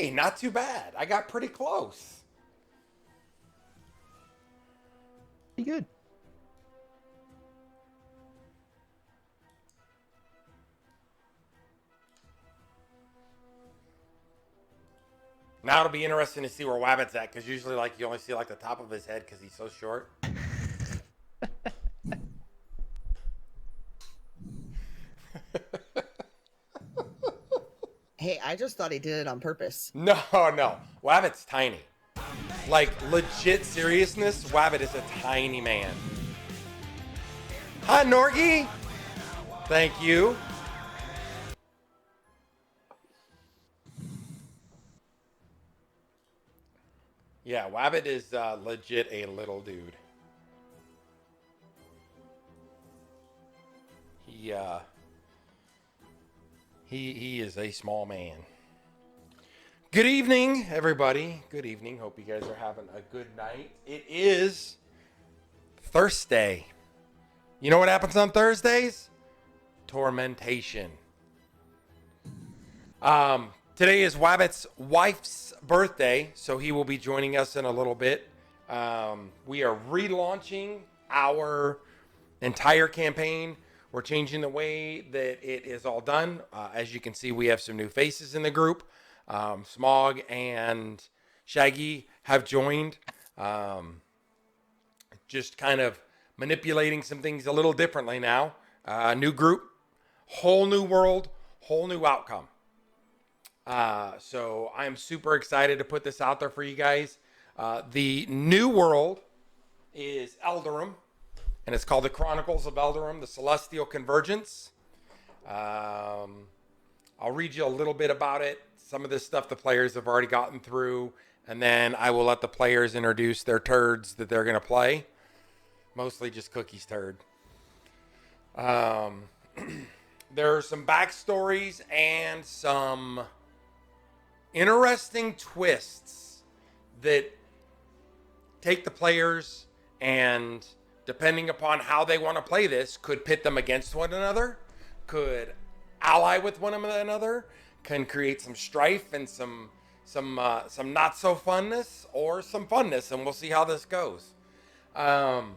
Hey, not too bad. I got pretty close. Pretty good. Now it'll be interesting to see where Wabbit's at, because usually, like, you only see like the top of his head because he's so short. Hey, I just thought he did it on purpose. No. Wabbit's tiny. Like, legit seriousness, Wabbit is a tiny man. Hi, Norgie. Thank you. Yeah, Wabbit is legit a little dude. He is a small man. Good evening, everybody. Good evening. Hope you guys are having a good night. It is Thursday. You know what happens on Thursdays? Tormentation. Today is Wabbit's wife's birthday, so he will be joining us in a little bit. We are relaunching our entire campaign. We're changing the way that it is all done. As you can see, we have some new faces in the group. Smog and Shaggy have joined. Just kind of manipulating some things a little differently now. New group, whole new world, whole new outcome. So I'm super excited to put this out there for you guys. The new world is Eldarum, and it's called the Chronicles of Eldarum, the Celestial Convergence. I'll read you a little bit about it. Some of this stuff the players have already gotten through, and then I will let the players introduce their turds that they're going to play. Mostly just Cookie's turd. There are some backstories and some interesting twists that take the players and, depending upon how they want to play this, could pit them against one another, could ally with one another, can create some strife and some not so funness, or some funness, and we'll see how this goes. Eldarum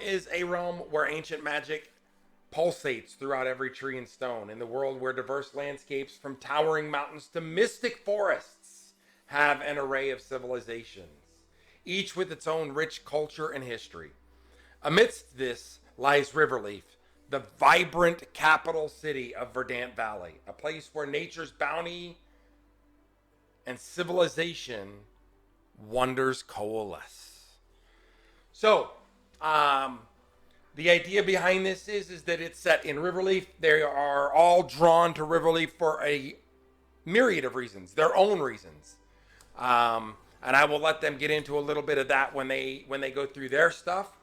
is a realm where ancient magic pulsates throughout every tree and stone. In the world where diverse landscapes from towering mountains to mystic forests have an array of civilizations, each with its own rich culture and history. Amidst this lies Riverleaf, the vibrant capital city of Verdant Valley, a place where nature's bounty and civilization wonders coalesce. So, the idea behind this is that it's set in Riverleaf. They are all drawn to Riverleaf for a myriad of reasons, their own reasons. And I will let them get into a little bit of that when they go through their stuff.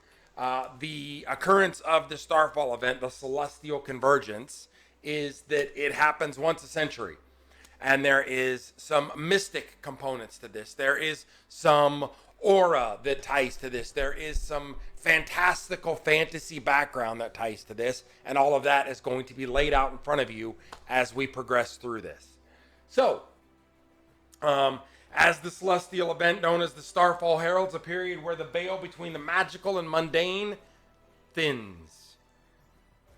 The occurrence of the Starfall event, the Celestial Convergence, is that it happens once a century. And there is some mystic components to this. There is some aura that ties to this. There is some fantastical fantasy background that ties to this. And all of that is going to be laid out in front of you as we progress through this. So, as the celestial event known as the Starfall heralds a period where the veil between the magical and mundane thins,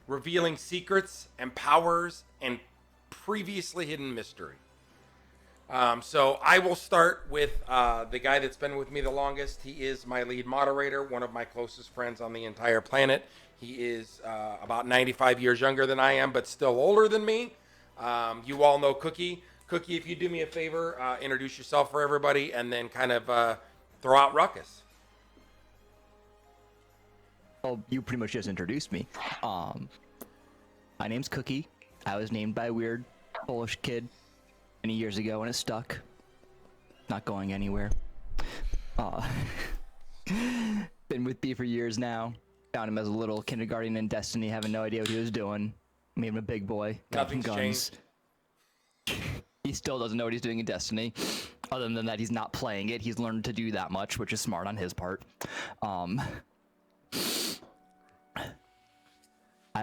revealing secrets and powers and previously hidden mystery. So I will start with the guy that's been with me the longest. He is my lead moderator, one of my closest friends on the entire planet. He is about 95 years younger than I am, but still older than me. You all know Cookie. Cookie, if you do me a favor, introduce yourself for everybody, and then kind of throw out Ruhkus. Well, you pretty much just introduced me. My name's Cookie. I was named by a weird Polish kid many years ago, and it stuck. Not going anywhere. Been with B for years now. Found him as a little kindergarten in Destiny, having no idea what he was doing. Made him a big boy. Got him guns. He still doesn't know what he's doing in Destiny. Other than that, he's not playing it. He's learned to do that much, which is smart on his part. I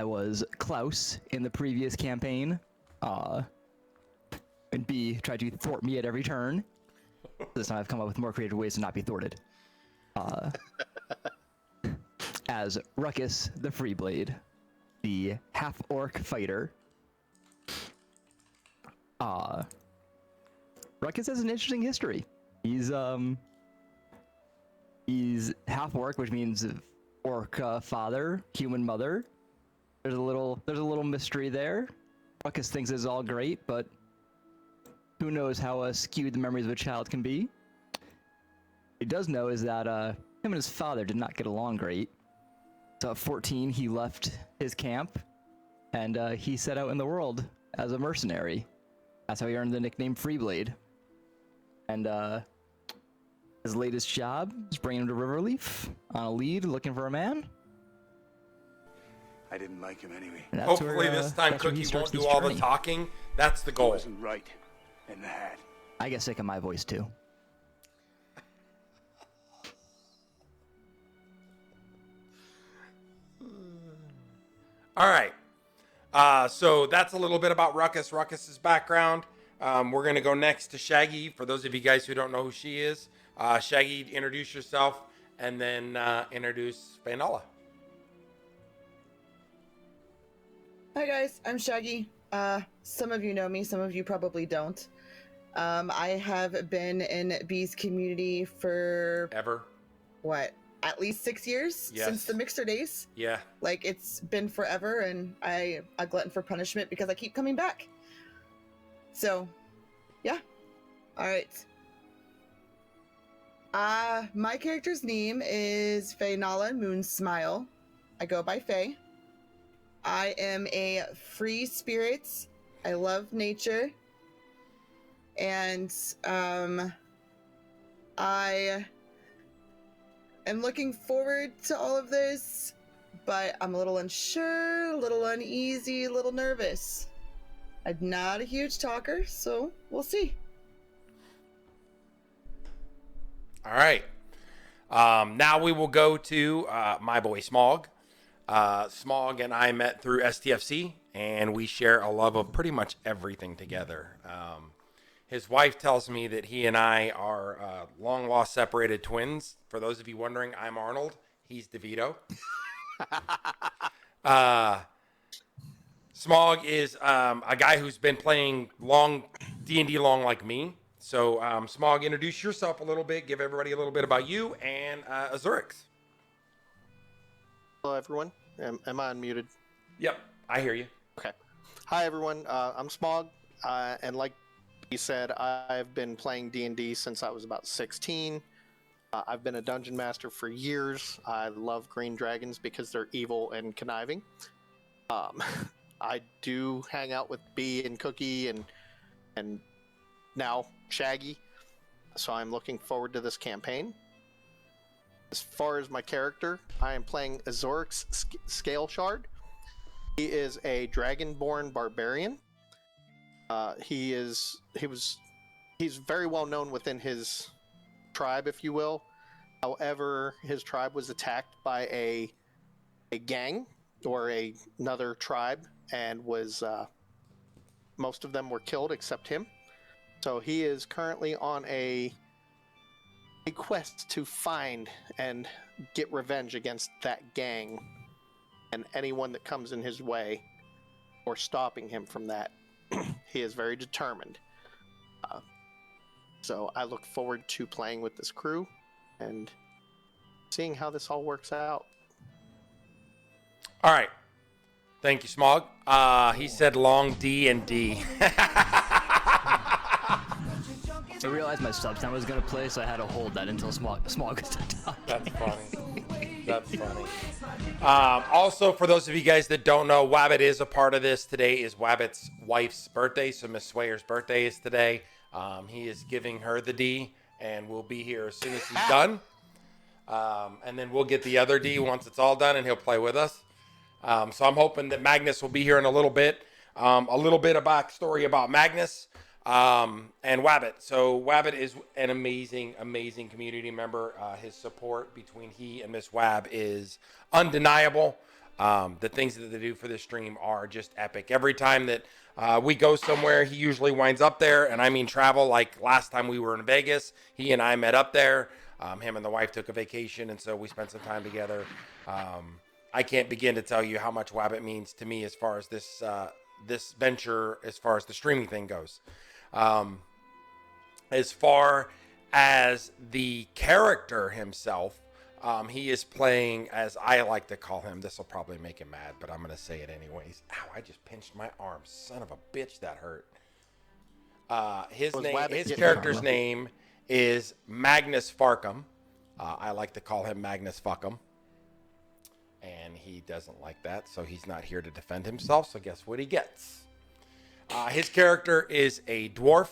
was Klaus in the previous campaign. and B, tried to thwart me at every turn. This time I've come up with more creative ways to not be thwarted. As Ruhkus the Freeblade, the half-orc fighter. Ruhkus has an interesting history. He's half-orc, which means orc father, human mother. There's a little mystery there. Ruhkus thinks it's all great, but who knows how skewed the memories of a child can be. What he does know is that him and his father did not get along great. So at 14, he left his camp, and he set out in the world as a mercenary. That's how he earned the nickname Freeblade. And his latest job is bringing him to Riverleaf on a lead, looking for a man. I didn't like him anyway. Hopefully this time Cookie won't do all the talking. That's the goal. Wasn't right in the hat. I get sick of my voice too. All right. So that's a little bit about Ruhkus. Ruhkus's background. We're going to go next to Shaggy. For those of you guys who don't know who she is, Shaggy, introduce yourself, and then introduce Faenala. Hi guys, I'm Shaggy. Some of you know me, some of you probably don't. I have been in Bee's community for at least 6 years? Yes. Since the Mixer days. Yeah. Like, it's been forever, and I glutton for punishment because I keep coming back. So, yeah. Alright. My character's name is Faenala Moonsmile. I go by Fae. I am a free spirit. I love nature. And, I am looking forward to all of this, but I'm a little unsure, a little uneasy, a little nervous. I'm not a huge talker, so we'll see. All right. Now we will go to my boy Smog. Smog and I met through STFC, and we share a love of pretty much everything together. His wife tells me that he and I are long-lost separated twins. For those of you wondering, I'm Arnold. He's DeVito. Smog is a guy who's been playing D&D long like me. So, Smog, introduce yourself a little bit. Give everybody a little bit about you and Azurix. Hello, everyone. Am I unmuted? Yep, I hear you. Okay. Hi, everyone. I'm Smog, and like he said, I've been playing D&D since I was about 16. I've been a dungeon master for years. I love green dragons because they're evil and conniving. I do hang out with Bee and Cookie and now Shaggy, so I'm looking forward to this campaign. As far as my character, I am playing Azurix Scaleshard. He is a Dragonborn barbarian. He's very well known within his tribe, if you will. However, his tribe was attacked by a gang or another tribe, and most of them were killed except him. So he is currently on a quest to find and get revenge against that gang and anyone that comes in his way or stopping him from that. He is very determined. So I look forward to playing with this crew and seeing how this all works out. All right. Thank you, Smog. He said long D&D. I realized my subsound was going to play, so I had to hold that until Smog was done talking. That's funny. That's funny. Also, for those of you guys that don't know, Wabbit is a part of this. Today is Wabbit's wife's birthday, so Miss Swayer's birthday is today. He is giving her the D, and we'll be here as soon as he's done. And then we'll get the other D once it's all done, and he'll play with us. So I'm hoping that Magnus will be here in a little bit. A little bit of backstory about Magnus. And Wabbit. So Wabbit is an amazing, amazing community member. His support between he and Miss Wab is undeniable. The things that they do for this stream are just epic. Every time that We go somewhere, he usually winds up there, and I mean travel. Like last time we were in Vegas, he and I met up there. Him and the wife took a vacation, and so we spent some time together. I can't begin to tell you how much Wabbit means to me as far as this venture, as far as the streaming thing goes. As far as the character himself, he is playing, as I like to call him, this will probably make him mad, but I'm going to say it anyways. Ow, I just pinched my arm. Son of a bitch, that hurt. His character's name is Magnus Farkhum. I like to call him Magnus Farkhum. And he doesn't like that, so he's not here to defend himself, so guess what he gets? His character is a dwarf.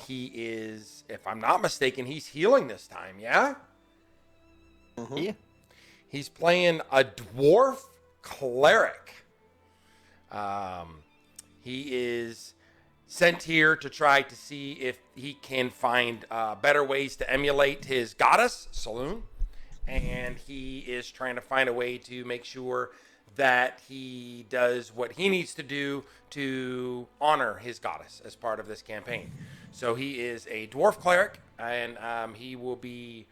He is, if I'm not mistaken, he's healing this time, yeah? Mm-hmm. Yeah. He's playing a dwarf cleric. He is sent here to try to see if he can find better ways to emulate his goddess, Saloon. And he is trying to find a way to make sure that he does what he needs to do to honor his goddess as part of this campaign. So he is a dwarf cleric, and he will be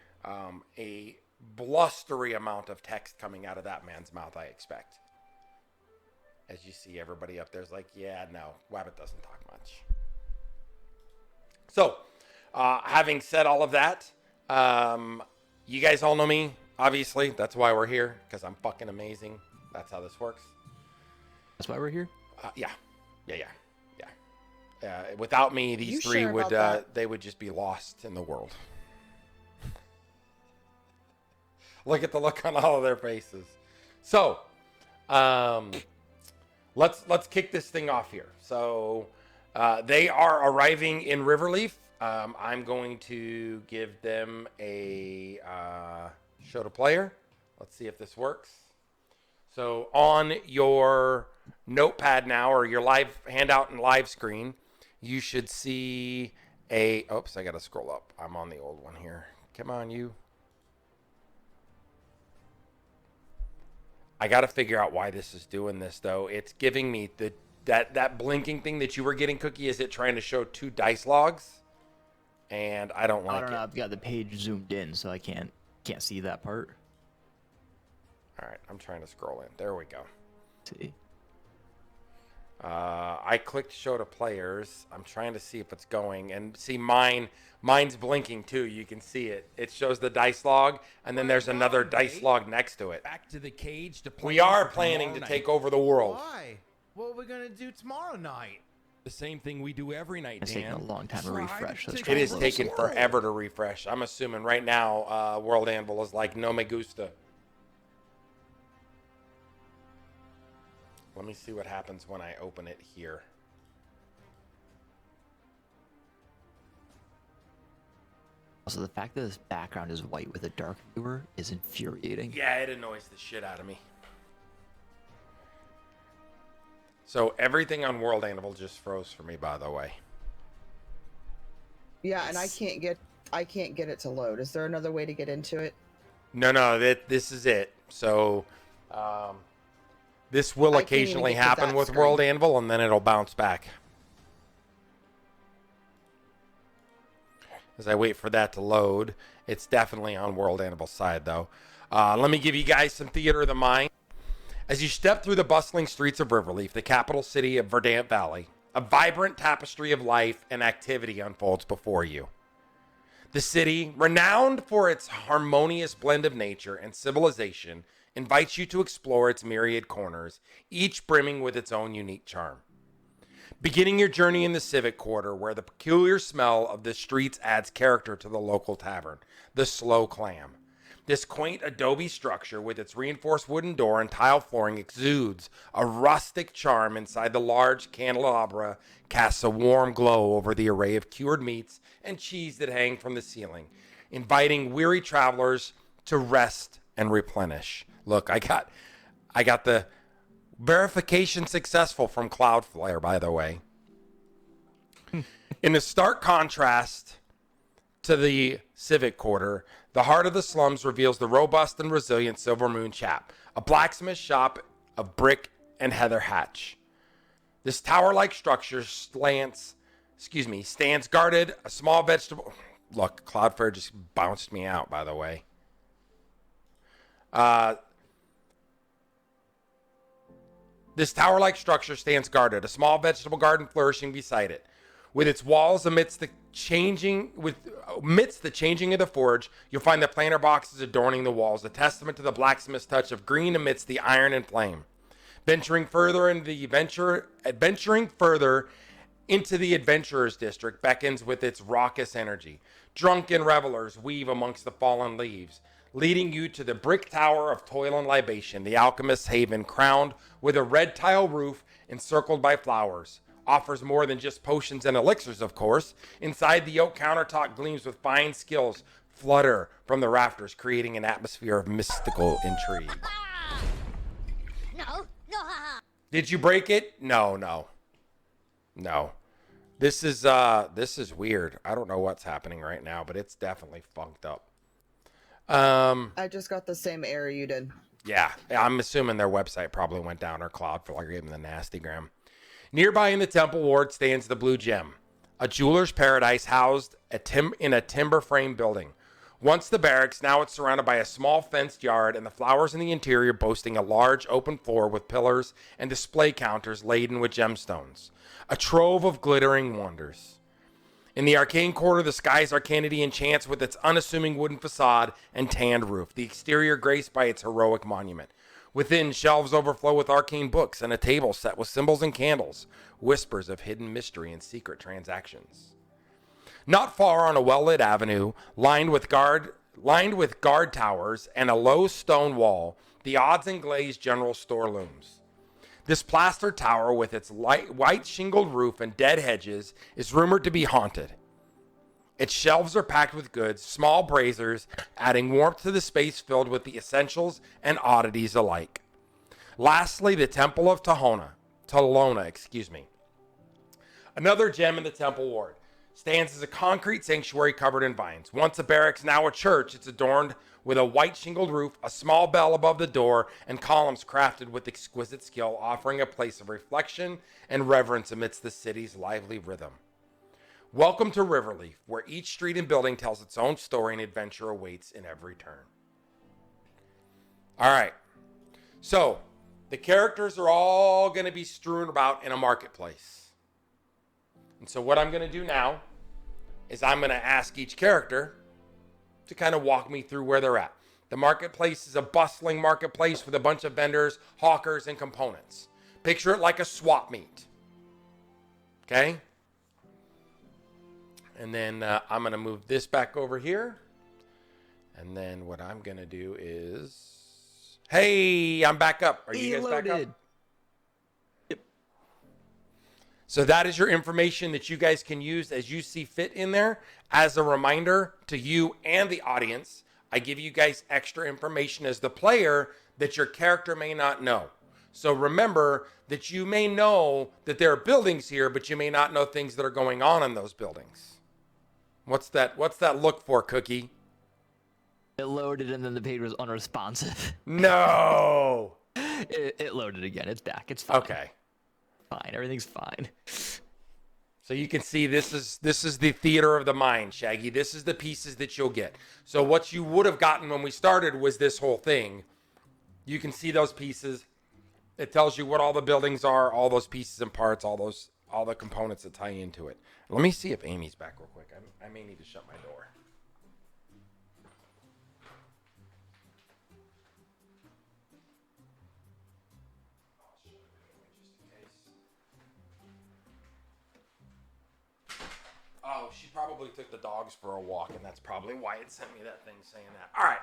a blustery amount of text coming out of that man's mouth, I expect. As you see, everybody up there's like, yeah, no, Wabbit doesn't talk much. So, having said all of that, you guys all know me, obviously. That's why we're here, because I'm fucking amazing. That's how this works. That's why we're here? Yeah. Without me, these three would they would just be lost in the world. Look at the look on all of their faces. So, let's kick this thing off here. So, they are arriving in Riverleaf. I'm going to give them a show to player. Let's see if this works. So on your notepad now, or your live handout and live screen, you should see a, oops, I got to scroll up. I'm on the old one here. Come on, you. I got to figure out why this is doing this, though. It's giving me that blinking thing that you were getting, Cookie. Is it trying to show 2 dice logs? And I don't like it. I don't know. I've got the page zoomed in, so I can't see that part. All right, I'm trying to scroll in. There we go. Let's see. I clicked show to players. I'm trying to see if it's going, and see mine's blinking too. You can see it. It shows the dice log, and then there's another dice log next to it. Back to the cage to play. We are planning to take over the world. Why? What are we gonna do tomorrow night? The same thing we do every night, It's taking a long time to refresh. It is taking forever to refresh. I'm assuming right now, World Anvil is like no me gusta. Let me see what happens when I open it here. Also, the fact that this background is white with a dark viewer is infuriating. Yeah, it annoys the shit out of me. So everything on World Anvil just froze for me, by the way. Yeah, and I can't get it to load. Is there another way to get into it? No, this is it. So this will occasionally happen with World Anvil, and then it'll bounce back. As I wait for that to load, it's definitely on World Anvil's side, though. Let me give you guys some theater of the mind. As you step through the bustling streets of Riverleaf, the capital city of Verdant Valley, a vibrant tapestry of life and activity unfolds before you. The city, renowned for its harmonious blend of nature and civilization, invites you to explore its myriad corners, each brimming with its own unique charm. Beginning your journey in the Civic Quarter, where the peculiar smell of the streets adds character to the local tavern, the Slow Clam. This quaint adobe structure with its reinforced wooden door and tile flooring exudes a rustic charm inside the large candelabra, casts a warm glow over the array of cured meats and cheese that hang from the ceiling, inviting weary travelers to rest and replenish. Look, I got the verification successful from Cloudflare, by the way. In a stark contrast to the Civic Quarter, the heart of the slums reveals the robust and resilient Silver Moon Chap, a blacksmith shop of brick and heather hatch. This tower-like structure stands guarded. A small vegetable. Look, Cloudflare just bounced me out, by the way. This tower-like structure stands guarded, a small vegetable garden flourishing beside it. With its walls amidst the changing of the forge, you'll find the planter boxes adorning the walls, a testament to the blacksmith's touch of green amidst the iron and flame. Venturing further into the adventurer's district beckons with its raucous energy. Drunken revelers weave amongst the fallen leaves, leading you to the brick tower of toil and libation, the alchemist's haven, crowned with a red tile roof encircled by flowers. Offers more than just potions and elixirs, of course. Inside, the oak countertop gleams with fine skills flutter from the rafters, creating an atmosphere of mystical intrigue. No. Did you break it? No. This is weird. I don't know what's happening right now, but it's definitely funked up. I just got the same error you did. Yeah, I'm assuming their website probably went down, or Cloudflare gave them the nasty gram. Nearby in the temple ward stands the Blue Gem, a jeweler's paradise housed in a timber frame building. Once the barracks, now it's surrounded by a small fenced yard, and the flowers in the interior boasting a large open floor with pillars and display counters laden with gemstones. A trove of glittering wonders. In the arcane quarter, the sky's arcanity enchants with its unassuming wooden facade and tanned roof, the exterior graced by its heroic monument. Within, shelves overflow with arcane books and a table set with symbols and candles, whispers of hidden mystery and secret transactions. Not far on a well-lit avenue, lined with guard towers and a low stone wall, the odds and glaze general store looms. This plastered tower, with its white shingled roof and dead hedges, is rumored to be haunted. Its shelves are packed with goods, small braziers, adding warmth to the space filled with the essentials and oddities alike. Lastly, the Temple of Talona, another gem in the temple ward, stands as a concrete sanctuary covered in vines. Once a barracks, now a church, it's adorned with a white shingled roof, a small bell above the door, and columns crafted with exquisite skill, offering a place of reflection and reverence amidst the city's lively rhythm. Welcome to Riverleaf, where each street and building tells its own story and adventure awaits in every turn. All right. So, the characters are all going to be strewn about in a marketplace. And so what I'm going to do now is I'm going to ask each character to kind of walk me through where they're at. The marketplace is a bustling marketplace with a bunch of vendors, hawkers, and components. Picture it like a swap meet. Okay? And then I'm going to move this back over here. And then what I'm going to do is... Hey, I'm back up. Are you guys back up? Yep. So that is your information that you guys can use as you see fit in there. As a reminder to you and the audience, I give you guys extra information as the player that your character may not know. So remember that you may know that there are buildings here, but you may not know things that are going on in those buildings. What's that look for, Cookie? It loaded and then the page was unresponsive. No! It loaded again. It's back. It's fine. Okay. Fine. Everything's fine. So you can see this is the theater of the mind, Shaggy. This is the pieces that you'll get. So what you would have gotten when we started was this whole thing. You can see those pieces. It tells you what all the buildings are, all those pieces and parts, all the components that tie into it. Let me see if Amy's back real quick. I may need to shut my door. Oh, she probably took the dogs for a walk, and that's probably why it sent me that thing saying that. All right.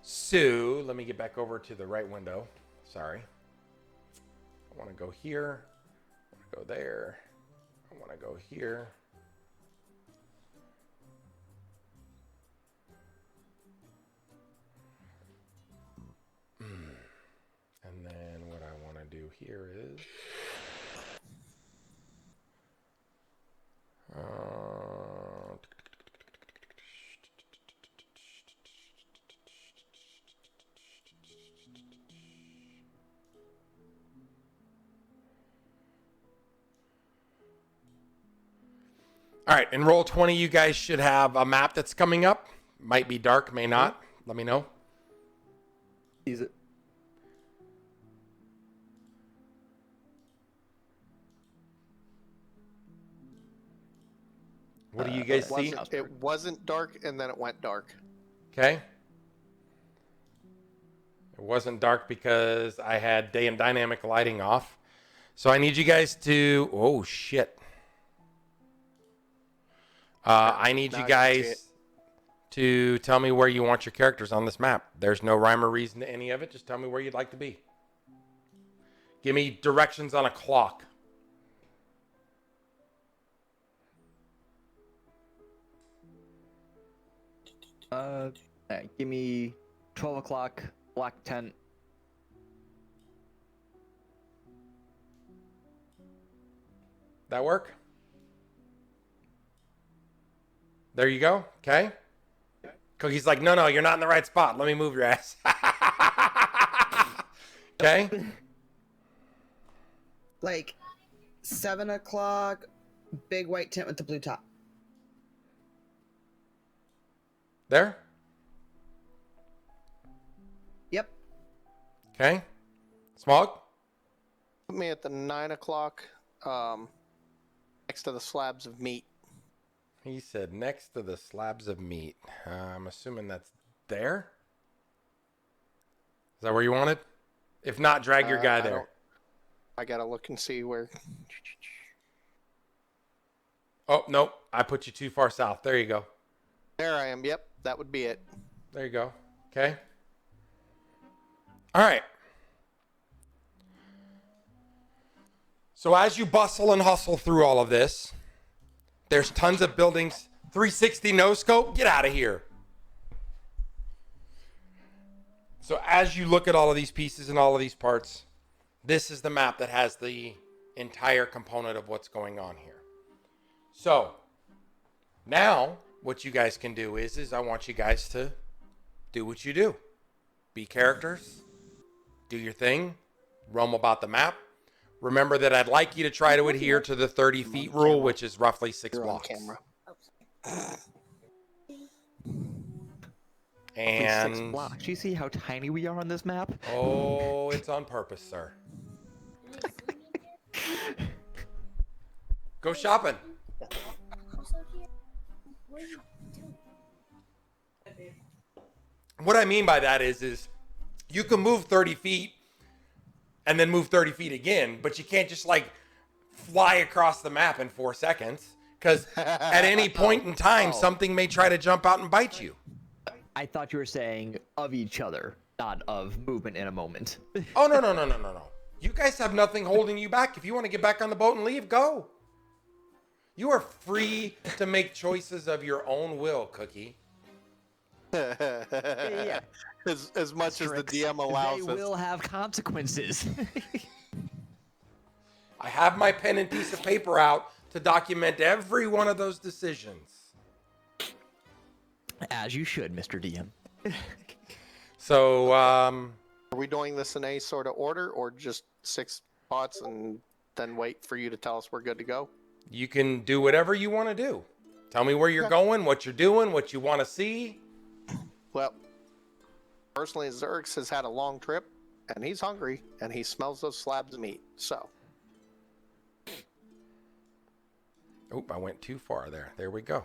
So, let me get back over to the right window. Sorry. I want to go here. I want to go there. I want to go here. And then what I want to do here is... All right, in roll 20, you guys should have a map that's coming up. Might be dark, may not. Let me know. Use it. What do you guys see? It wasn't dark, and then it went dark. Okay. It wasn't dark because I had day and dynamic lighting off. So I need you guys to... Oh, shit. I need you guys to tell me where you want your characters on this map. There's no rhyme or reason to any of it. Just tell me where you'd like to be. Give me directions on a clock. Give me 12 o'clock, black tent. That work? There you go. Okay. Cookie's like, no, you're not in the right spot. Let me move your ass. Okay. Like 7 o'clock, big white tent with the blue top. There? Yep. Okay. Smog? Put me at the 9 o'clock, next to the slabs of meat. He said next to the slabs of meat. I'm assuming that's there? Is that where you wanted? If not, drag your guy there. I gotta look and see where. Oh, nope. I put you too far south. There you go. There I am. Yep, that would be it. There you go. Okay. All right. So as you bustle and hustle through all of this, there's tons of buildings. 360 no scope. Get out of here. So as you look at all of these pieces and all of these parts, this is the map that has the entire component of what's going on here. So now what you guys can do is I want you guys to do what you do. Be characters. Do your thing. Roam about the map. Remember that I'd like you to try to adhere to the 30 feet rule, which is roughly 6 blocks. And 6 blocks. Do you see how tiny we are on this map? Oh, it's on purpose, sir. Go shopping. What I mean by that is you can move 30 feet and then move 30 feet again, but you can't just like fly across the map in 4 seconds because at any point in time, something may try to jump out and bite you. I thought you were saying of each other, not of movement in a moment. Oh, no. You guys have nothing holding you back. If you want to get back on the boat and leave, go. You are free to make choices of your own will, Cookie. Yeah. As much as the DM allows us. They will have consequences. I have my pen and piece of paper out to document every one of those decisions. As you should, Mr. DM. So, Are we doing this in any sort of order, or just 6 spots and then wait for you to tell us we're good to go? you can do whatever you want to do. Tell me where you're going, what you're doing, what you want to see. Well, personally, Azurix has had a long trip, and he's hungry, and he smells those slabs of meat, so. Oop, I went too far there. There we go.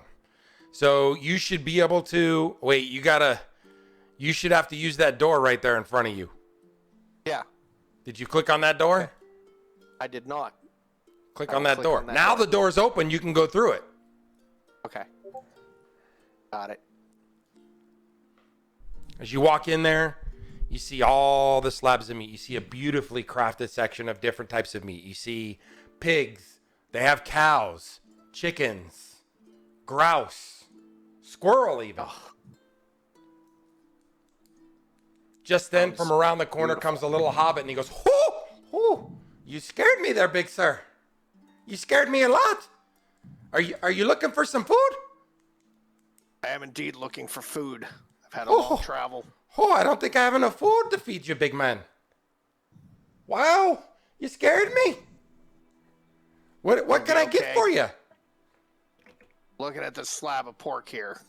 So you should be able to... Wait, you should have to use that door right there in front of you. Yeah. Did you click on that door? I did not. Click on that door. Now the door's open. You can go through it. Okay. Got it. As you walk in there, you see all the slabs of meat. You see a beautifully crafted section of different types of meat. You see pigs. They have cows, chickens, grouse, squirrel even. Just then, from around the corner comes a little hobbit, and he goes, "Hoo! Hoo! You scared me there, big sir. You scared me a lot. Are you looking for some food?" I am indeed looking for food. I've had a long travel. Oh, I don't think I have enough food to feed you, big man. Wow, you scared me. What can I get for you? Looking at this slab of pork here.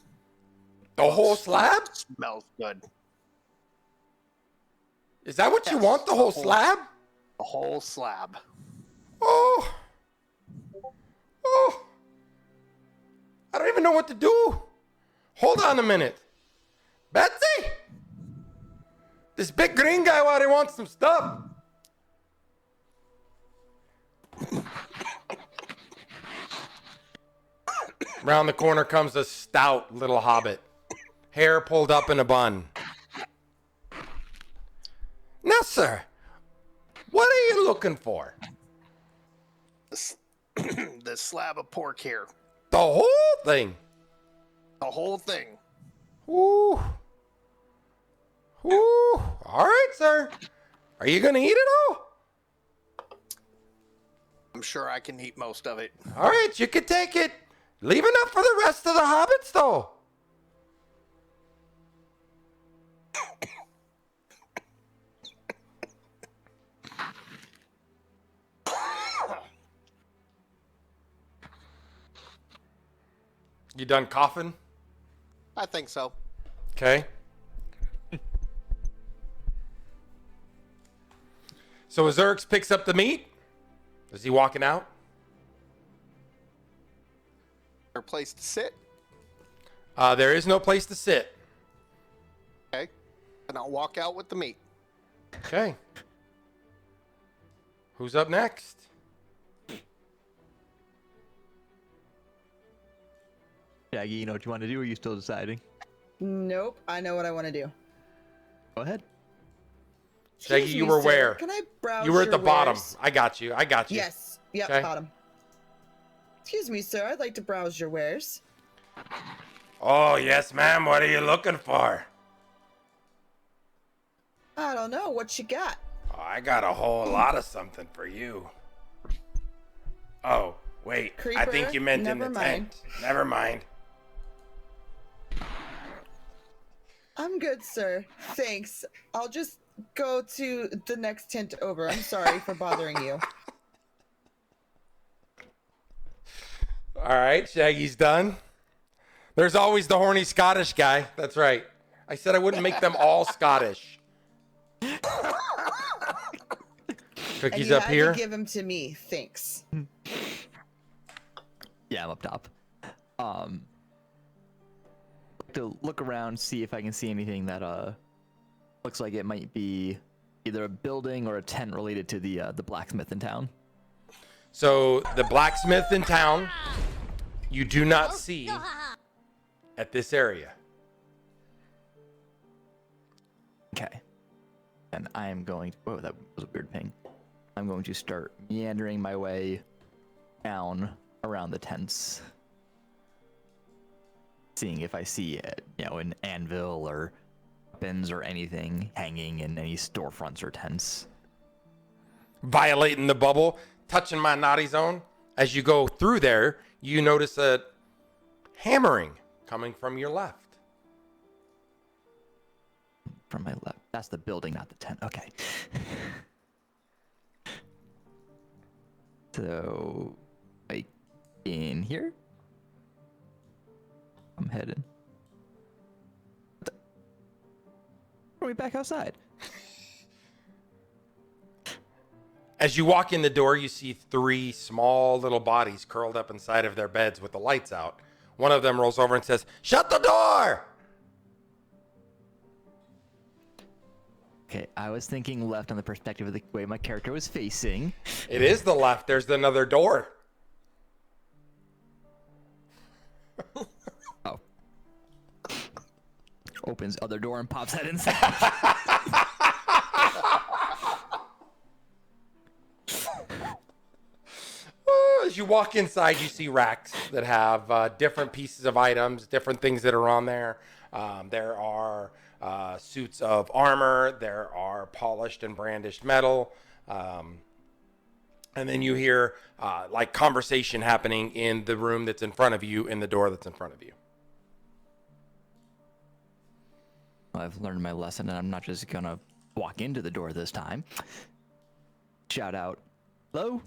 The whole slab? Smells good. Is that what you want, the whole slab? The whole slab. Oh. Oh. I don't even know what to do. Hold on a minute. Betsy? This big green guy already wants some stuff. Round the corner comes a stout little hobbit. Hair pulled up in a bun. Now, sir, what are you looking for? This slab of pork here. The whole thing. The whole thing. Ooh. Ooh. All right, sir. Are you going to eat it all? I'm sure I can eat most of it. All right, you can take it. Leave enough for the rest of the hobbits, though. You done coughing? I think so. Okay. So Azurix picks up the meat. Is he walking out? Is there a place to sit? There is no place to sit. Okay. And I'll walk out with the meat. Okay. Who's up next? Shaggy, you know what you want to do, or are you still deciding? Nope, I know what I want to do. Go ahead. Shaggy, Excuse you me, were sir. where? Can I browse You were at your the bottom. wares? I got you. Yes. Yep, Okay. bottom. Excuse me, sir. I'd like to browse your wares. Oh, yes, ma'am. What are you looking for? I don't know. What you got? Oh, I got a whole lot of something for you. Oh, wait. I Creeper? think you meant in the Never mind. tent. Never mind. I'm good, sir. Thanks. I'll just go to the next tent over. I'm sorry for bothering you. All right, Shaggy's done. There's always the horny Scottish guy. That's right. I said I wouldn't make them all Scottish. And Cookie's you up had here. to give him to me. Thanks. Yeah, I'm up top. To look around, see if I can see anything that looks like it might be either a building or a tent related to the blacksmith in town. So the blacksmith in town, you do not see at this area. Okay. And I am going to... Oh, that was a weird ping. I'm going to start meandering my way down around the tents. Seeing if I see, an anvil or weapons or anything hanging in any storefronts or tents. Violating the bubble, touching my naughty zone. As you go through there, you notice a hammering coming from your left. From my left. That's the building, not the tent. Okay. So, like, in here? I'm heading. Are we back outside? As you walk in the door, you see 3 small little bodies curled up inside of their beds with the lights out. One of them rolls over and says, "Shut the door!" Okay, I was thinking left on the perspective of the way my character was facing. It is the left. There's another door. Oh. Opens other door and pops that inside. As you walk inside, you see racks that have different pieces of items, different things that are on there. There are suits of armor. There are polished and brandished metal. And then you hear like conversation happening in the room that's in front of you, in the door that's in front of you. I've learned my lesson, and I'm not just gonna walk into the door this time. Shout out, hello?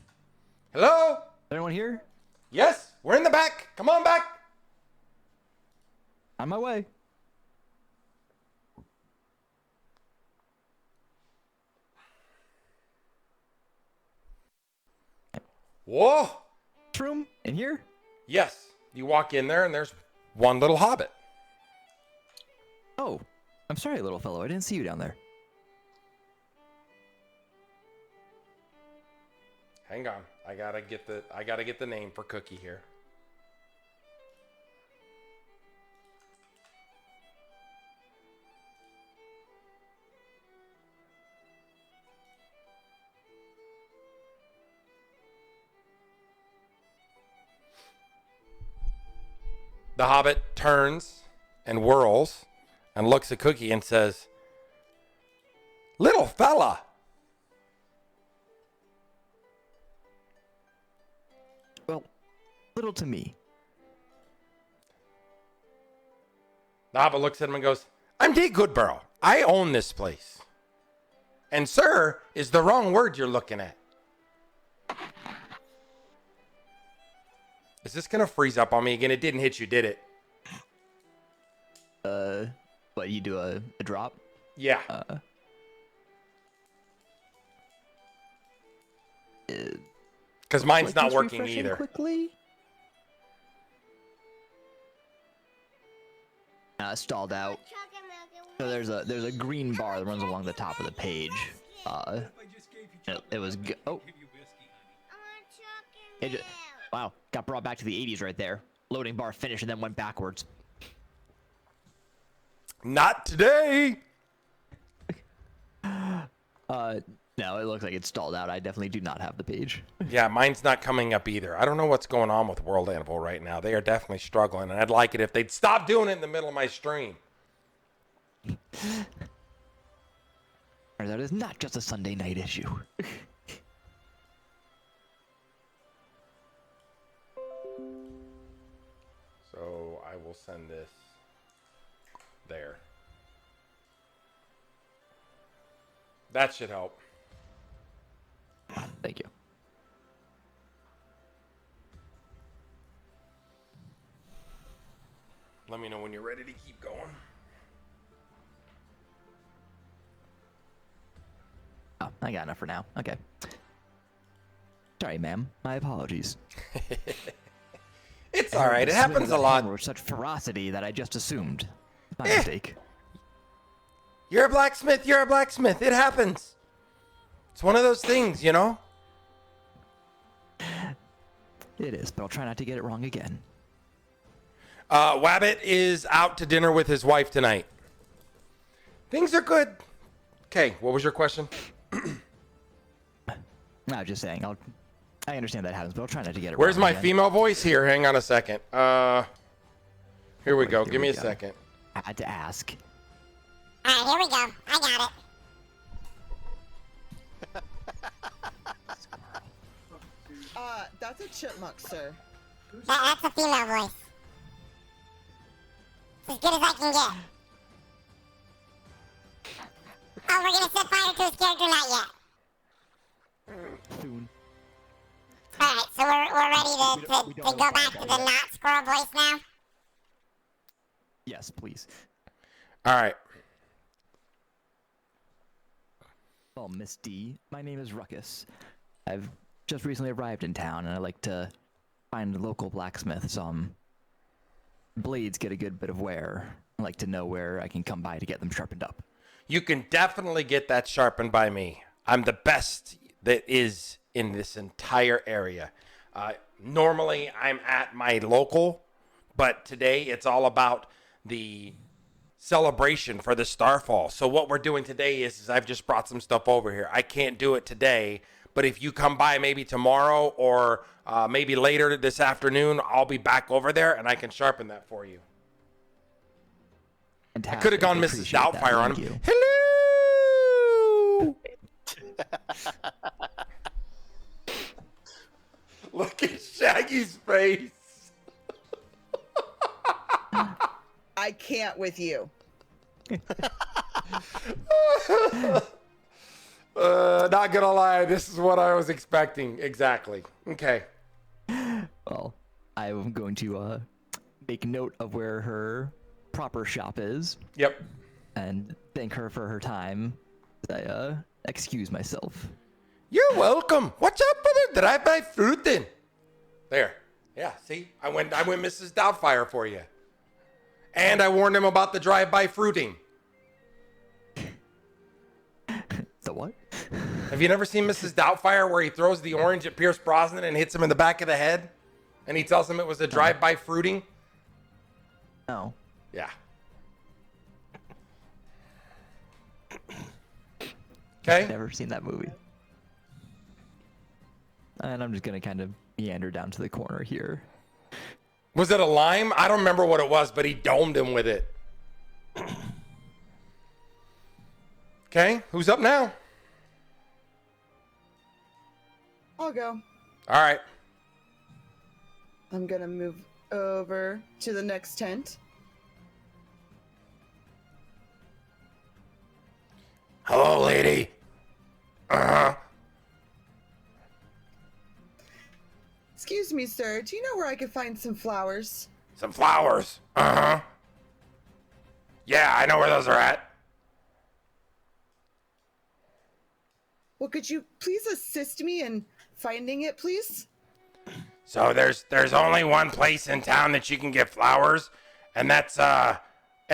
Hello? Anyone here? Yes, we're in the back. Come on back. On my way. Whoa! Room in here? Yes. You walk in there and there's one little hobbit. Oh, I'm sorry, little fellow. I didn't see you down there. Hang on. I gotta get the name for Cookie here. The hobbit turns and whirls and looks at Cookie and says, "Little fella." Well, little to me. The hobbit looks at him and goes, "I'm Dave Goodbarrow. I own this place. And sir is the wrong word you're looking at." Is this going to freeze up on me again? It didn't hit you, did it? What, you do a drop? Yeah. Because mine's not working either. Quickly? Stalled out. So there's a green bar that runs along the top of the page. It was oh. Wow, got brought back to the 80s right there. Loading bar finished and then went backwards. Not today. No, it looks like it's stalled out. I definitely do not have the page. Yeah, mine's not coming up either. I don't know what's going on with World Animal right now. They are definitely struggling, and I'd like it if they'd stop doing it in the middle of my stream. That is not just a Sunday night issue. So I will send this there. That should help. Thank you. Let me know when you're ready to keep going. Oh, I got enough for now. Okay. Sorry, ma'am. My apologies. It's all right. It happens a lot. With such ferocity that I just assumed. My mistake. You're a blacksmith. You're a blacksmith. It happens. It's one of those things, you know? It is, but I'll try not to get it wrong again. Wabbit is out to dinner with his wife tonight. Things are good. Okay, what was your question? I was just saying, I understand that happens, but I'll try not to get it Where's wrong my again. female voice? Here, hang on a second. Here we go. Give me a second. I had to ask. Alright, here we go. I got it. That's a chipmunk, sir. That's a female voice. It's as good as I can get. Oh, we're gonna set fire to his character? Not yet. Soon. Alright, so we're ready to go back to the not squirrel voice now? Yes, please. All right. Well, Miss D, my name is Ruhkus. I've just recently arrived in town, and I like to find local blacksmiths. Blades get a good bit of wear. I like to know where I can come by to get them sharpened up. You can definitely get that sharpened by me. I'm the best that is in this entire area. Normally, I'm at my local, but today it's all about the celebration for the Starfall. So what we're doing today is I've just brought some stuff over here. I can't do it today, but if you come by maybe tomorrow or maybe later this afternoon, I'll be back over there and I can sharpen that for you. Fantastic. I could have gone Mrs. Appreciate that. Doubtfire on Thank him. you. Hello! Look at Shaggy's face. I can't with you. Not gonna lie, this is what I was expecting. Exactly. Okay. Well, I'm going to make note of where her proper shop is. Yep. And thank her for her time. I excuse myself. You're welcome. What's up with the drive-by fruiting? There. Yeah, see? I went Mrs. Doubtfire for you. And I warned him about the drive-by fruiting. The what? Have you never seen Mrs. Doubtfire where he throws the orange at Pierce Brosnan and hits him in the back of the head? And he tells him it was a drive-by fruiting? No. Yeah. Okay. Never seen that movie. And I'm just gonna kind of meander down to the corner here. Was it a lime? I don't remember what it was, but he domed him with it. Okay, who's up now? I'll go. All right. I'm gonna move over to the next tent. Hello, lady. Excuse me, sir. Do you know where I could find some flowers? Some flowers. Yeah, I know where those are at. Well, could you please assist me in finding it, please? So there's only one place in town that you can get flowers, and that's at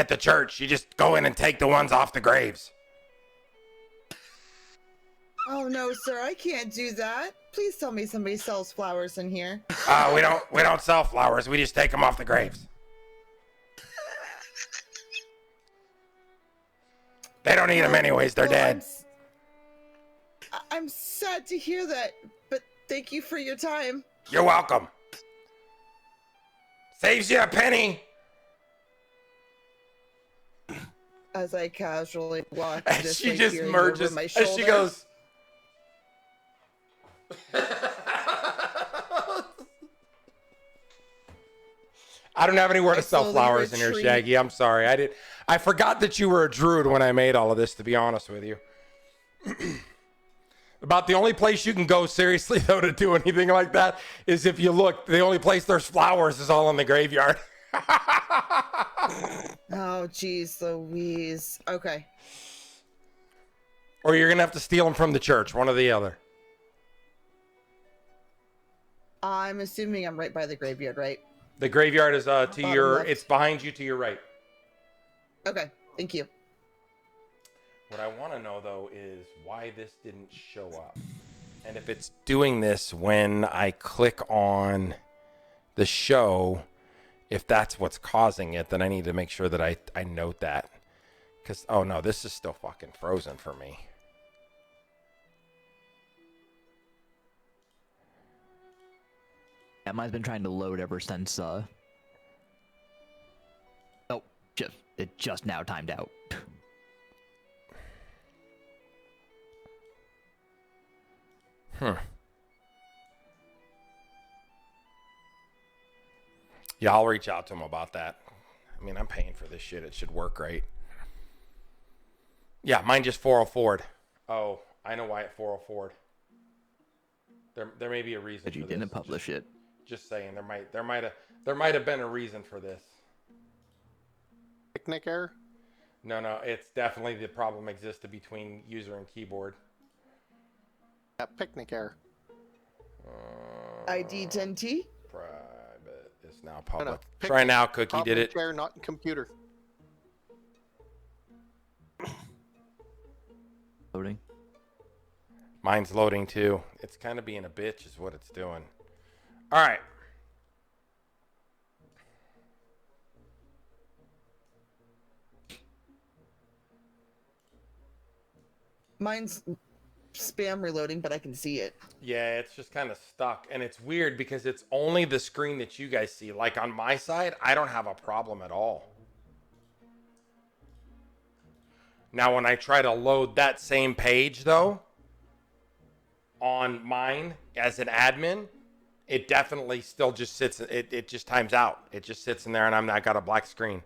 the church. You just go in and take the ones off the graves. Oh no, sir, I can't do that. Please tell me somebody sells flowers in here. We don't sell flowers. We just take them off the graves. They don't eat them anyways. They're dead. I'm sad to hear that, but thank you for your time. You're welcome. Saves you a penny. As I casually walk, As she just merges, as she goes. I don't have anywhere to sell flowers in here, Shaggy. I'm sorry. I forgot that you were a druid when I made all of this, to be honest with you. About the only place you can go seriously, though, to do anything like that is if you look. The only place there's flowers is all in the graveyard. Oh, geez, Louise. Okay. Or you're going to have to steal them from the church, one or the other. I'm assuming I'm right by the graveyard, right? The graveyard is to your, left. it's behind you to your right. Okay, thank you. What I want to know, though, is why this didn't show up. And if it's doing this when I click on the show, if that's what's causing it, then I need to make sure that I note that. Because, oh no, this is still fucking frozen for me. Yeah, mine's been trying to load ever since, Oh, it just now timed out. Yeah, I'll reach out to him about that. I mean, I'm paying for this shit. It should work right. Yeah, mine just 404'd. Oh, I know why it 404'd. There may be a reason. But you didn't publish it. Just saying, there might have been a reason for this. Picnic error? No, it's definitely the problem existed between user and keyboard. Picnic error. ID 10T? Private is now public. No, Try now, Cookie did it. Error, not computer. Loading. Mine's loading too. It's kind of being a bitch is what it's doing. All right. Mine's spam reloading, but I can see it. Yeah, it's just kind of stuck. And it's weird because it's only the screen that you guys see. Like on my side, I don't have a problem at all. Now, when I try to load that same page, though, on mine as an admin, it definitely still just sits. It just times out. It just sits in there, and I got a black screen.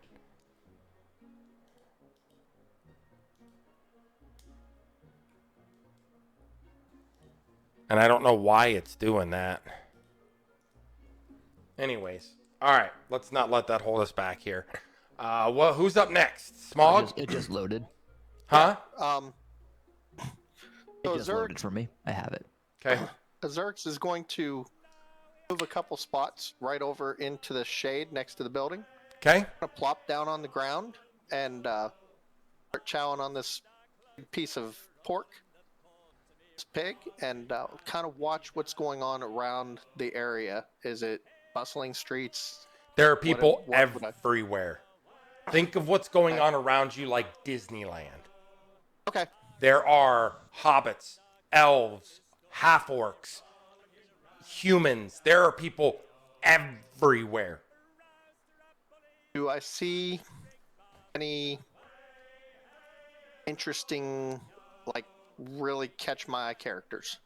And I don't know why it's doing that. Anyways, all right, let's not let that hold us back here. Who's up next? Smog? It just loaded. Huh? It just loaded for me. I have it. Okay. Azurix is going to move a couple spots right over into the shade next to the building. Okay. Gonna plop down on the ground and start chowing on this piece of pork, this pig, and kind of watch what's going on around the area. Is it bustling streets? There are people What would I- everywhere. Think of what's going on around you like Disneyland. Okay. There are hobbits, elves, half-orcs, humans. There are people everywhere. Do I see any interesting, like, really catch my eye characters?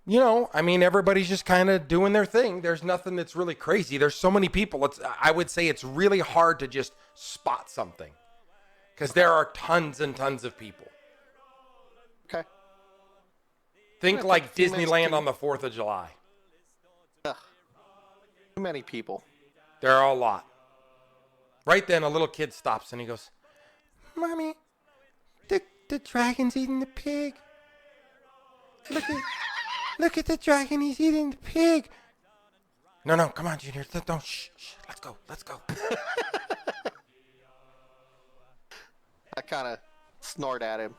You know, I mean, everybody's just kind of doing their thing. There's nothing that's really crazy. There's so many people. I would say it's really hard to just spot something because there are tons and tons of people. Okay. Think Yeah, like few minutes Disneyland to- on the 4th of July. Ugh. Too many people. There are a lot. Right then, a little kid stops and he goes, "Mommy, the dragon's eating the pig. Look at the dragon. He's eating the pig." No, come on, Junior. Don't. Shh. Let's go. I kind of snort at him.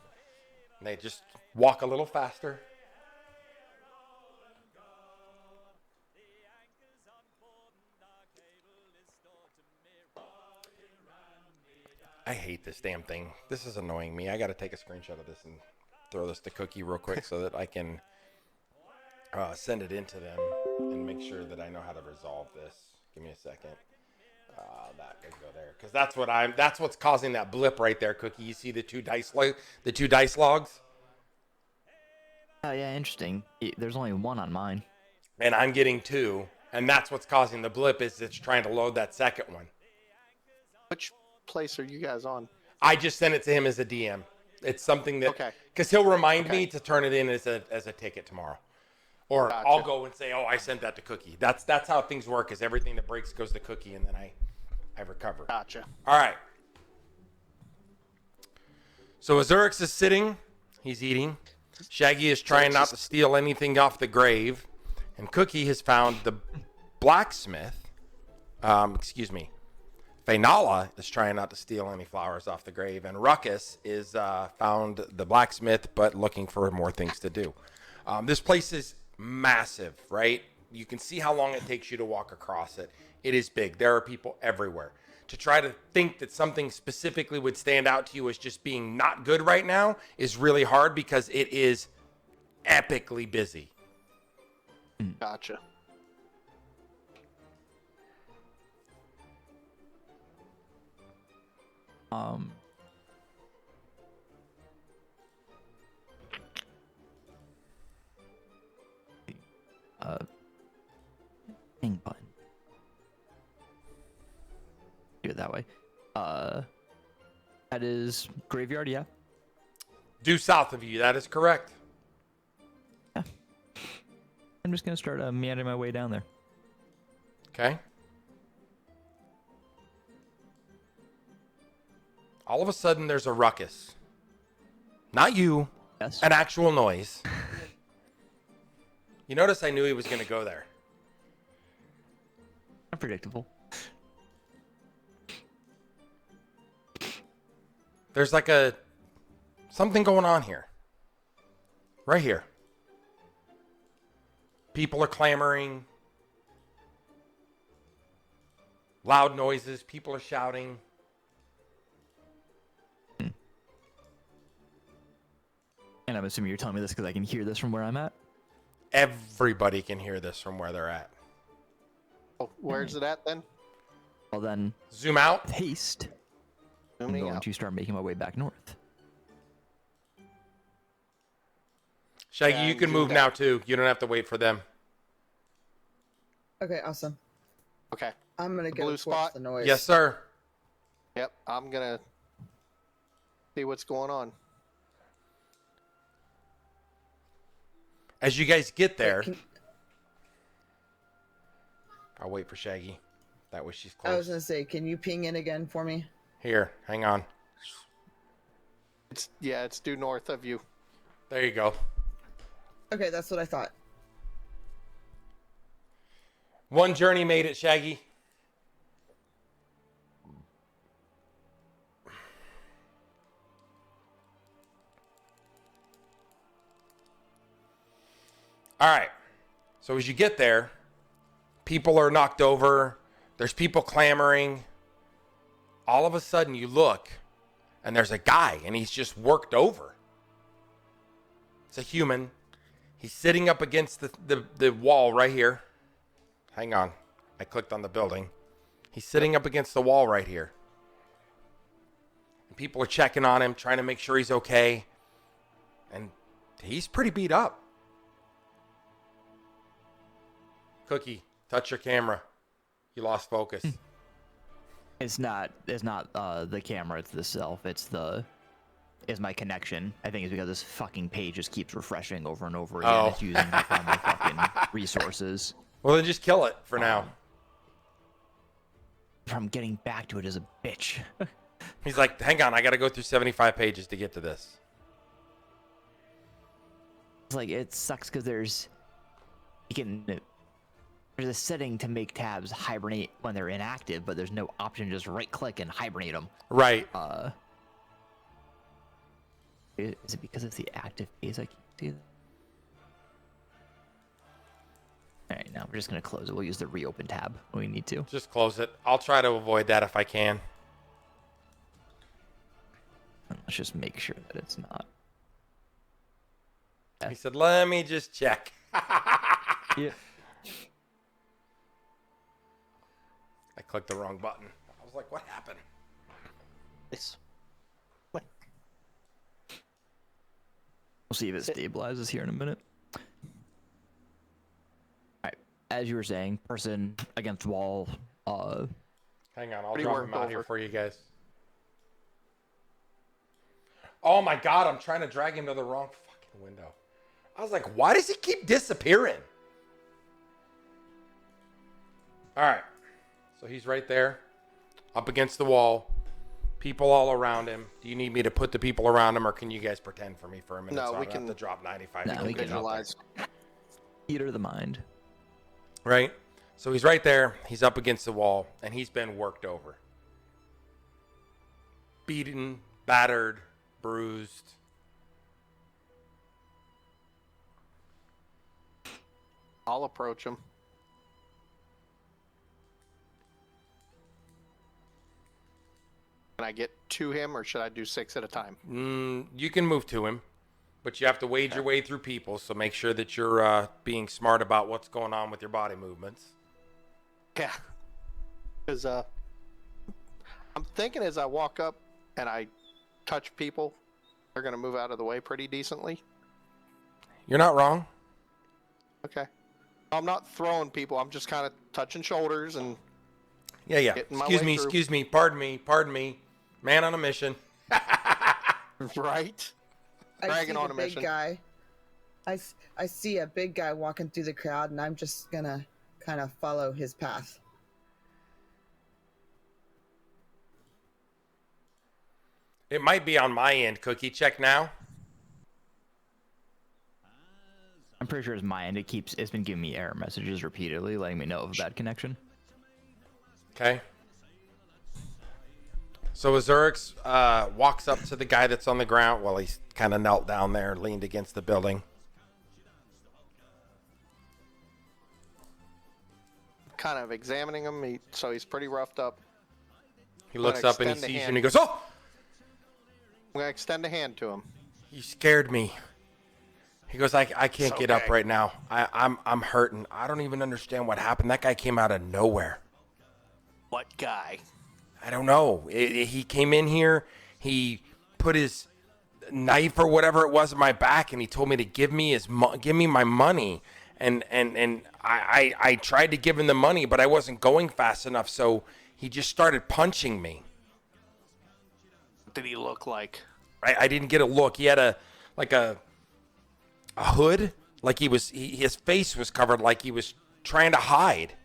And they just walk a little faster. I hate this damn thing. This is annoying me. I got to take a screenshot of this and throw this to Cookie real quick so that I can send it in to them and make sure that I know how to resolve this. Give me a second. That could go there because that's what's causing that blip right there, Cookie. You see the two dice logs? Oh yeah, interesting. There's only one on mine. And I'm getting 2, and that's what's causing the blip. Is it's trying to load that second one. Which place are you guys on? I just sent it to him as a DM. It's something that Okay. because he'll remind me to turn it in as a ticket tomorrow, or Gotcha. I'll go and say, "Oh, I sent that to Cookie." That's how things work. Is everything that breaks goes to Cookie, and then I recover. Gotcha. All right. So Azurix is sitting. He's eating. Shaggy is trying not to steal anything off the grave, and Cookie has found the blacksmith. Faenala is trying not to steal any flowers off the grave, and Ruhkus is found the blacksmith, but looking for more things to do. This place is massive, right? You can see how long it takes you to walk across it. It is big. There are people everywhere. To try to think that something specifically would stand out to you as just being not good right now is really hard because it is epically busy. Gotcha. Hang button. Do it that way. That is graveyard, yeah. Due south of you, that is correct. I'm just gonna start meandering my way down there. Okay. All of a sudden, there's a ruckus. Not you. Yes. An actual noise. You notice I knew he was going to go there. Unpredictable. There's like something going on here. Right here. People are clamoring. Loud noises. People are shouting. And I'm assuming you're telling me this because I can hear this from where I'm at? Everybody can hear this from where they're at. Oh, where's it at then? Well then, Zoom out. with haste, I'm Zooming going out. to start making my way back north. Shaggy, Yeah, you can zoom move down. now too. You don't have to wait for them. Okay, awesome. Okay. I'm gonna The go blue towards spot? the noise. Yes, sir. Yep. I'm gonna see what's going on. As you guys get there, Can- I'll wait for Shaggy. That way she's close. I was gonna say, can you ping in again for me? Here, hang on. It's due north of you. There you go. Okay, that's what I thought. One journey made it, Shaggy. All right. So as you get there, people are knocked over. There's people clamoring. All of a sudden you look and there's a guy and he's just worked over. It's a human. He's sitting up against the wall right here. Hang on. I clicked on the building. He's sitting up against the wall right here. And people are checking on him, trying to make sure he's okay. And he's pretty beat up. Cookie, touch your camera. You lost focus. It's not the camera, it's the self. It's my connection. I think it's because this fucking page just keeps refreshing over and over again. It's using up all my fucking resources. Well, then just kill it for now. From getting back to it as a bitch. He's like, hang on, I got to go through 75 pages to get to this. It's like, it sucks because there's a setting to make tabs hibernate when they're inactive, but there's no option to just right click and hibernate them. Right. Is it because it's the active phase I can't see that? Alright, now we're just going to close it. We'll use the reopen tab when we need to. Just close it. I'll try to avoid that if I can. Let's just make sure that it's not. He said, let me just check. Yeah. I clicked the wrong button. I was like, what happened? It's We'll see if it stabilizes here in a minute. Alright, as you were saying, person against wall. Hang on, I'll Pretty drop worked him out here over. for you guys. Oh my god, I'm trying to drag him to the wrong fucking window. I was like, why does he keep disappearing? Alright, so he's right there, up against the wall. People all around him. Do you need me to put the people around him, or can you guys pretend for me for a minute? No, so I we don't can- have to drop 95. No, people we can getting out there. visualize. Eater of the mind. Right? So he's right there. He's up against the wall, and he's been worked over. Beaten, battered, bruised. I'll approach him. Can I get to him, or should I do 6 at a time? You can move to him, but you have to wade your way through people, so make sure that you're being smart about what's going on with your body movements. Yeah. Because I'm thinking as I walk up and I touch people, they're going to move out of the way pretty decently. You're not wrong. Okay. I'm not throwing people. I'm just kind of touching shoulders and... Yeah. Getting my Excuse way me, through. excuse me. Pardon me. Man on a mission. Right? I Dragging see on the a big mission. guy. I see a big guy walking through the crowd, and I'm just gonna kind of follow his path. It might be on my end, Cookie. Check now. I'm pretty sure it's my end. It's been giving me error messages repeatedly, letting me know of a bad connection. Okay. So Azurix walks up to the guy that's on the ground. Well, he's kind of knelt down there, leaned against the building. Kind of examining him, so he's pretty roughed up. He looks up and he extend the sees you hand. and he goes, "Oh, I'm going to extend a hand to him. you scared me." He goes, I can't get up okay. right now. I'm hurting. I don't even understand what happened. That guy came out of nowhere. What guy? I don't know. He came in here. He put his knife or whatever it was in my back, and he told me to give me my money. And I tried to give him the money, but I wasn't going fast enough, so he just started punching me. What did he look like? I didn't get a look. He had a hood, like his face was covered, like he was trying to hide.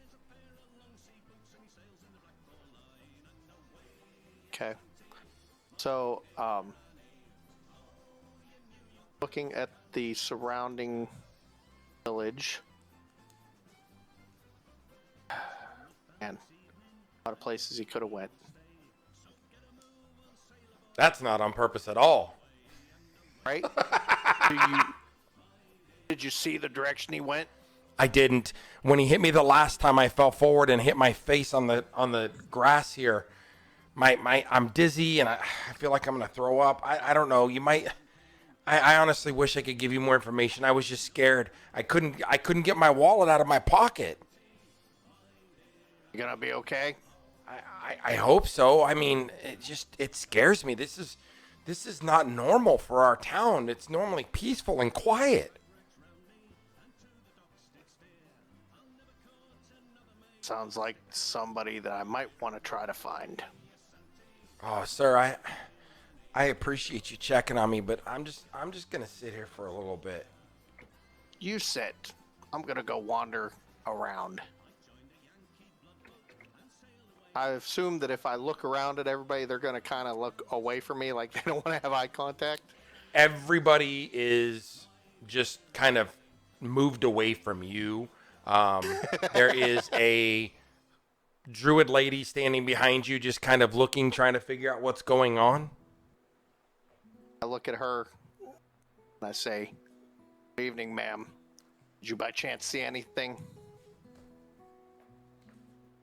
Okay. So, looking at the surrounding village, and a lot of places he could have went. That's not on purpose at all. Right? Did you see the direction he went? I didn't. When he hit me the last time, I fell forward and hit my face on the grass here. I'm dizzy and I feel like I'm gonna throw up. I don't know. You might. I honestly wish I could give you more information. I was just scared. I couldn't get my wallet out of my pocket. You gonna be okay? I hope so. I mean, it scares me. This is not normal for our town. It's normally peaceful and quiet. Sounds like somebody that I might want to try to find. Oh, sir, I appreciate you checking on me, but I'm just gonna sit here for a little bit. You sit. I'm gonna go wander around. I assume that if I look around at everybody, they're gonna kind of look away from me, like they don't want to have eye contact. Everybody is just kind of moved away from you. There is a druid lady standing behind you, just kind of looking, trying to figure out what's going on. I look at her and I say, "Good evening, ma'am. Did you by chance see anything?"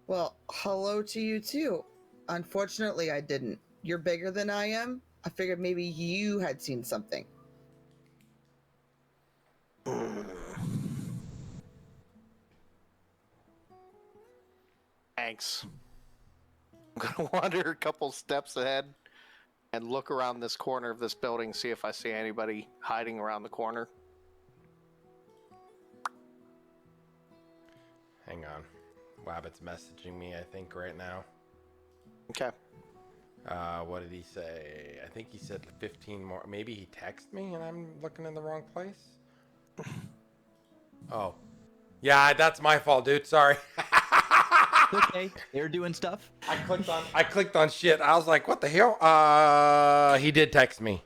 Well, hello to you too. Unfortunately, I didn't. You're bigger than I am. I figured maybe you had seen something. Thanks. I'm gonna wander a couple steps ahead and look around this corner of this building, see if I see anybody hiding around the corner. Hang on. Wabbit's messaging me, I think, right now. Okay. What did he say? I think he said 15 more. Maybe he texted me and I'm looking in the wrong place. Oh. Yeah, that's my fault, dude. Sorry. Okay, they're doing stuff. I clicked on shit. I was like, what the hell? He did text me.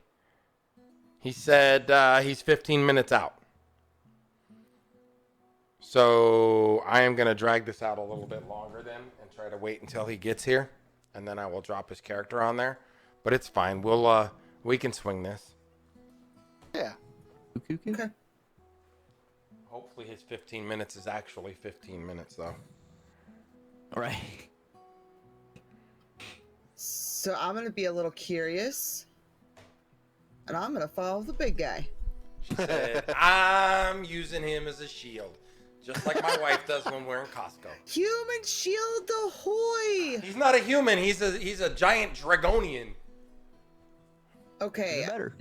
He said he's 15 minutes out. So I am going to drag this out a little bit longer then and try to wait until he gets here. And then I will drop his character on there. But it's fine. We can swing this. Yeah. Okay. Hopefully his 15 minutes is actually 15 minutes, though. All right. So I'm going to be a little curious. And I'm going to follow the big guy. She said, I'm using him as a shield. Just like my wife does when we're in Costco. Human shield ahoy! He's not a human. He's a giant dragonian. Okay. Even better.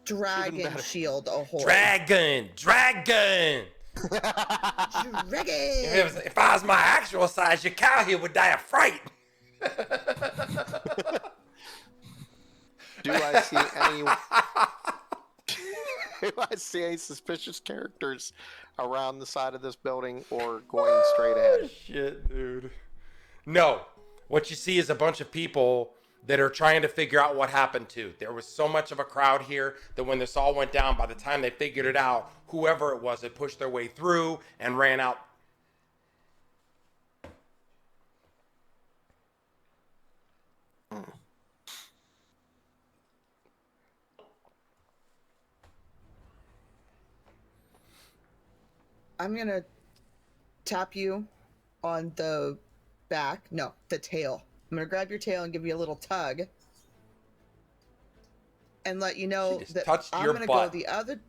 Dragon shield ahoy. Dragon! Dragon! If I was my actual size, your cow here would die of fright. Do I see any... Do I see any suspicious characters around the side of this building or going straight ahead? Shit, dude. No. What you see is a bunch of people that are trying to figure out what happened to. There was so much of a crowd here that when this all went down, by the time they figured it out, whoever it was had pushed their way through and ran out. I'm going to tap you on the back. No, the tail. I'm going to grab your tail and give you a little tug. And let you know that I'm going to go the other...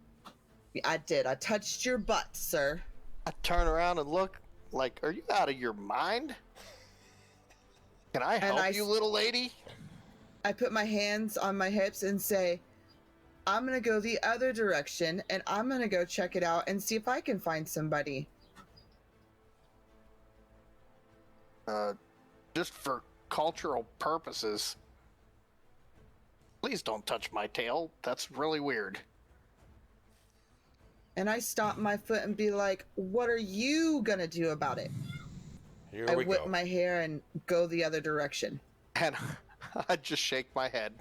I did. I touched your butt, sir. I turn around and look like, are you out of your mind? Can I help you, little lady? I put my hands on my hips and say, I'm going to go the other direction, and I'm going to go check it out and see if I can find somebody. Just for cultural purposes. Please don't touch my tail. That's really weird. And I stomp my foot and be like, what are you going to do about it? Here I we whip go. my hair and go the other direction. And I just shake my head.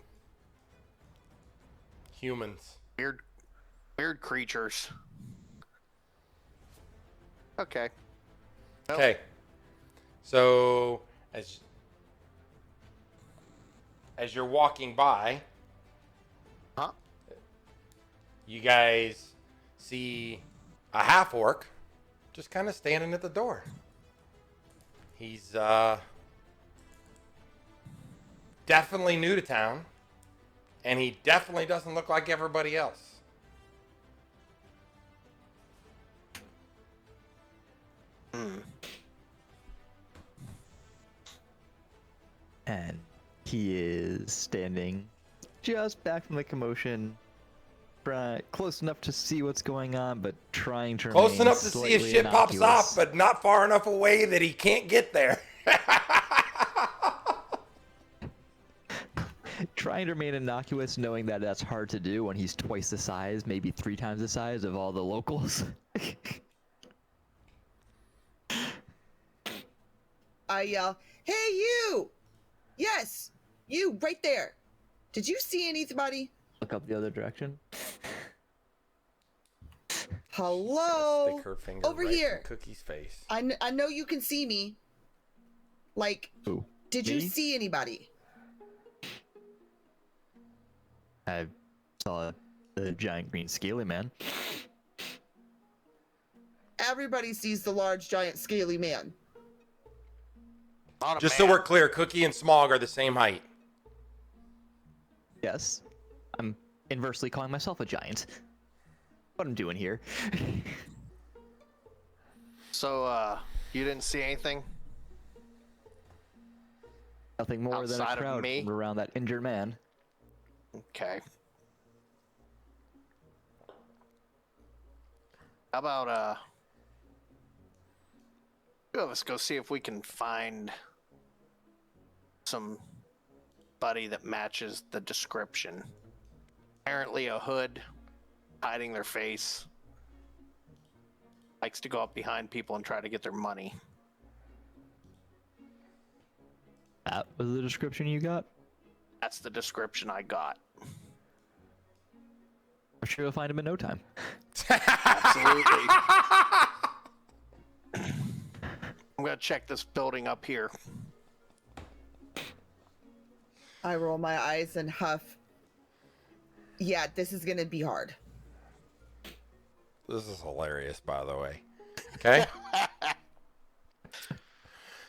Humans. Weird creatures. Okay. Nope. Okay. So as you're walking by, you guys see a half-orc just kind of standing at the door. He's definitely new to town, and he definitely doesn't look like everybody else. And he is standing just back from the commotion, close enough to see what's going on, but trying to Close remain enough to see if shit pops off, but not far enough away that he can't get there. Trying to remain innocuous, knowing that that's hard to do when he's twice the size, maybe 3 times the size of all the locals. I yell, "Hey, you! Yes, you right there. Did you see anybody?" Look up the other direction. Hello? Stick her finger Over right here. in Cookie's face. I know you can see me. Like, Who? did Me? you see anybody? I saw the giant green scaly man. Everybody sees the large, giant, scaly man. Just so we're clear, Cookie and Smog are the same height. Yes. I'm inversely calling myself a giant. What I'm doing here. So, you didn't see anything? Nothing more than a Outside of crowd me? around that injured man. Okay. How about, two of us go see if we can find somebody that matches the description. Apparently a hood, hiding their face, likes to go up behind people and try to get their money. That was the description you got? That's the description I got. I'm sure you'll find him in no time. Absolutely. I'm gonna check this building up here. I roll my eyes and huff. Yeah, this is gonna be hard. This is hilarious, by the way. Okay?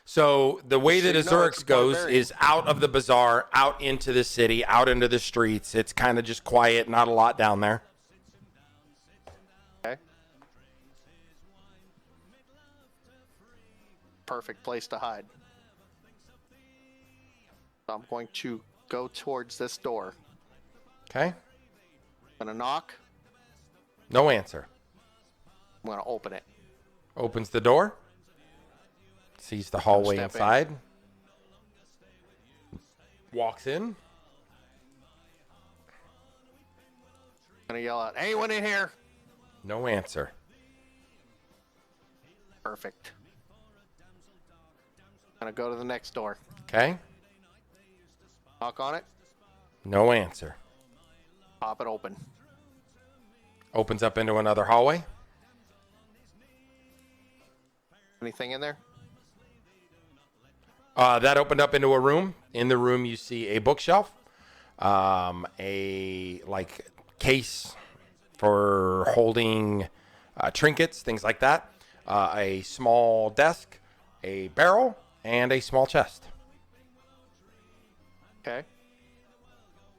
So the way that Azurix goes is out of the bazaar, out into the city, out into the streets. It's kind of just quiet, not a lot down there. Okay. Perfect place to hide. So I'm going to go towards this door. Okay? I'm gonna knock. No answer. I'm gonna open it. Opens the door. Sees the hallway Step in. inside. Walks in. I'm gonna yell out, "Anyone in here?" No answer. Perfect. I'm gonna go to the next door. Okay? Knock on it. No answer. Pop it open. Opens up into another hallway. Anything in there? That opened up into a room. In the room, you see a bookshelf, a case for holding trinkets, things like that, a small desk, a barrel, and a small chest. Okay. I'm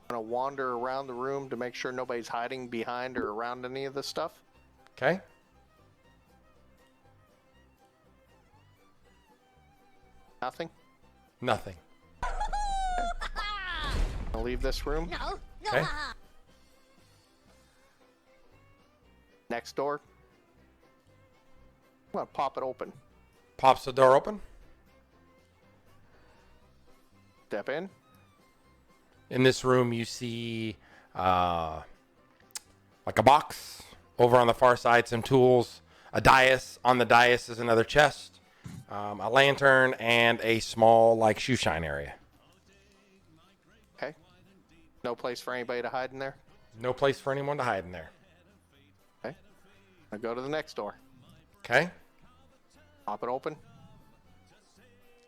gonna wander around the room to make sure nobody's hiding behind or around any of this stuff. Okay? Nothing. Nothing. I'll leave this room. Okay? Next door. I'm gonna pop it open. Pops the door open. Step in. In this room, you see like a box. Over on the far side, some tools. A dais. On the dais is another chest. A lantern and a small shoe shine area. No place for anybody to hide in there? No place for anyone to hide in there. Okay. I go to the next door. Okay. Pop it open.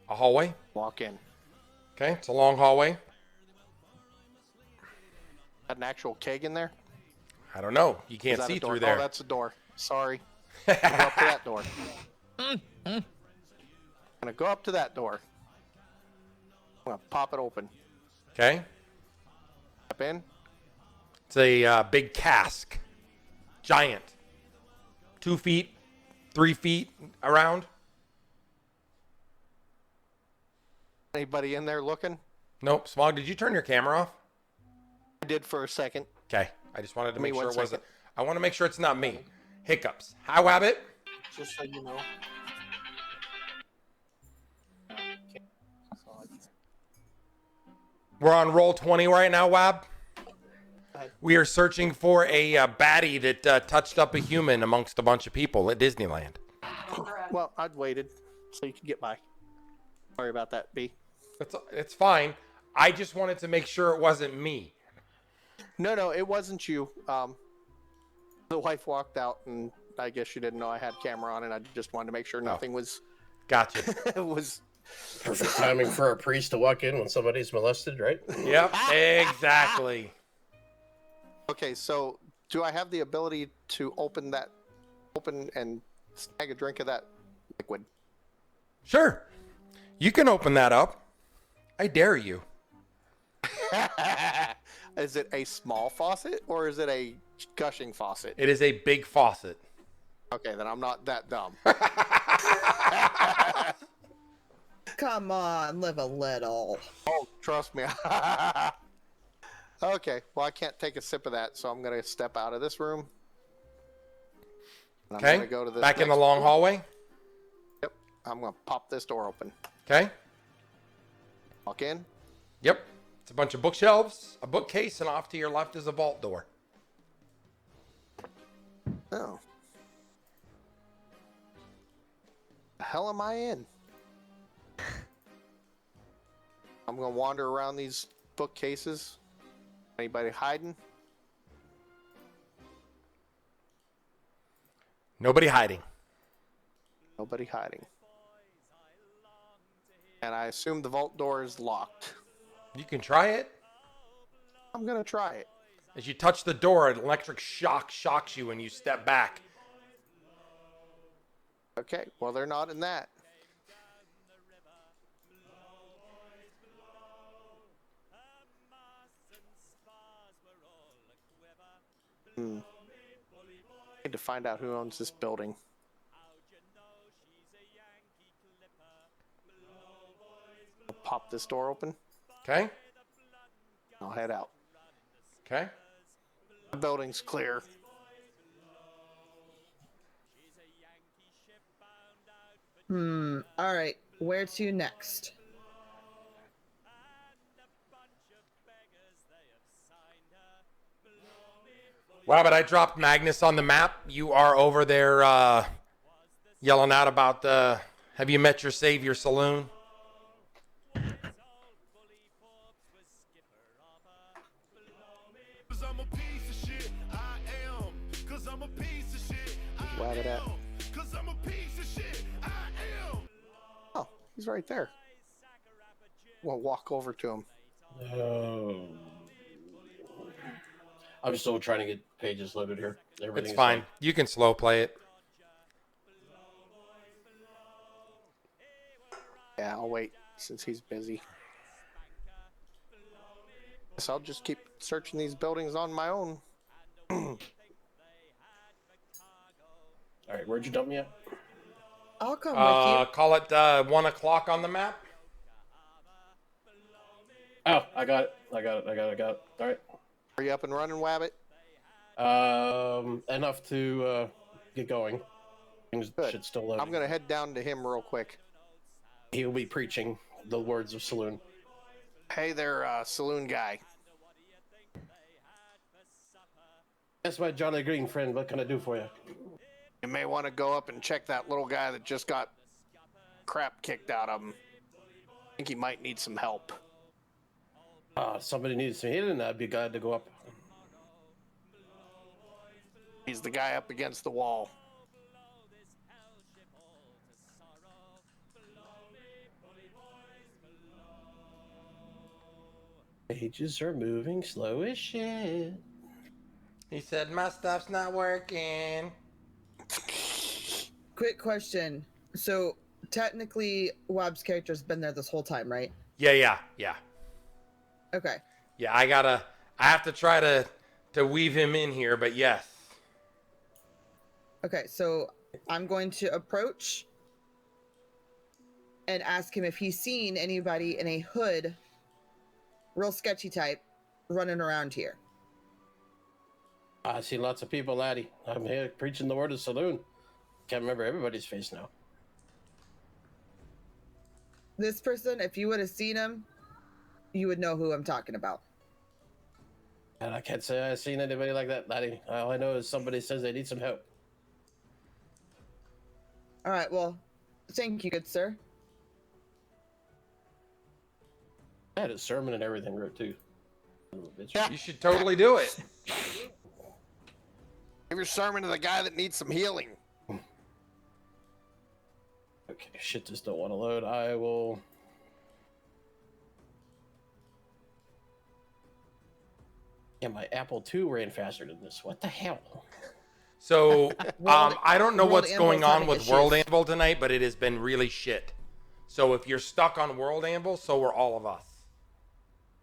A hallway. Walk in. Okay, it's a long hallway. Got an actual keg in there? I don't know. You Is can't that see a door? through there. Oh, that's a door. Sorry. Go up to that door. I'm gonna go up to that door. I'm gonna pop it open. Okay. Step in. It's a big cask. Giant. 2 feet, 3 feet around. Anybody in there looking? Nope. Smog, did you turn your camera off? I did for a second. Okay. I just wanted to Give me make sure one it wasn't. second. I want to make sure it's not me. Hiccups. Hi, Wabbit. Just so you know. We're on roll 20 right now, Wab. Hi. We are searching for a baddie that touched up a human amongst a bunch of people at Disneyland. Well, I'd waited so you could get by. Sorry about that, B. It's fine. I just wanted to make sure it wasn't me. No, it wasn't you. The wife walked out, and I guess she didn't know I had camera on, and I just wanted to make sure nothing was. Gotcha. was. Perfect timing for a priest to walk in when somebody's molested, right? Yep, exactly. Okay, so do I have the ability to open and snag a drink of that liquid? Sure. You can open that up. I dare you. Is it a small faucet or is it a gushing faucet? It is a big faucet. Okay, then I'm not that dumb. Come on, live a little. Oh, trust me. Okay, well, I can't take a sip of that, so I'm going to step out of this room. And I'm Okay. gonna go to this Back in the next long room. hallway. Yep, I'm going to pop this door open. Okay. Walk in. Yep. It's a bunch of bookshelves, a bookcase, and off to your left is a vault door. Oh. The hell am I in? I'm going to wander around these bookcases. Anybody hiding? Nobody hiding. Nobody hiding. And I assume the vault door is locked. You can try it. I'm going to try it. As you touch the door, an electric shock shocks you and you step back. Okay, well, they're not in that. Need to find out who owns this building. I'll pop this door open. Okay. I'll head out. Okay. The building's clear. All right. Where to next? Wow, but I dropped Magnus on the map. You are over there yelling out about the have you met your savior saloon? Where it at? Oh, he's right there. We'll walk over to him. I'm still trying to get pages loaded here. It's fine. You can slow play it. Yeah, I'll wait since he's busy. Guess I'll just keep searching these buildings on my own. All right, where'd you dump me at? I'll come with Call it 1 o'clock on the map. Oh, I got it. All right. Are you up and running, Wabbit? Enough to get going. Things Good. should still load. I'm going to head down to him real quick. He'll be preaching the words of saloon. Hey there, saloon guy. That's my Johnny Green friend. What can I do for you? You may want to go up and check that little guy that just got crap kicked out of him. I think he might need some help. Somebody needs some healing. I'd be glad to go up. He's the guy up against the wall. Pages are moving slow as shit. He said, my stuff's not working. Quick question. So, technically, Wobb's character's been there this whole time, right? Yeah. Okay. Yeah, I have to try to weave him in here, but yes. Okay, so I'm going to approach and ask him if he's seen anybody in a hood, real sketchy type, running around here. I see lots of people, laddie. I'm here preaching the word of saloon. Can't remember everybody's face now. This person, if you would have seen him, you would know who I'm talking about. And I can't say I've seen anybody like that, laddie. All I know is somebody says they need some help. All right, well, thank you, good sir. I had a sermon and everything wrote too. You should totally do it. Give your sermon to the guy that needs some healing. Okay, shit just don't want to load. I will... Yeah, my Apple II ran faster than this. What the hell? So, I don't know what's going on with issues. World Anvil tonight, but it has been really shit. So if you're stuck on World Anvil, so are all of us.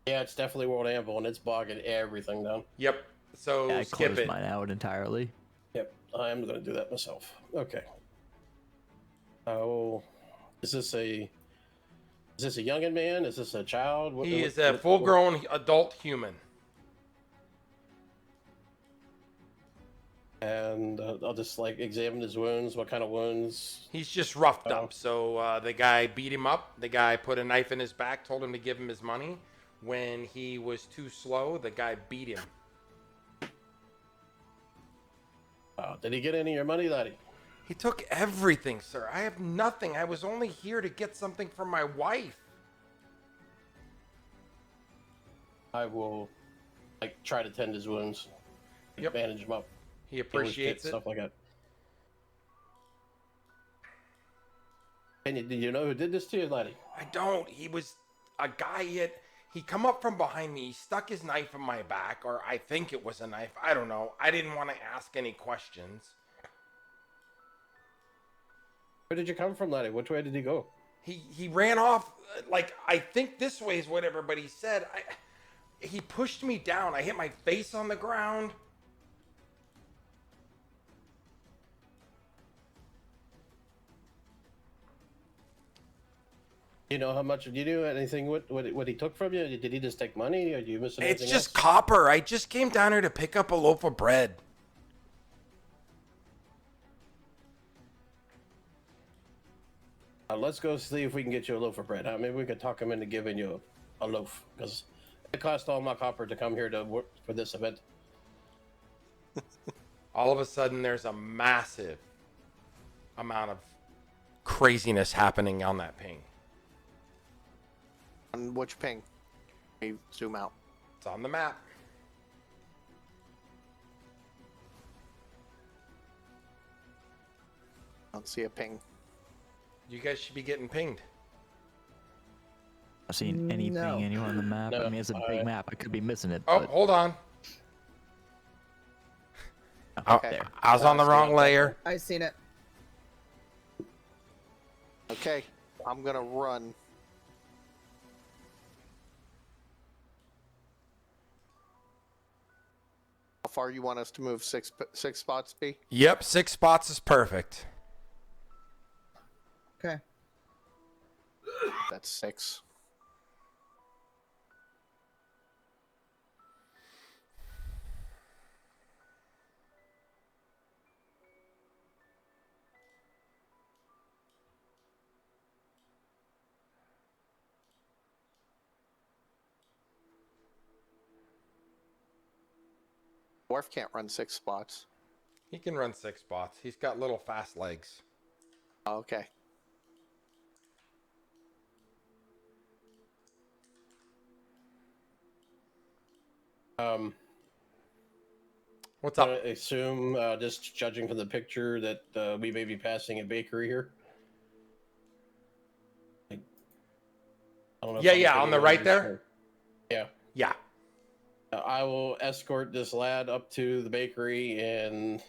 Yeah, it's definitely World Anvil, and it's bogging everything down. Yep. So Yeah, I skip closed it. mine out entirely. Yep, I'm going to do that myself. Okay. Oh, is this a youngin' man? Is this a child? He is a full-grown adult human. And I'll just like examine his wounds. What kind of wounds? He's just roughed up. So the guy beat him up. The guy put a knife in his back, told him to give him his money. When he was too slow, the guy beat him. Did he get any of your money, laddie? He took everything, sir. I have nothing. I was only here to get something from my wife. I will like try to tend his wounds. Yep. Bandage him up. He appreciates it. Stuff like that. And did you know who did this to you, laddie? I don't. He was a guy. He come up from behind me. He stuck his knife in my back, or I think it was a knife. I don't know. I didn't want to ask any questions. Where did you come from, laddie? Which way did he go? He ran off. Like, I think this way is what everybody said. He pushed me down. I hit my face on the ground. You know how much? Did you do anything? What he took from you? Did he just take money, or did you miss anything? It's just else? copper. I just came down here to pick up a loaf of bread. Let's go see if we can get you a loaf of bread. Maybe we could talk him into giving you a loaf, because it cost all my copper to come here to work for this event. All of a sudden, there's a massive amount of craziness happening on that ping. On which ping? Let me zoom out. It's on the map. I don't see a ping. You guys should be getting pinged. I've seen anything No. anywhere on the map. No, I mean, it's a big map. I could be missing it. Oh, but... hold on. Okay. I was on the wrong layer. I've seen it. Okay, I'm gonna run. How far you want us to move? Six spots, B? Yep, 6 spots is perfect. Okay. That's 6. Dwarf can't run 6 spots. He can run 6 spots. He's got little fast legs. Oh, okay. What's up? I assume, just judging from the picture, that we may be passing a bakery here. I don't know. Yeah, on the right there. Yeah. I will escort this lad up to the bakery and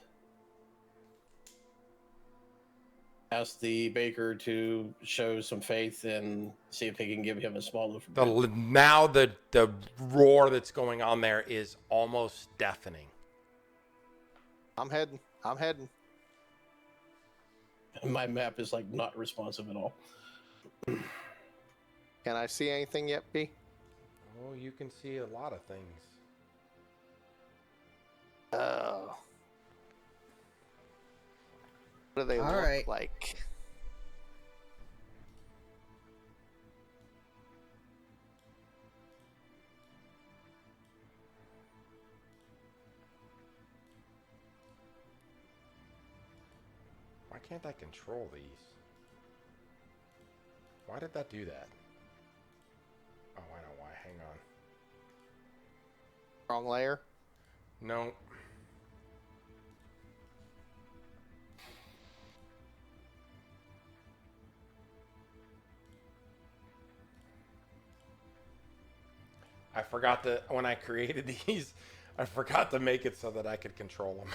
ask the baker to show some faith and see if he can give him a small loaf of bread. Now the roar that's going on there is almost deafening. I'm heading. My map is like not responsive at all. Can I see anything yet, B? Oh, you can see a lot of things. Oh. What do they All look right. like? Why can't I control these? Why did that do that? Oh, I know why. Hang on. Wrong layer? No. I forgot to, when I created these, I forgot to make it so that I could control them.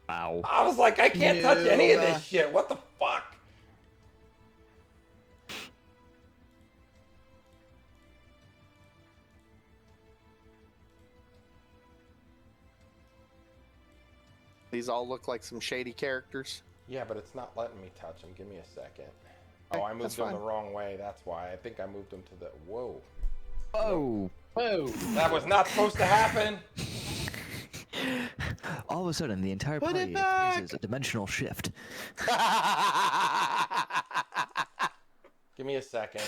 Wow. I was like, I can't touch any of this shit. What the fuck? These all look like some shady characters. Yeah, but it's not letting me touch them. Give me a second. Oh, I moved them the wrong way. That's why. I think I moved them to the... Whoa. Oh. Whoa! That was not supposed to happen. All of a sudden, the entire Put party it back! experiences a dimensional shift. Give me a second.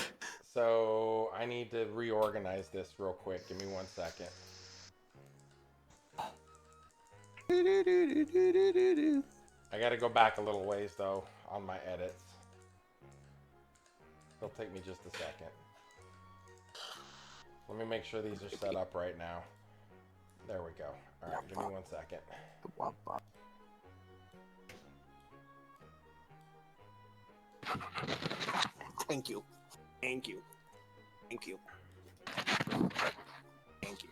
So I need to reorganize this real quick. Give me 1 second. I got to go back a little ways, though, on my edits. It'll take me just a second. Let me make sure these are set up right now. There we go. All right, give me 1 second. Thank you. Thank you. Thank you. Thank you.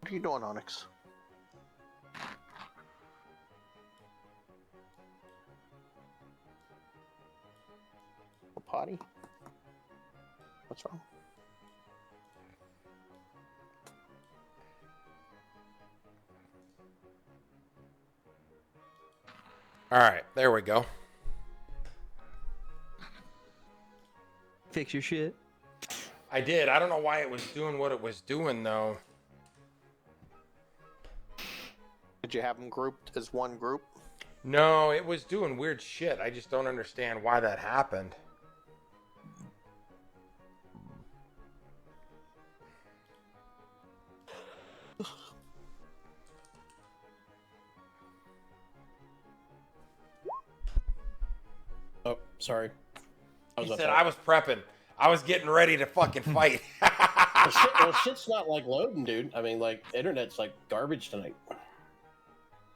What are you doing, Onyx? A potty? What's wrong? All right, there we go. Fix your shit. I did. I don't know why it was doing what it was doing, though. Did you have them grouped as one group? No, it was doing weird shit. I just don't understand why that happened. Oh, sorry. He said I was prepping. I was getting ready to fucking fight. Well, shit's not like loading, dude. I mean, like, internet's like garbage tonight.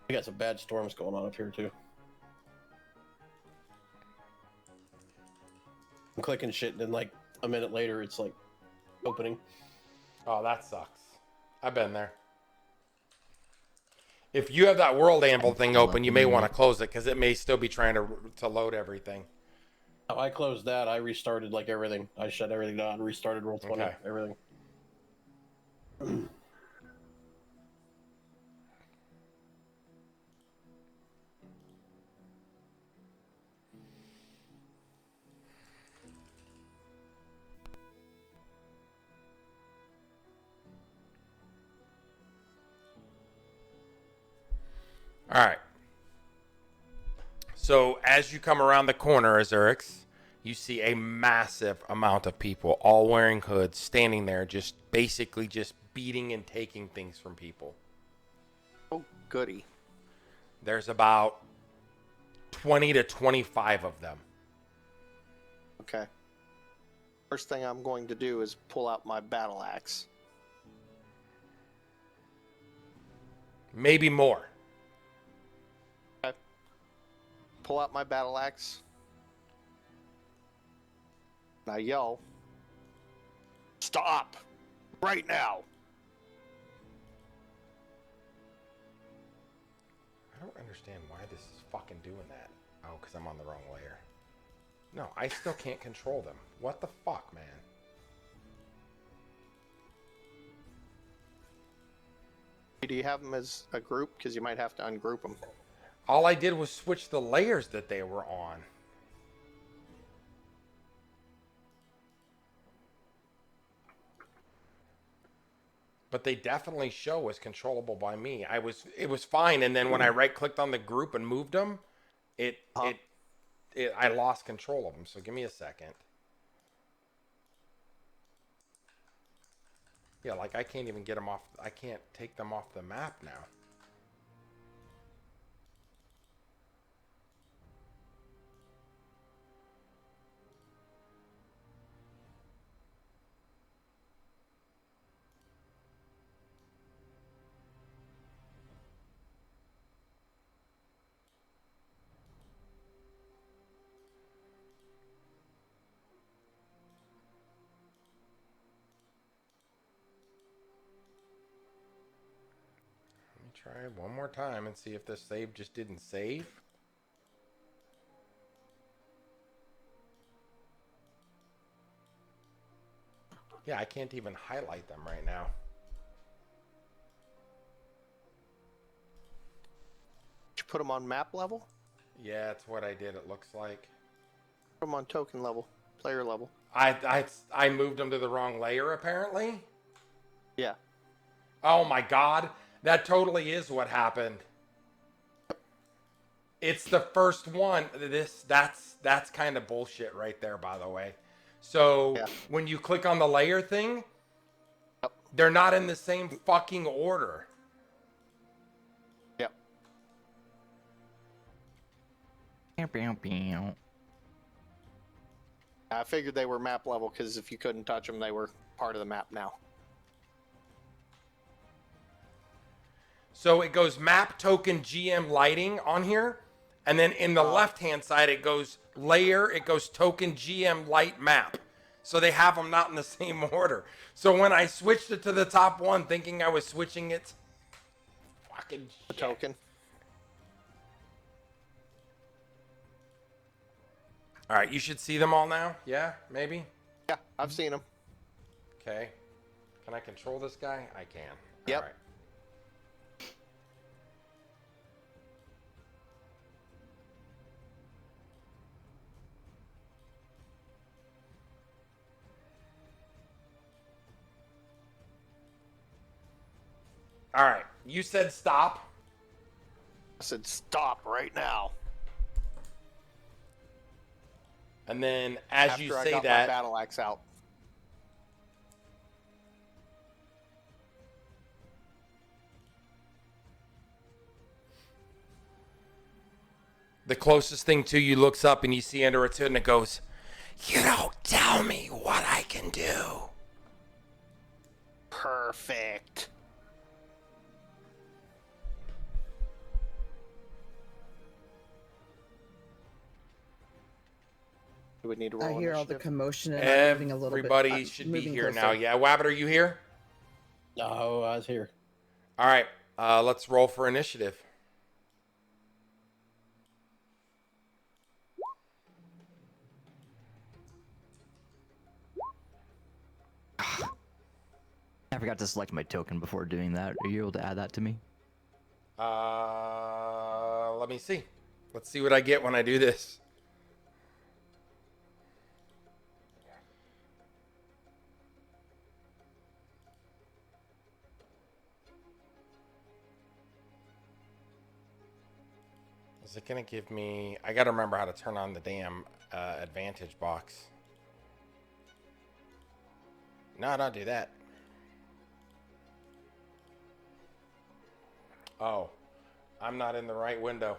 We got some bad storms going on up here, too. I'm clicking shit, and then, like, a minute later, it's, like, opening. Oh, that sucks. I've been there. If you have that World Anvil thing open, you may want to close it, because it may still be trying to load everything. Oh, I closed that. I restarted, like, everything. I shut everything down, restarted Roll20, Okay. everything. All right. So as you come around the corner, Azurix, you see a massive amount of people, all wearing hoods, standing there, just basically just beating and taking things from people. Oh, goody. There's about 20 to 25 of them. Okay. First thing I'm going to do is pull out my battle axe. Maybe more. Okay. Pull out my battle axe. And I yell, "Stop! Right now!" I don't understand why this is fucking doing that. Oh, because I'm on the wrong layer. No, I still can't control them. What the fuck, man? Do you have them as a group? Because you might have to ungroup them. All I did was switch the layers that they were on. But they definitely show as controllable by me. It was fine, and then when I right-clicked on the group and moved them, I lost control of them. So give me a second. Yeah, like I can't even get them off. I can't take them off the map now. Try it one more time and see if the save just didn't save. Yeah, I can't even highlight them right now. Did you put them on map level? Yeah, that's what I did, it looks like. Put them on token level, player level. I moved them to the wrong layer, apparently. Yeah. Oh my god. That totally is what happened. It's the first one. That's kind of bullshit right there, by the way. So yeah. When you click on the layer thing, they're not in the same fucking order. Yep. I figured they were map level because if you couldn't touch them, they were part of the map now. So it goes map token GM lighting on here. And then in the left-hand side, it goes layer. It goes token GM light map. So they have them not in the same order. So when I switched it to the top one, thinking I was switching it, fucking shit. The token. All right, you should see them all now. Yeah, maybe? Yeah, I've seen them. Okay. Can I control this guy? I can. Yep. All right. All right, you said stop. I said stop right now. And then as after you I say got that, my battle axe out. the closest thing to you looks up and you see under its hood and it goes, "You don't tell me what I can do." Perfect. Do we need to roll I hear all the initiative? commotion and I'm moving a little bit. Everybody should be here now. Yeah, Wabbit, are you here? No, I was here. All right, let's roll for initiative. I forgot to select my token before doing that. Are you able to add that to me? Let me see. Let's see what I get when I do this. it going to give me... I got to remember how to turn on the damn advantage box. No, don't do that. Oh, I'm not in the right window.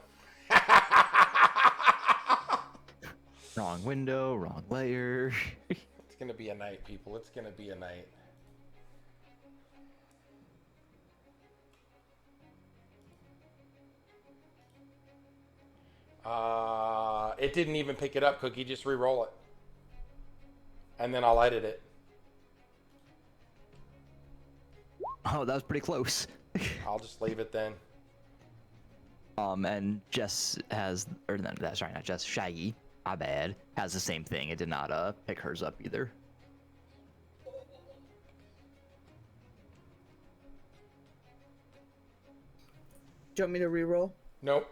Wrong window, wrong layer. It's going to be a night, people. It's going to be a night. It didn't even pick it up, Cookie. Just re-roll it. And then I'll edit it. Oh, that was pretty close. I'll just leave it then. And Jess has, or no, sorry, not Jess, Shaggy, my bad, has the same thing. It did not pick hers up either. Do you want me to re-roll? Nope.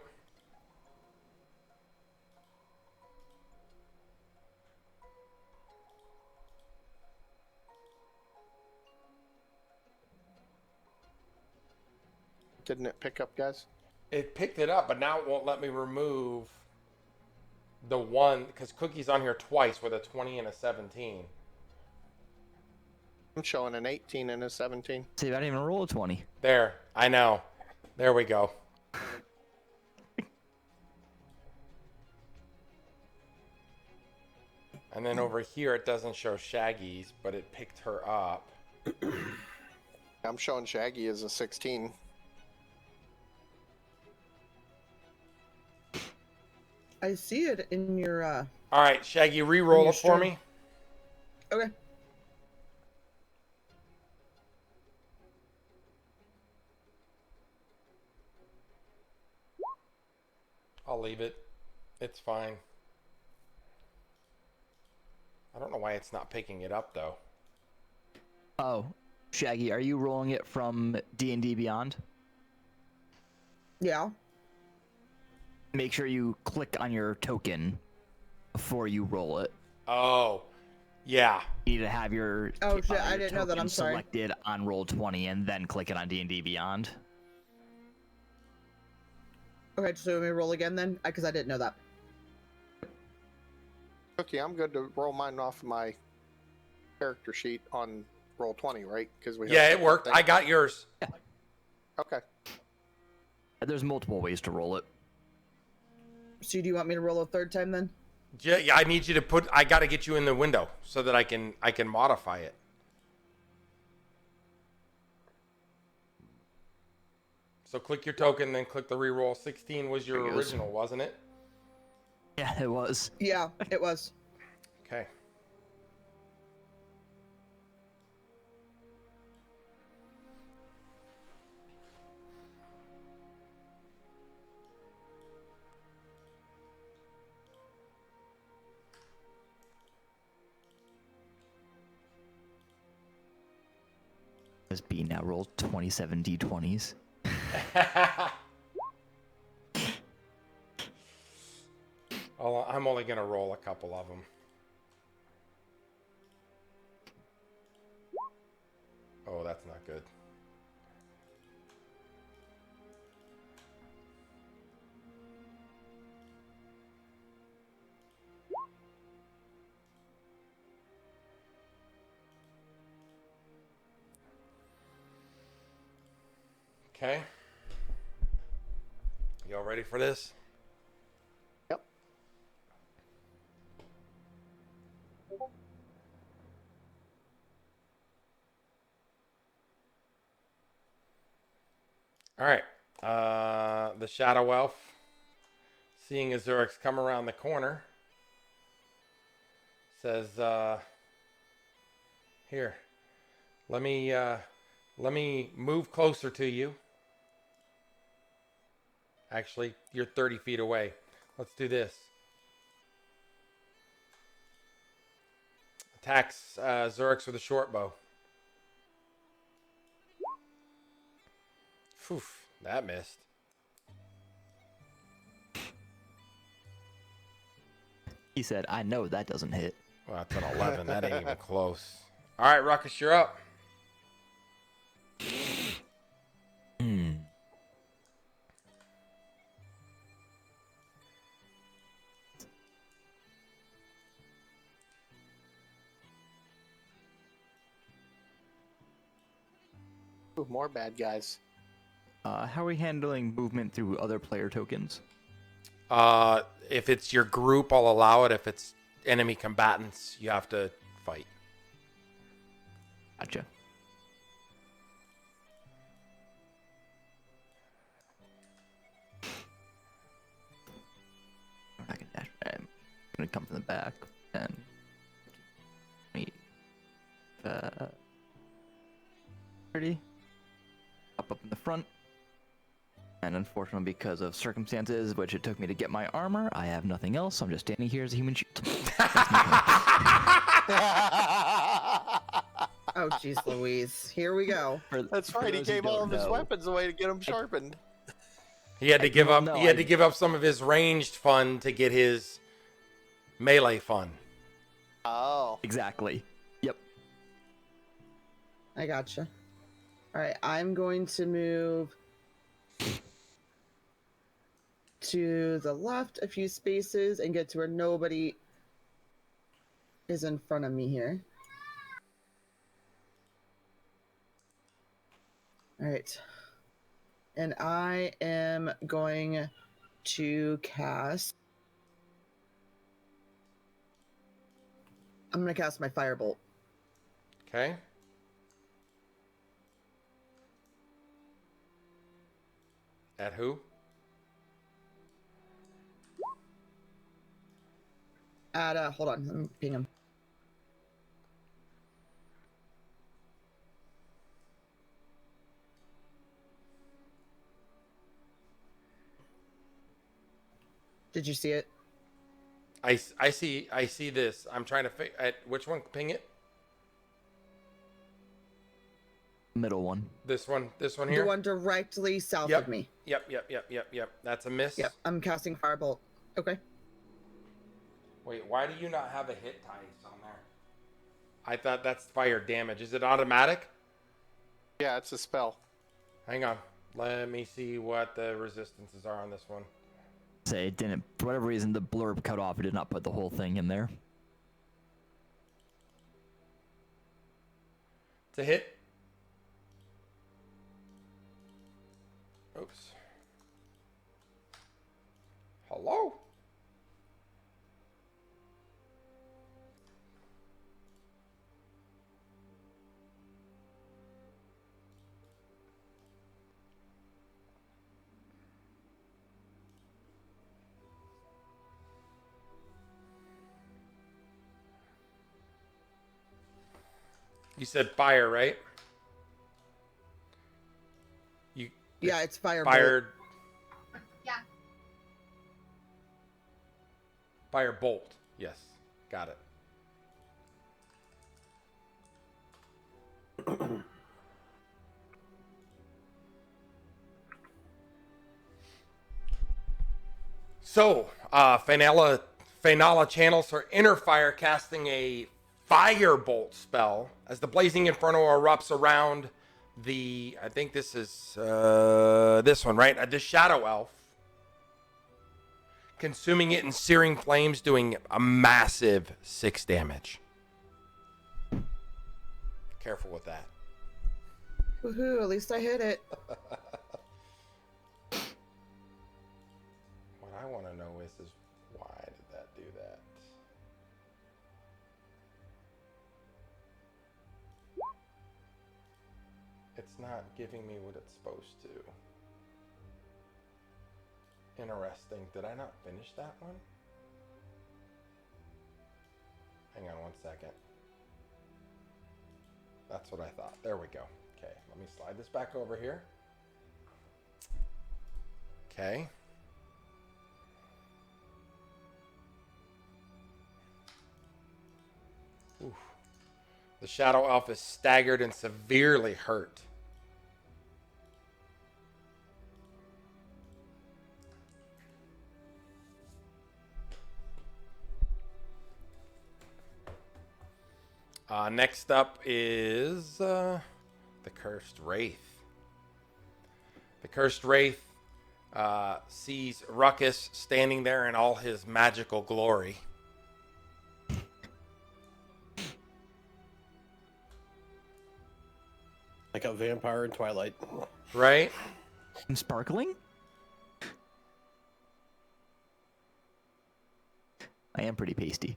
Didn't it pick up, guys? It picked it up, but now it won't let me remove the one, because Cookie's on here twice with a 20 and a 17. I'm showing an 18 and a 17. See, I didn't even roll a 20. There, I know. There we go. And then over here, it doesn't show Shaggy's, but it picked her up. I'm showing Shaggy as a 16. I see it in your, All right, Shaggy, re-roll it for stream. me. Okay. I'll leave it. It's fine. I don't know why it's not picking it up, though. Oh, Shaggy, are you rolling it from D&D Beyond? Yeah. Make sure you click on your token before you roll it. Oh, yeah. You need to have your, Oh, shit, I your didn't know that, token I'm sorry. selected on Roll20 and then click it on D&D Beyond. Okay, so let me roll again then? Because I didn't know that. Okay, I'm good to roll mine off my character sheet on Roll20, right? Because we Yeah, it worked. I got yours. Okay. There's multiple ways to roll it. So do you want me to roll a third time then? Yeah, I need you to put... I got to get you in the window so that I can modify it. So click your token, then click the reroll. 16 was your original, wasn't it? Yeah, it was. Yeah, it was. Okay. As B now roll 27 d20s. Oh, I'm only going to roll a couple of them. Oh, that's not good. Okay. Y'all ready for this? Yep. All right. The Shadow Elf, seeing Azurix come around the corner, says, "Here, let me move closer to you. Actually, you're 30 feet away. Let's do this." Attacks Azurix with a short bow. Phew, that missed. He said, I know that doesn't hit. Well, that's an 11. That ain't even close. All right, Ruhkus, you're up. Ooh, more bad guys. How are we handling movement through other player tokens? If it's your group, I'll allow it. If it's enemy combatants, you have to fight. Gotcha. I can dash. I'm gonna come from the back and meet 30. Up in the front. And unfortunately, because of circumstances, which it took me to get my armor, I have nothing else. I'm just standing here as a human shield. Oh, jeez Louise. Here we go. That's right. He gave all of his weapons away to get them sharpened. He had to give up. no, He had to give up some of his ranged fun to get his melee fun. Oh. Exactly. Yep. I gotcha. All right, I'm going to move to the left a few spaces and get to where nobody is in front of me here. All right. And I am going to cast... I'm going to cast my Firebolt. Okay. At who? Hold on, let me ping him. Did you see it? I see this. I'm trying to at which one? Ping it. Middle one. This one here. The one directly south Yep. of me. Yep. That's a miss. Yep, I'm casting Firebolt. Okay. Wait, why do you not have a hit dice on there? I thought that's fire damage. Is it automatic? Yeah, it's a spell. Hang on. Let me see what the resistances are on this one. Say it didn't, for whatever reason, the blurb cut off. It did not put the whole thing in there. It's a hit. Oops. Hello? You said fire, right? Yeah, it's Firebolt. Fired. Yeah. Firebolt. Yes. Got it. So, Faenala channels her inner fire, casting a Firebolt spell as the blazing inferno erupts around I think this is this one, right? The Shadow Elf. Consuming it in searing flames, doing a massive 6 damage. Careful with that. Woohoo, at least I hit it. What I want to know is why did that do that? It's not giving me what it's supposed to. Interesting. Did I not finish that one? Hang on one second. That's what I thought. There we go. Okay, let me slide this back over here. Okay. Oof. The Shadow Elf is staggered and severely hurt. Next up is the Cursed Wraith. The Cursed Wraith sees Ruhkus standing there in all his magical glory. Like a vampire in Twilight. Right? I'm sparkling? I am pretty pasty.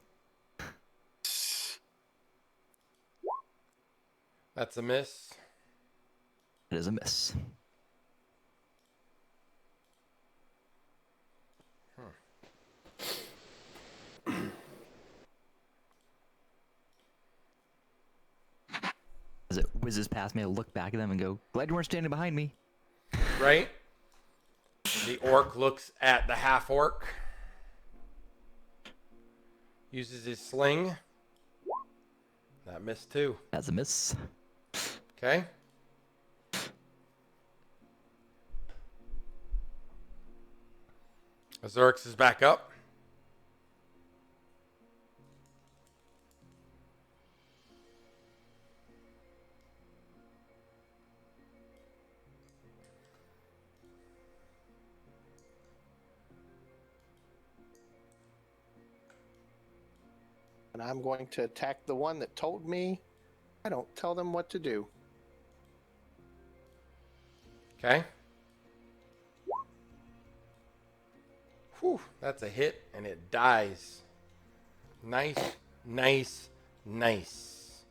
That's a miss. It is a miss. As it whizzes past me, I look back at them and go, glad you weren't standing behind me. Right? The orc looks at the half-orc. Uses his sling. That missed too. That's a miss. Okay. Azurix is back up. And I'm going to attack the one that told me I don't tell them what to do. Okay. Whew, that's a hit, and it dies. Nice, nice, nice.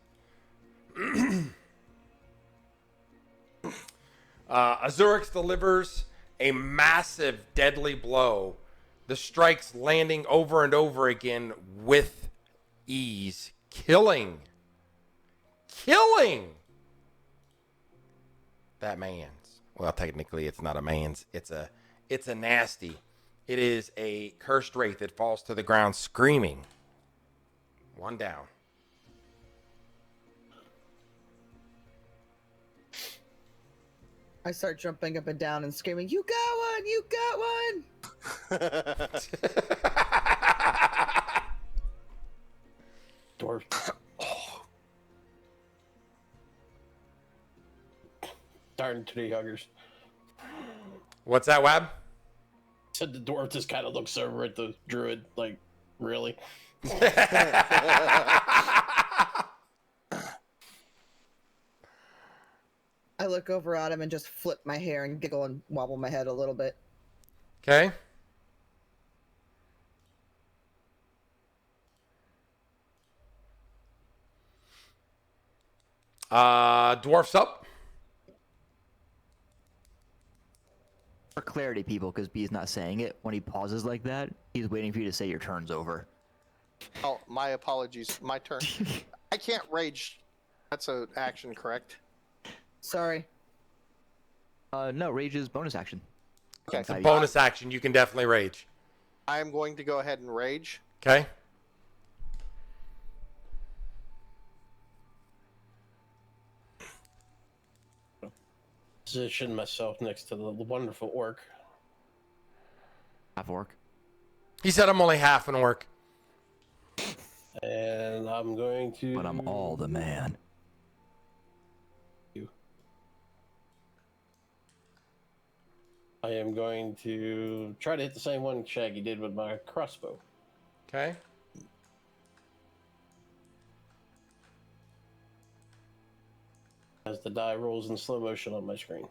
Azurix delivers a massive, deadly blow. The strikes landing over and over again with ease. Killing that man's. Well, technically, it's not a man's. It's a nasty. It is a cursed wraith that falls to the ground screaming. One down. I start jumping up and down and screaming, "You got one! You got one!" Dwarf. Darn tree huggers. What's that, Wab? Said the dwarf just kind of looks over at the druid, like, really? I look over at him and just flip my hair and giggle and wobble my head a little bit. Okay. Dwarf's up. For clarity, people, because B's not saying it, when he pauses like that, he's waiting for you to say your turn's over. Oh, my apologies. My turn. I can't rage. That's an action, correct? Sorry. No, rage is bonus action. Okay. It's a bonus action. You can definitely rage. I am going to go ahead and rage. Okay. Position myself next to the wonderful orc. Half-orc. He said I'm only half an orc. And I'm going to... But I'm all the man. I am going to try to hit the same one Shaggy did with my crossbow. Okay. As the die rolls in slow motion on my screen.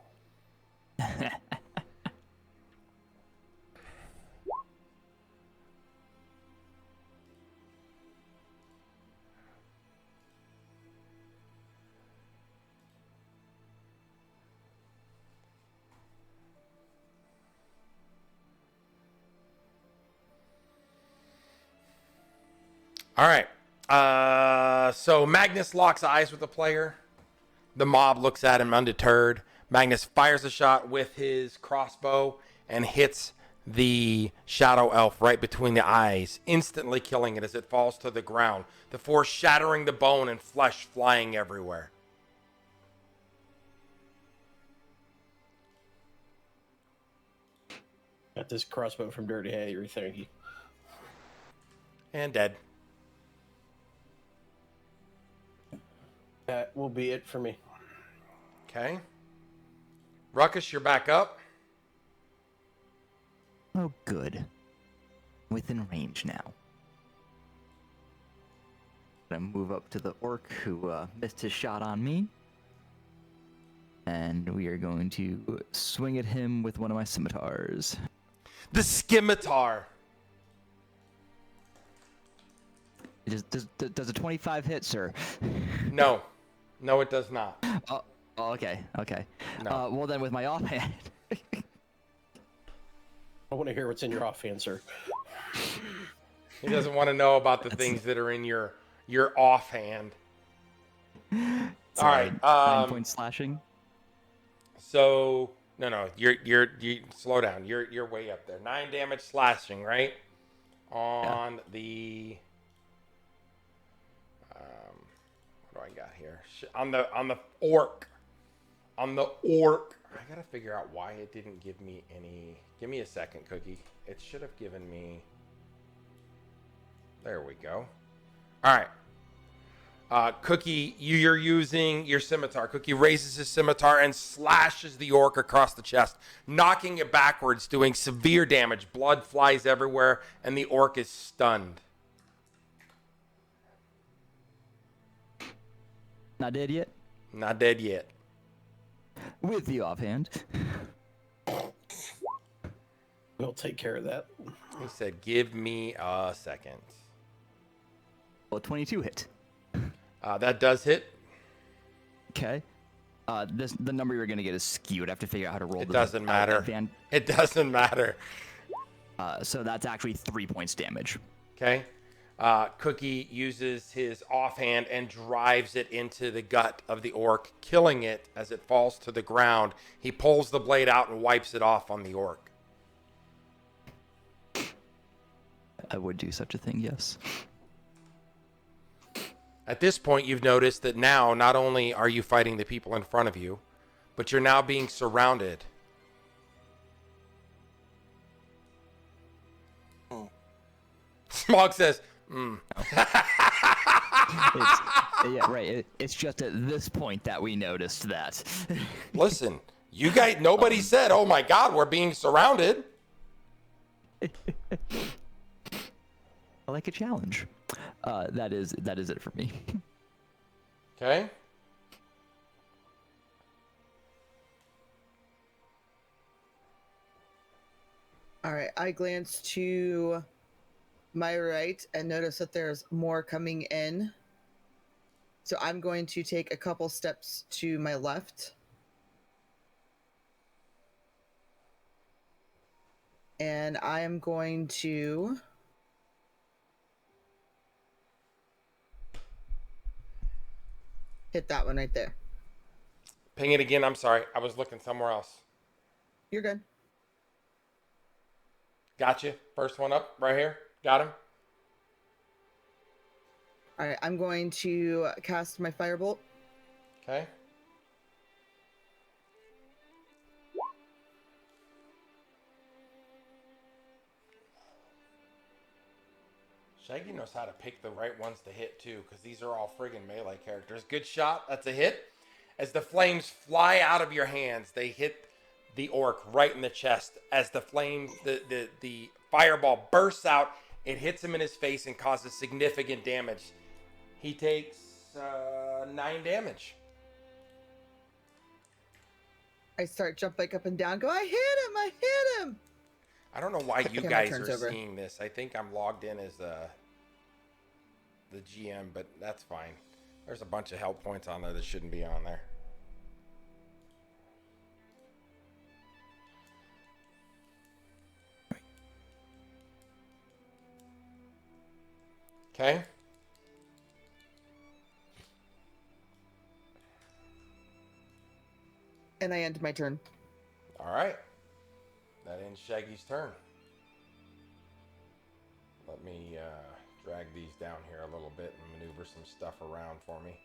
All right. So Magnus locks eyes with the player. The mob looks at him undeterred. Magnus fires a shot with his crossbow and hits the shadow elf right between the eyes, instantly killing it as it falls to the ground, the force shattering the bone and flesh flying everywhere. Got this crossbow from Dirty Harry, thank you. And dead. That will be it for me. Okay. Ruhkus, you're back up. Oh, good. Within range now. Gonna move up to the orc who missed his shot on me. and we are going to swing at him with one of my scimitars. The scimitar. Does a 25 hit, sir? No. No, it does not. Oh, okay. No. Well, then with my offhand. I want to hear what's in your offhand, sir. He doesn't want to know about the things that are in your offhand. All right. 9 points slashing. So no, you slow down. You're way up there. 9 damage slashing, right? On the what do I got here? On the orc. On the orc. I gotta figure out why it didn't give me any. Give me a second, Cookie. It should have given me. There we go. All right. Cookie, you're using your scimitar. Cookie raises his scimitar and slashes the orc across the chest, knocking it backwards, doing severe damage. Blood flies everywhere, and the orc is stunned. Not dead yet? Not dead yet. With the offhand. We'll take care of that. He said, give me a second. Well, 22 hit. That does hit. Okay. The number you're gonna get is skewed. I have to figure out how to roll. It doesn't matter. It doesn't matter. So that's actually 3 points damage. Okay. Cookie uses his offhand and drives it into the gut of the orc, killing it as it falls to the ground. He pulls the blade out and wipes it off on the orc. I would do such a thing, yes. At this point, you've noticed that now not only are you fighting the people in front of you, but you're now being surrounded. Smog says, Yeah, right. It's just at this point that we noticed that. Listen, you guys, nobody said, oh my God, we're being surrounded. I like a challenge. That is it for me. Okay. All right, I glance to my right and notice that there's more coming in. So I'm going to take a couple steps to my left. And I am going to hit that one right there. Ping it again. I'm sorry. I was looking somewhere else. You're good. Gotcha. First one up right here. Got him. All right, I'm going to cast my firebolt. Okay. Shaggy knows how to pick the right ones to hit too, because these are all friggin' melee characters. Good shot. That's a hit. As the flames fly out of your hands, they hit the orc right in the chest. As the flame, the fireball bursts out, it hits him in his face and causes significant damage. He takes 9 damage. I start jumping up and down, go, I hit him! I don't know why you Camera guys turns are over. seeing this. I think I'm logged in as the GM, but that's fine. There's a bunch of help points on there that shouldn't be on there. Okay. And I end my turn. All right. That ends Shaggy's turn. Let me drag these down here a little bit and maneuver some stuff around for me.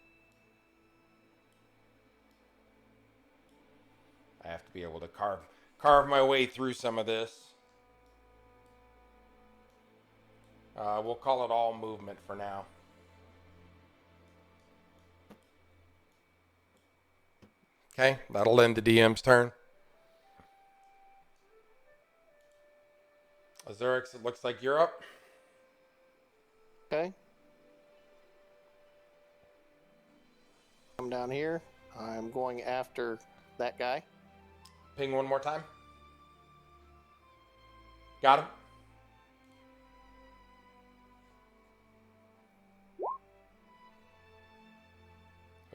I have to be able to carve my way through some of this. We'll call it all movement for now. Okay, that'll end the DM's turn. Azurix, it looks like you're up. Okay. I'm down here. I'm going after that guy. Ping one more time. Got him.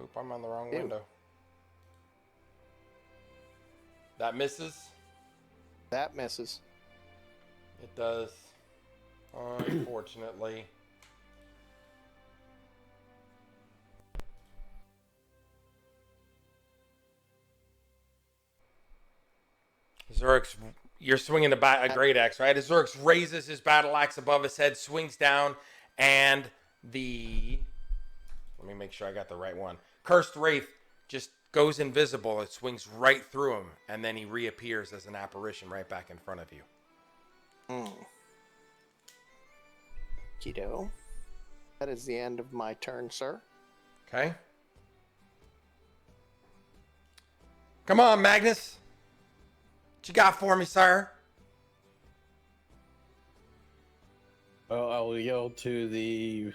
Oop, I'm on the wrong window. That misses. That misses. It does. Unfortunately. Azurix, you're swinging a great axe, right? Azurix raises his battle axe above his head, swings down, and let me make sure I got the right one. Cursed Wraith just goes invisible. It swings right through him, and then he reappears as an apparition right back in front of you. Kido. That is the end of my turn, sir. Okay. Come on, Magnus. What you got for me, sir? Well, I will yell to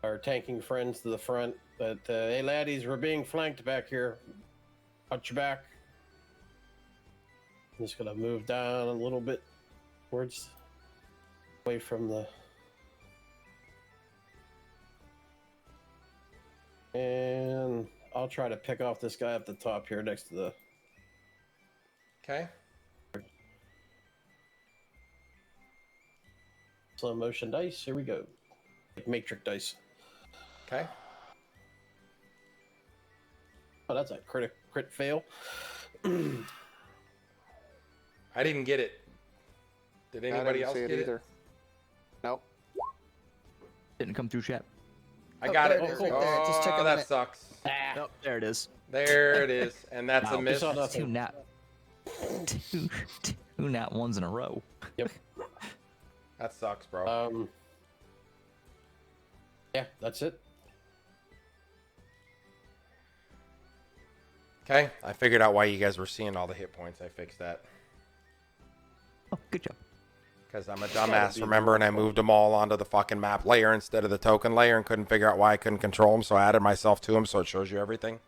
our tanking friends to the front that, hey laddies, we're being flanked back here. Watch your back. I'm just gonna move down a little bit towards, away from the... And I'll try to pick off this guy up the top here next to the... Okay. Slow motion dice. Here we go. Matrix dice. Okay. Oh, that's a crit fail. I didn't get it. Did anybody else get it? Nope. Didn't come through chat. I got it. There it is, right there. It just took a that minute. sucks. Oh, there it is. There it is. And that's a miss. Saw nothing. Two nat ones in a row. Yep. That sucks, bro. Yeah, that's it. Okay. I figured out why you guys were seeing all the hit points. I fixed that. Oh, good job. Because I'm a dumbass, remember, and I moved them all onto the fucking map layer instead of the token layer and couldn't figure out why I couldn't control them, so I added myself to them so it shows you everything.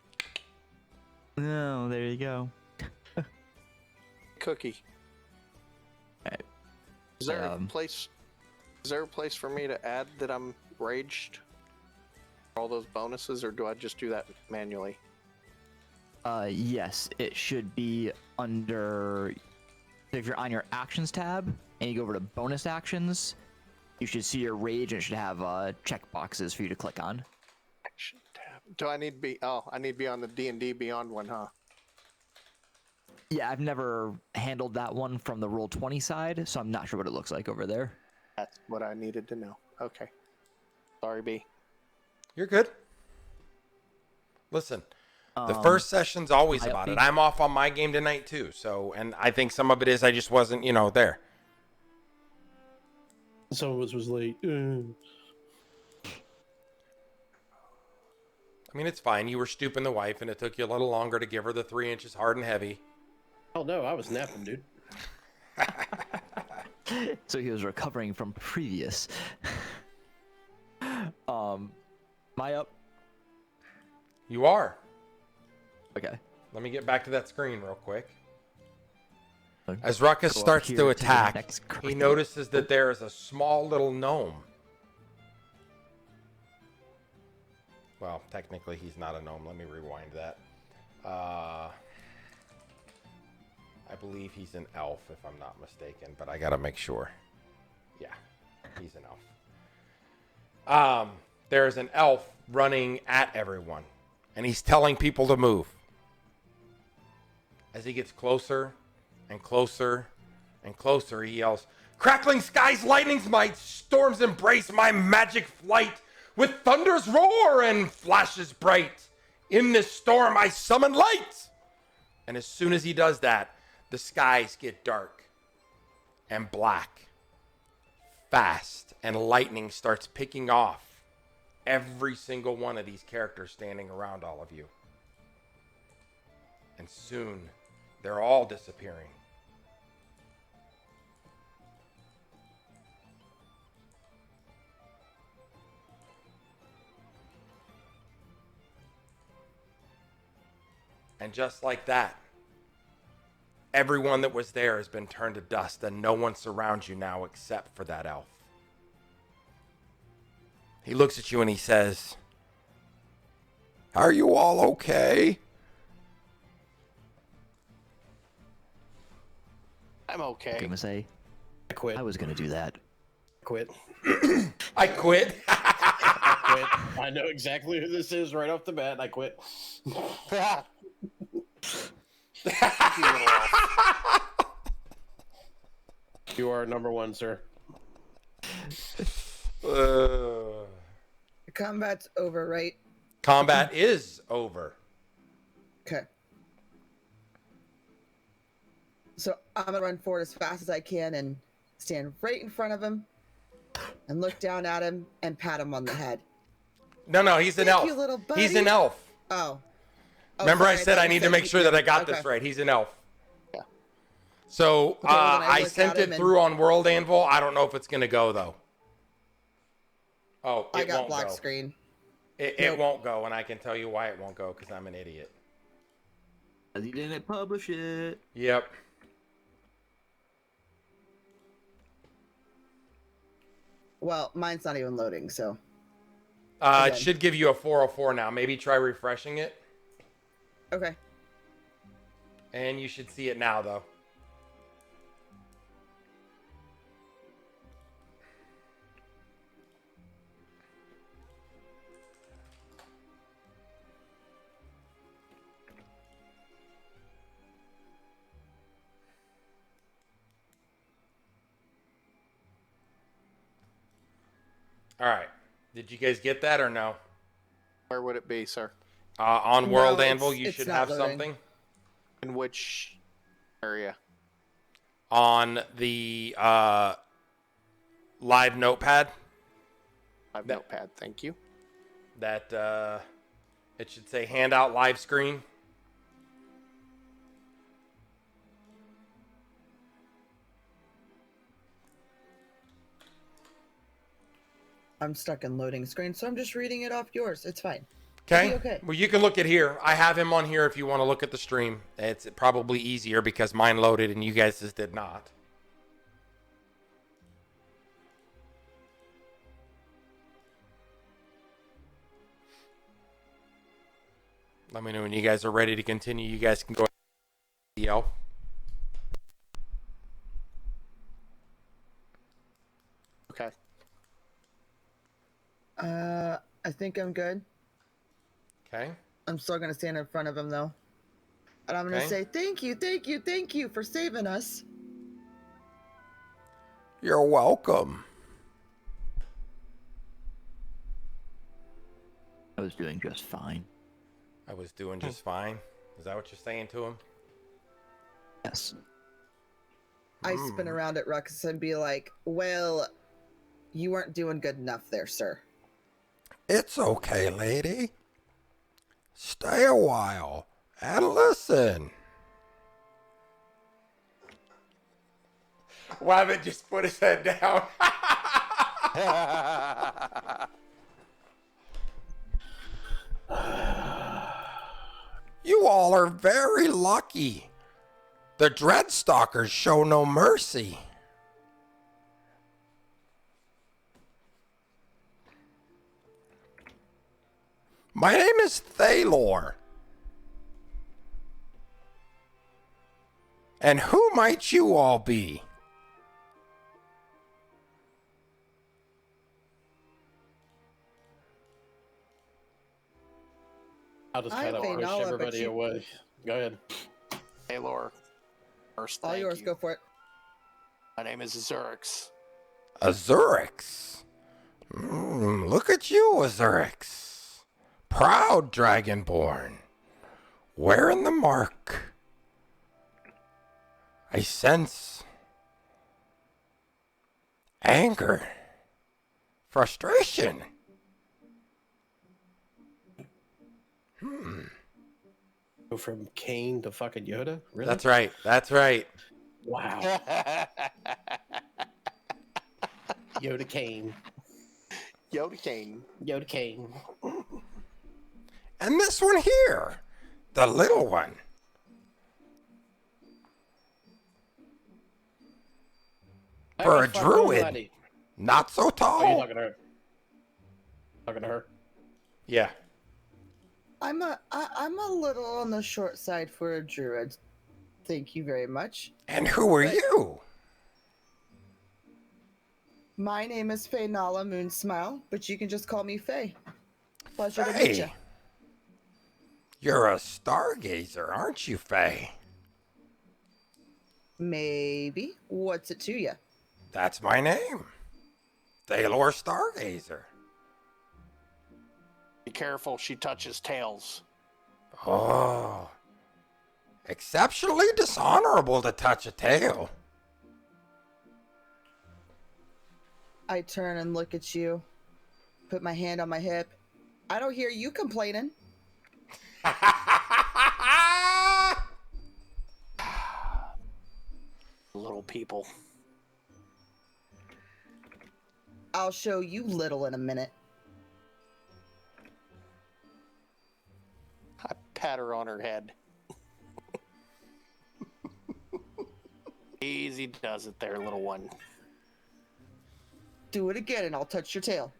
Oh, there you go. Cookie. Alright. Is there a place? Is there a place for me to add that I'm raged? All those bonuses, or do I just do that manually? Yes, it should be under. If you're on your actions tab and you go over to bonus actions, you should see your rage and it should have check boxes for you to click on. Action tab. Do I need to be? Oh, I need to be on the D&D Beyond one, huh? Yeah, I've never handled that one from the Roll20 side, so I'm not sure what it looks like over there. That's what I needed to know. Okay. Sorry, B. You're good. Listen, the first session's always about it. I'm off on my game tonight too, so, and I think some of it is I just wasn't, there. Some of us was late. I mean, it's fine. You were stooping the wife, and it took you a little longer to give her the 3 inches hard and heavy. Oh no, I was napping, dude. So he was recovering from previous. Am I up? You are. Okay. Let me get back to that screen real quick. Okay. As Ruhkus Go up starts here to the attack, next he screen. notices that there is a small little gnome. Well, technically he's not a gnome. Let me rewind that. I believe he's an elf, if I'm not mistaken, but I gotta make sure. Yeah, he's an elf. There's an elf running at everyone, and he's telling people to move. As he gets closer and closer and closer, he yells, "Crackling skies, lightning's might, storms embrace my magic flight, with thunder's roar and flashes bright. In this storm I summon light." And as soon as he does that, the skies get dark and black, fast, and lightning starts picking off every single one of these characters standing around all of you. And soon, they're all disappearing. And just like that, everyone that was there has been turned to dust, and no one surrounds you now except for that elf. He looks at you and he says, "Are you all okay?" I'm okay. I'm gonna say, I quit. I was gonna do that. Quit. I quit. I quit. I know exactly who this is right off the bat. I quit. You are number one, sir. Combat's over, right? Combat is over. Okay. So I'm gonna run forward as fast as I can and stand right in front of him and look down at him and pat him on the head. No, he's an elf. You, little buddy. He's an elf. Oh. Remember, sorry, I said I need to make sure that I got this right. He's an elf. Yeah. So well, I sent it through on World Anvil. I don't know if it's gonna go though. Oh, I got won't black go. screen. It won't go, and I can tell you why it won't go, because I'm an idiot. Because he didn't publish it. Yep. Well, mine's not even loading, so. It should give you a 404 now. Maybe try refreshing it. Okay. And you should see it now, though. All right. Did you guys get that or no? Where would it be, sir? On World Anvil, you it's should not have loading. something. In which area? On the live notepad. Live notepad, thank you. That it should say handout live screen. I'm stuck in loading screen, so I'm just reading it off yours. It's fine. Okay. Okay. Well, you can look at here. I have him on here if you want to look at the stream. It's probably easier because mine loaded and you guys just did not. Let me know when you guys are ready to continue. You guys can go ahead and yell. Okay. I think I'm good. Okay. I'm still gonna stand in front of him though. And I'm gonna Okay. say, thank you for saving us. You're welcome. I was doing just fine. I was doing just fine. Is that what you're saying to him? Yes. I spin around at Ruhkus and be like, well, you weren't doing good enough there, sir. It's okay, lady. Stay a while and listen. Wabbit just put his head down. You all are very lucky. The Dreadstalkers show no mercy. My name is Thalor. And who might you all be? I'll just I'm kind of push Faenala, but everybody you- away. Go ahead. Thalor. First, All thank yours, you. go for it. My name is Azurix. Azurix. Look at you, Azurix. Proud Dragonborn. Wearing the mark. I sense anger, frustration. Go from Kane to fucking Yoda? Really? That's right. That's right. Wow. Yoda Kane. Yoda Kane. Yoda Kane. And this one here, The little one. For a druid. Not so tall. Oh, you're talking to her. Talking to her. Yeah. I'm a little on the short side for a druid. Thank you very much. And who are you? My name is Faenala Moonsmile, but you can just call me Faye. Pleasure to Faye. meet you. You're a stargazer, aren't you, Faye? Maybe. What's it to you? That's my name. Thalor Stargazer. Be careful, she touches tails. Oh. Exceptionally dishonorable to touch a tail. I turn and look at you. Put my hand on my hip. I don't hear you complaining. Little people. I'll show you little in a minute. I pat her on her head. Easy does it there, little one. Do it again and I'll touch your tail.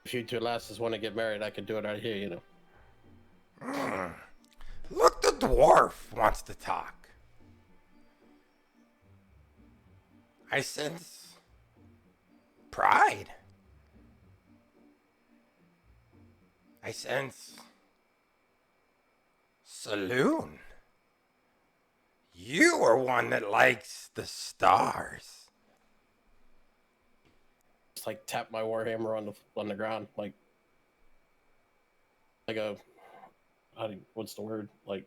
If you two lasses want to get married, I could do it right here, you know. Look, the dwarf wants to talk. I sense pride. I sense saloon. You are one that likes the stars. Just like tap my warhammer on the ground, like a what's the word? Like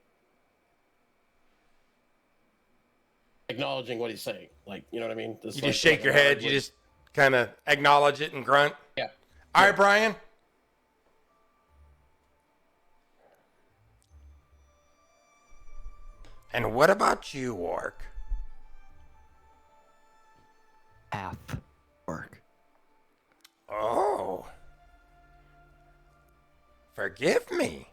acknowledging what he's saying. Like, you know what I mean? You just shake your head. You just kind of acknowledge it and grunt. Yeah. All right, Brian. And what about you, Orc? Half-orc. Oh. Forgive me.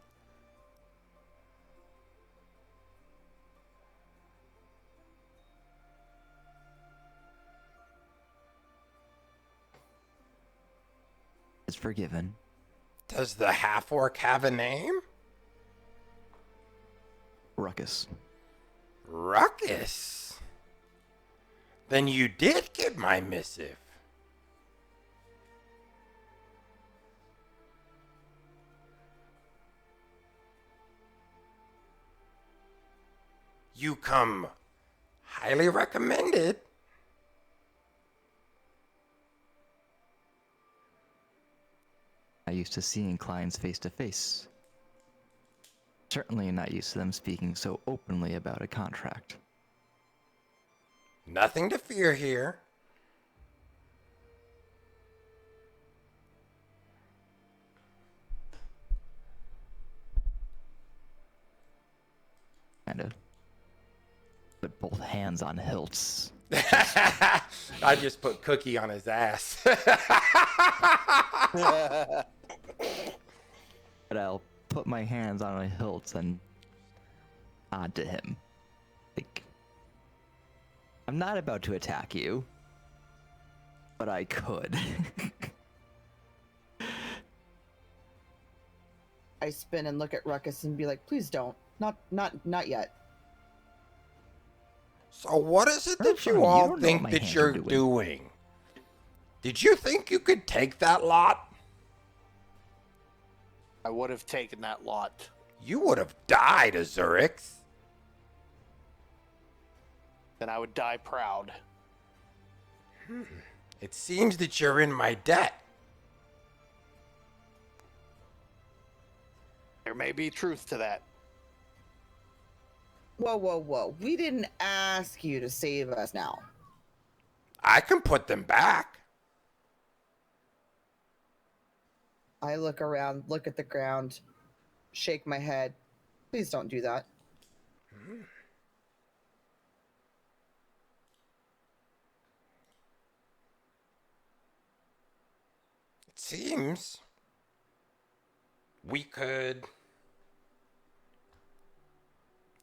Is forgiven. Does the half-orc have a name? Ruhkus. Ruhkus. Then you did get my missive. You come highly recommended. Not used to seeing clients face to face. Certainly not used to them speaking so openly about a contract. Nothing to fear here. Kind of put both hands on hilts. I just put Cookie on his ass. But I'll put my hands on my hilts and nod to him. Like, I'm not about to attack you, but I could. I spin and look at Ruhkus and be like, please don't. Not yet. So what is it that you all think that you're doing? Did you think you could take that lot? I would have taken that lot. You would have died, Azurix. Then I would die proud. It seems that you're in my debt. There may be truth to that. Whoa. We didn't ask you to save us now. I can put them back. I look around, look at the ground, shake my head. Please don't do that. seems we could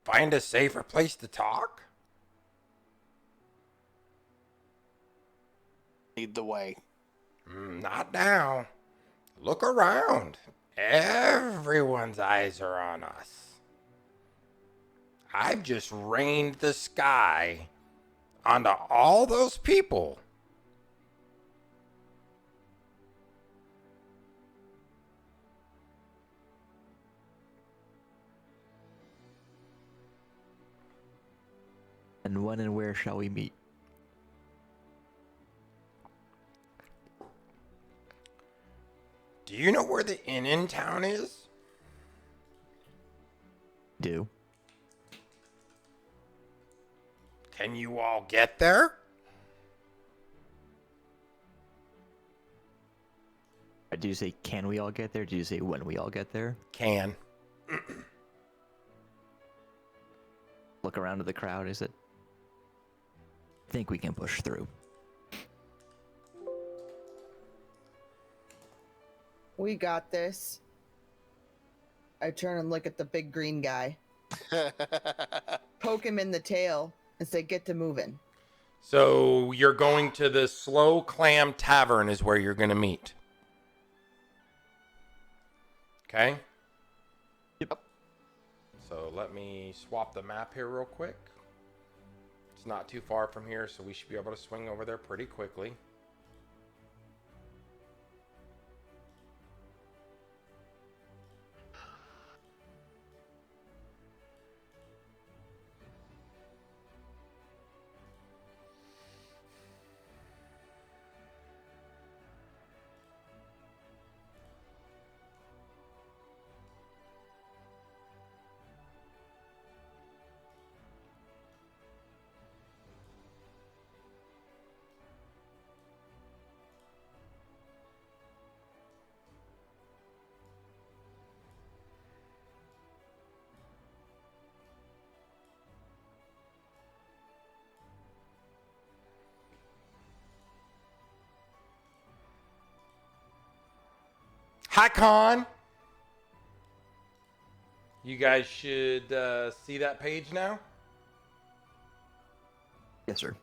find a safer place to talk. Lead the way. Not now. Look around. Everyone's eyes are on us. I've just rained the sky onto all those people. And when and where shall we meet? Do you know where the inn in town is? Do. Can you all get there? Did you say, can we all get there? Did you say, when we all get there? Can. Look around at the crowd, is it? Think we can push through. We got this. I turn and look at the big green guy. Poke him in the tail and say, get to moving. So you're going to the Slow Clam Tavern is where you're going to meet. Okay? Yep. So let me swap the map here real quick. It's not too far from here, so we should be able to swing over there pretty quickly. Hi, Con. You guys should see that page now. Yes, sir.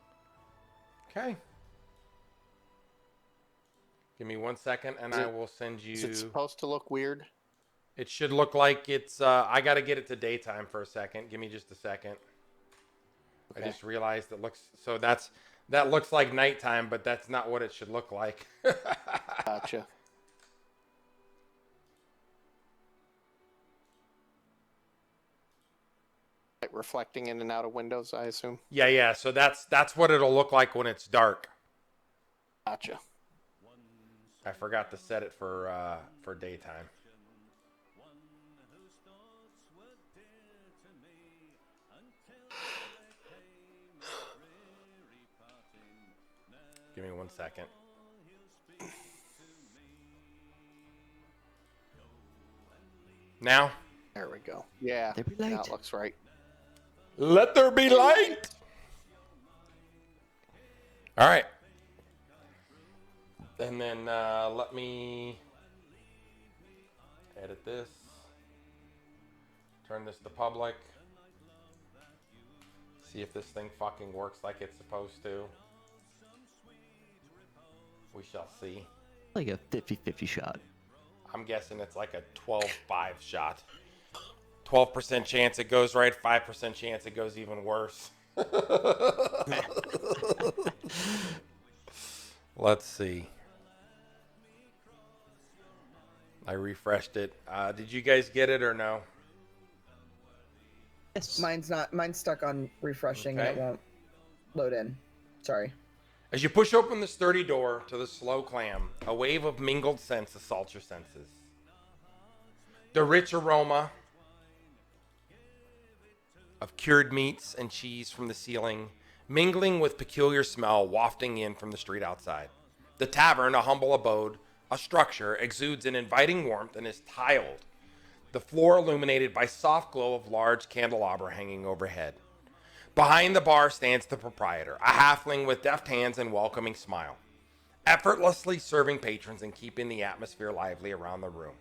Okay. Give me 1 second, and I will send you. Is it supposed to look weird? It should look like it's. I got to get it to daytime for a second. Give me just a second. Okay. I just realized it looks. So that looks like nighttime, but that's not what it should look like. Gotcha. Like reflecting in and out of windows, I assume. Yeah. So that's what it'll look like when it's dark. Gotcha. I forgot to set it for daytime. Give me 1 second. Now? There we go. Yeah, that looks right. Let there be light! All right. And then let me edit this. Turn this to public. See if this thing fucking works like it's supposed to. We shall see. Like a 50-50 shot. I'm guessing it's like a 12-5 shot. 12% chance it goes right, 5% chance it goes even worse. Let's see. I refreshed it. Did you guys get it or no? Yes. Mine's stuck on refreshing and it won't load in. Sorry. As you push open the sturdy door to the Slow Clam, a wave of mingled scents assaults your senses. The rich aroma of cured meats and cheese from the ceiling, mingling with peculiar smell wafting in from the street outside. The tavern, a humble abode, a structure, exudes an inviting warmth and is tiled, the floor illuminated by soft glow of large candelabra hanging overhead. Behind the bar stands the proprietor, a halfling with deft hands and welcoming smile. effortlessly serving patrons and keeping the atmosphere lively around the room.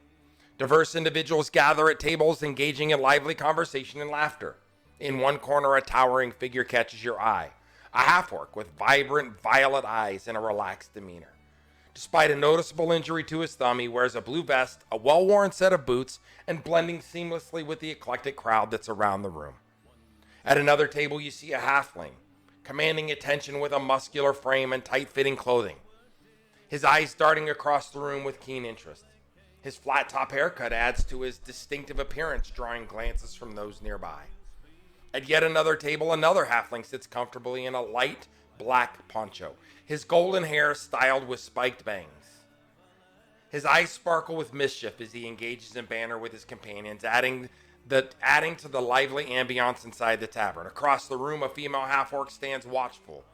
Diverse individuals gather at tables, engaging in lively conversation and laughter. In one corner, a towering figure catches your eye, a half-orc with vibrant violet eyes and a relaxed demeanor. Despite a noticeable injury to his thumb, he wears a blue vest, a well-worn set of boots, and blending seamlessly with the eclectic crowd that's around the room. At another table, you see a halfling, commanding attention with a muscular frame and tight-fitting clothing. His eyes darting across the room with keen interest. His flat-top haircut adds to his distinctive appearance, drawing glances from those nearby. At yet another table, another halfling sits comfortably in a light black poncho, his golden hair styled with spiked bangs. His eyes sparkle with mischief as he engages in banter with his companions, adding to the lively ambiance inside the tavern. Across the room, a female half-orc stands watchful,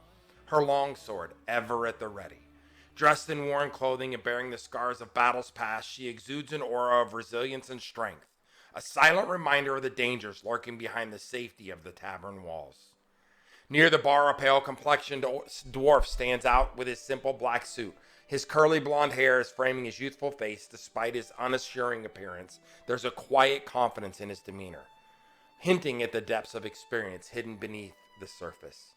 her longsword ever at the ready. Dressed in worn clothing and bearing the scars of battles past, she exudes an aura of resilience and strength, a silent reminder of the dangers lurking behind the safety of the tavern walls. Near the bar, a pale-complexioned dwarf stands out with his simple black suit. His curly blonde hair is framing his youthful face. Despite his unassuring appearance, there's a quiet confidence in his demeanor, hinting at the depths of experience hidden beneath the surface.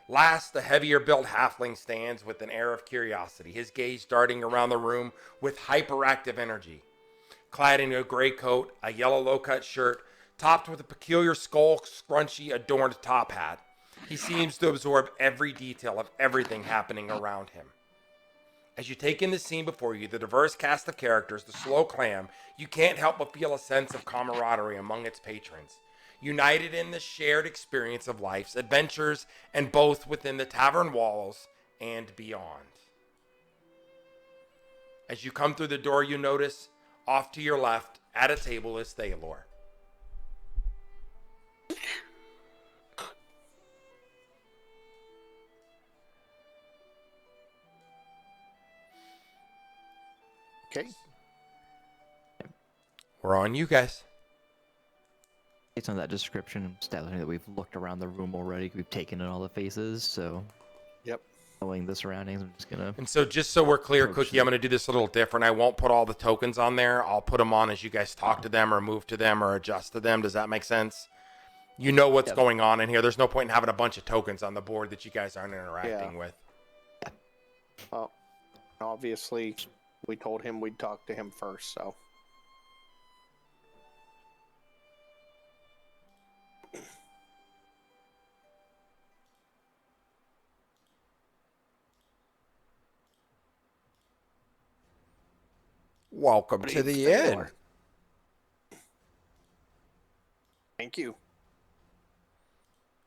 Last, the heavier-built halfling stands with an air of curiosity, his gaze darting around the room with hyperactive energy. Clad in a gray coat, a yellow low-cut shirt, topped with a peculiar skull scrunchy-adorned top hat, he seems to absorb every detail of everything happening around him. As you take in the scene before you, the diverse cast of characters, the Slow Clam, you can't help but feel a sense of camaraderie among its patrons, united in the shared experience of life's adventures, and both within the tavern walls and beyond. As you come through the door, you notice, off to your left, at a table is Thalor. Okay. We're on you guys. Based on that description, establishing that we've looked around the room already, we've taken in all the faces, so... Yep. Knowing the surroundings, I'm just gonna... And so just so we're clear, Cookie, I'm going to do this a little different. I won't put all the tokens on there. I'll put them on as you guys talk to them or move to them or adjust to them. Does that make sense? You know what's going on in here. There's no point in having a bunch of tokens on the board that you guys aren't interacting with. Well, obviously, we told him we'd talk to him first, so... Welcome to the inn. Thank you.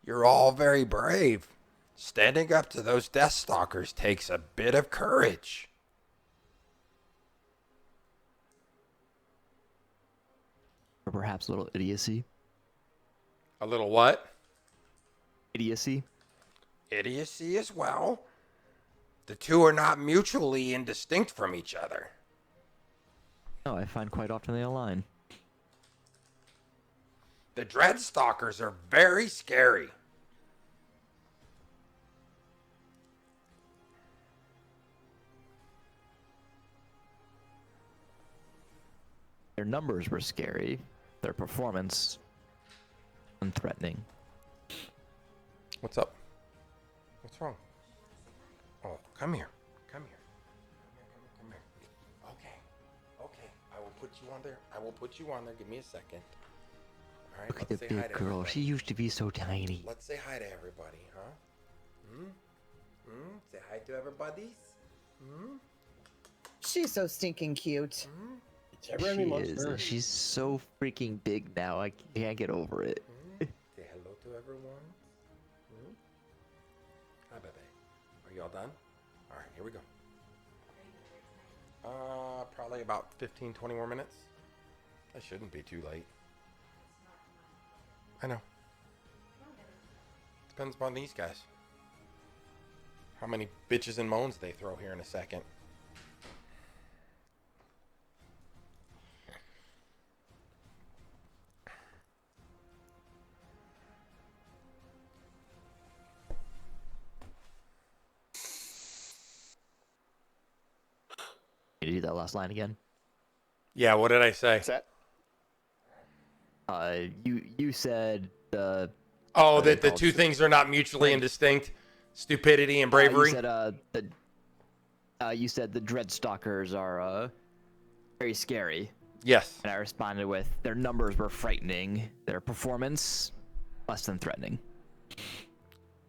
You're all very brave. Standing up to those Deathstalkers takes a bit of courage. Or perhaps a little idiocy. A little what? Idiocy. Idiocy as well. The two are not mutually indistinct from each other. No, I find quite often they align. The Dreadstalkers are very scary. Their numbers were scary. Their performance, unthreatening. What's up? What's wrong? Oh, come here. Come here. Come here. Okay. I will put you on there. Give me a second. All right, Look at the big girl. Everybody. She used to be so tiny. Let's say hi to everybody, huh? Say hi to everybody. She's so stinking cute. She is. She's so freaking big now. I can't get over it. Say hello to everyone. Hi, baby. Are you all done? All right, here we go. Probably about 15, 20 more minutes. That shouldn't be too late. I know. Depends upon these guys. How many bitches and moans they throw here in a second. Can you do that last line again? Yeah, what did I say? Is that You said the. That the two things are not mutually indistinct: stupidity and bravery. You said the Dreadstalkers are very scary. Yes. And I responded with, their numbers were frightening, their performance less than threatening.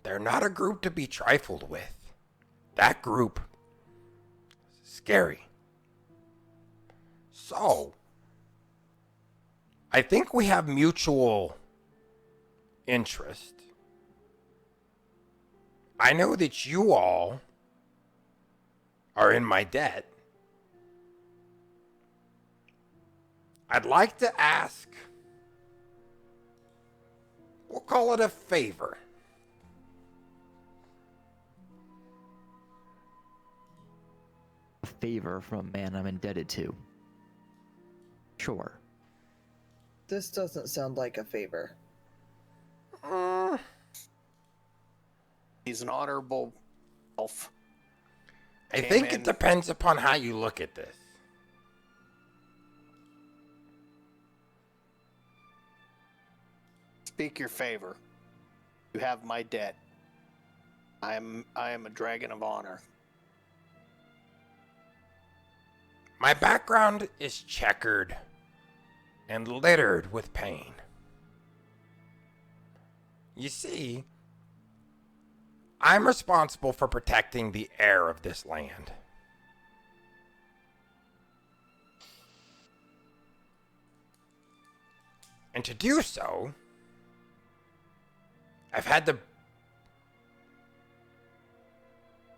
They're not a group to be trifled with. That group is scary. So, I think we have mutual interest. I know that you all are in my debt. I'd like to ask, we'll call it a favor. A favor from a man I'm indebted to. Sure. This doesn't sound like a favor. he's an honorable elf? I think it depends upon how you look at this. Speak your favor. You have my debt. I am a dragon of honor. My background is checkered and littered with pain. You see, I'm responsible for protecting the heir of this land. And to do so, I've had to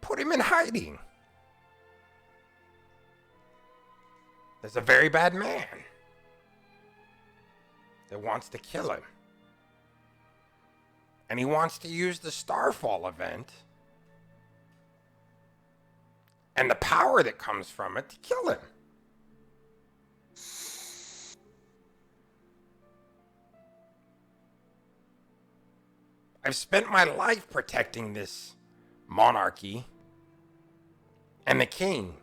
put him in hiding. There's a very bad man that wants to kill him. And he wants to use the Starfall event and the power that comes from it to kill him. I've spent my life protecting this monarchy and the king.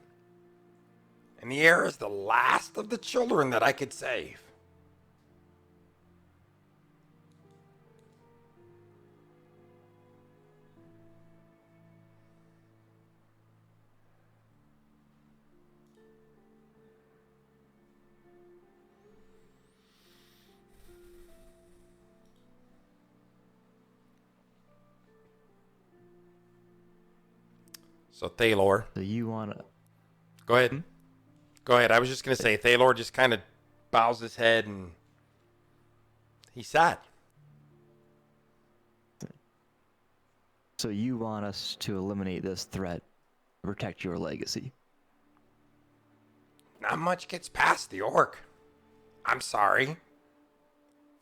And the heir is the last of the children that I could save. So Thalor. So you wanna... Go ahead. Go ahead. I was just going to say, Thalor just kind of bows his head and he's sad. So you want us to eliminate this threat, protect your legacy? Not much gets past the orc. I'm sorry.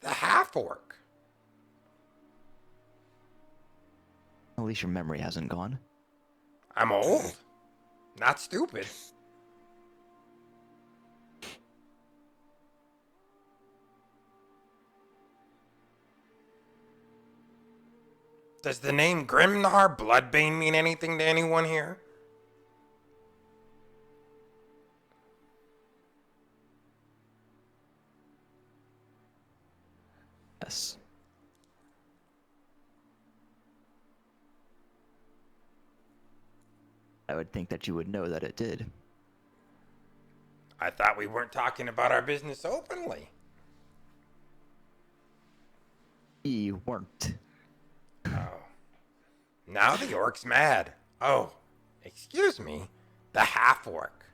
The half-orc. At least your memory hasn't gone. I'm old. Not stupid. Does the name Grimnar Bloodbane mean anything to anyone here? Yes. I would think that you would know that it did. I thought we weren't talking about our business openly. We weren't. Oh. Now the orc's mad. Oh, excuse me. The half-orc.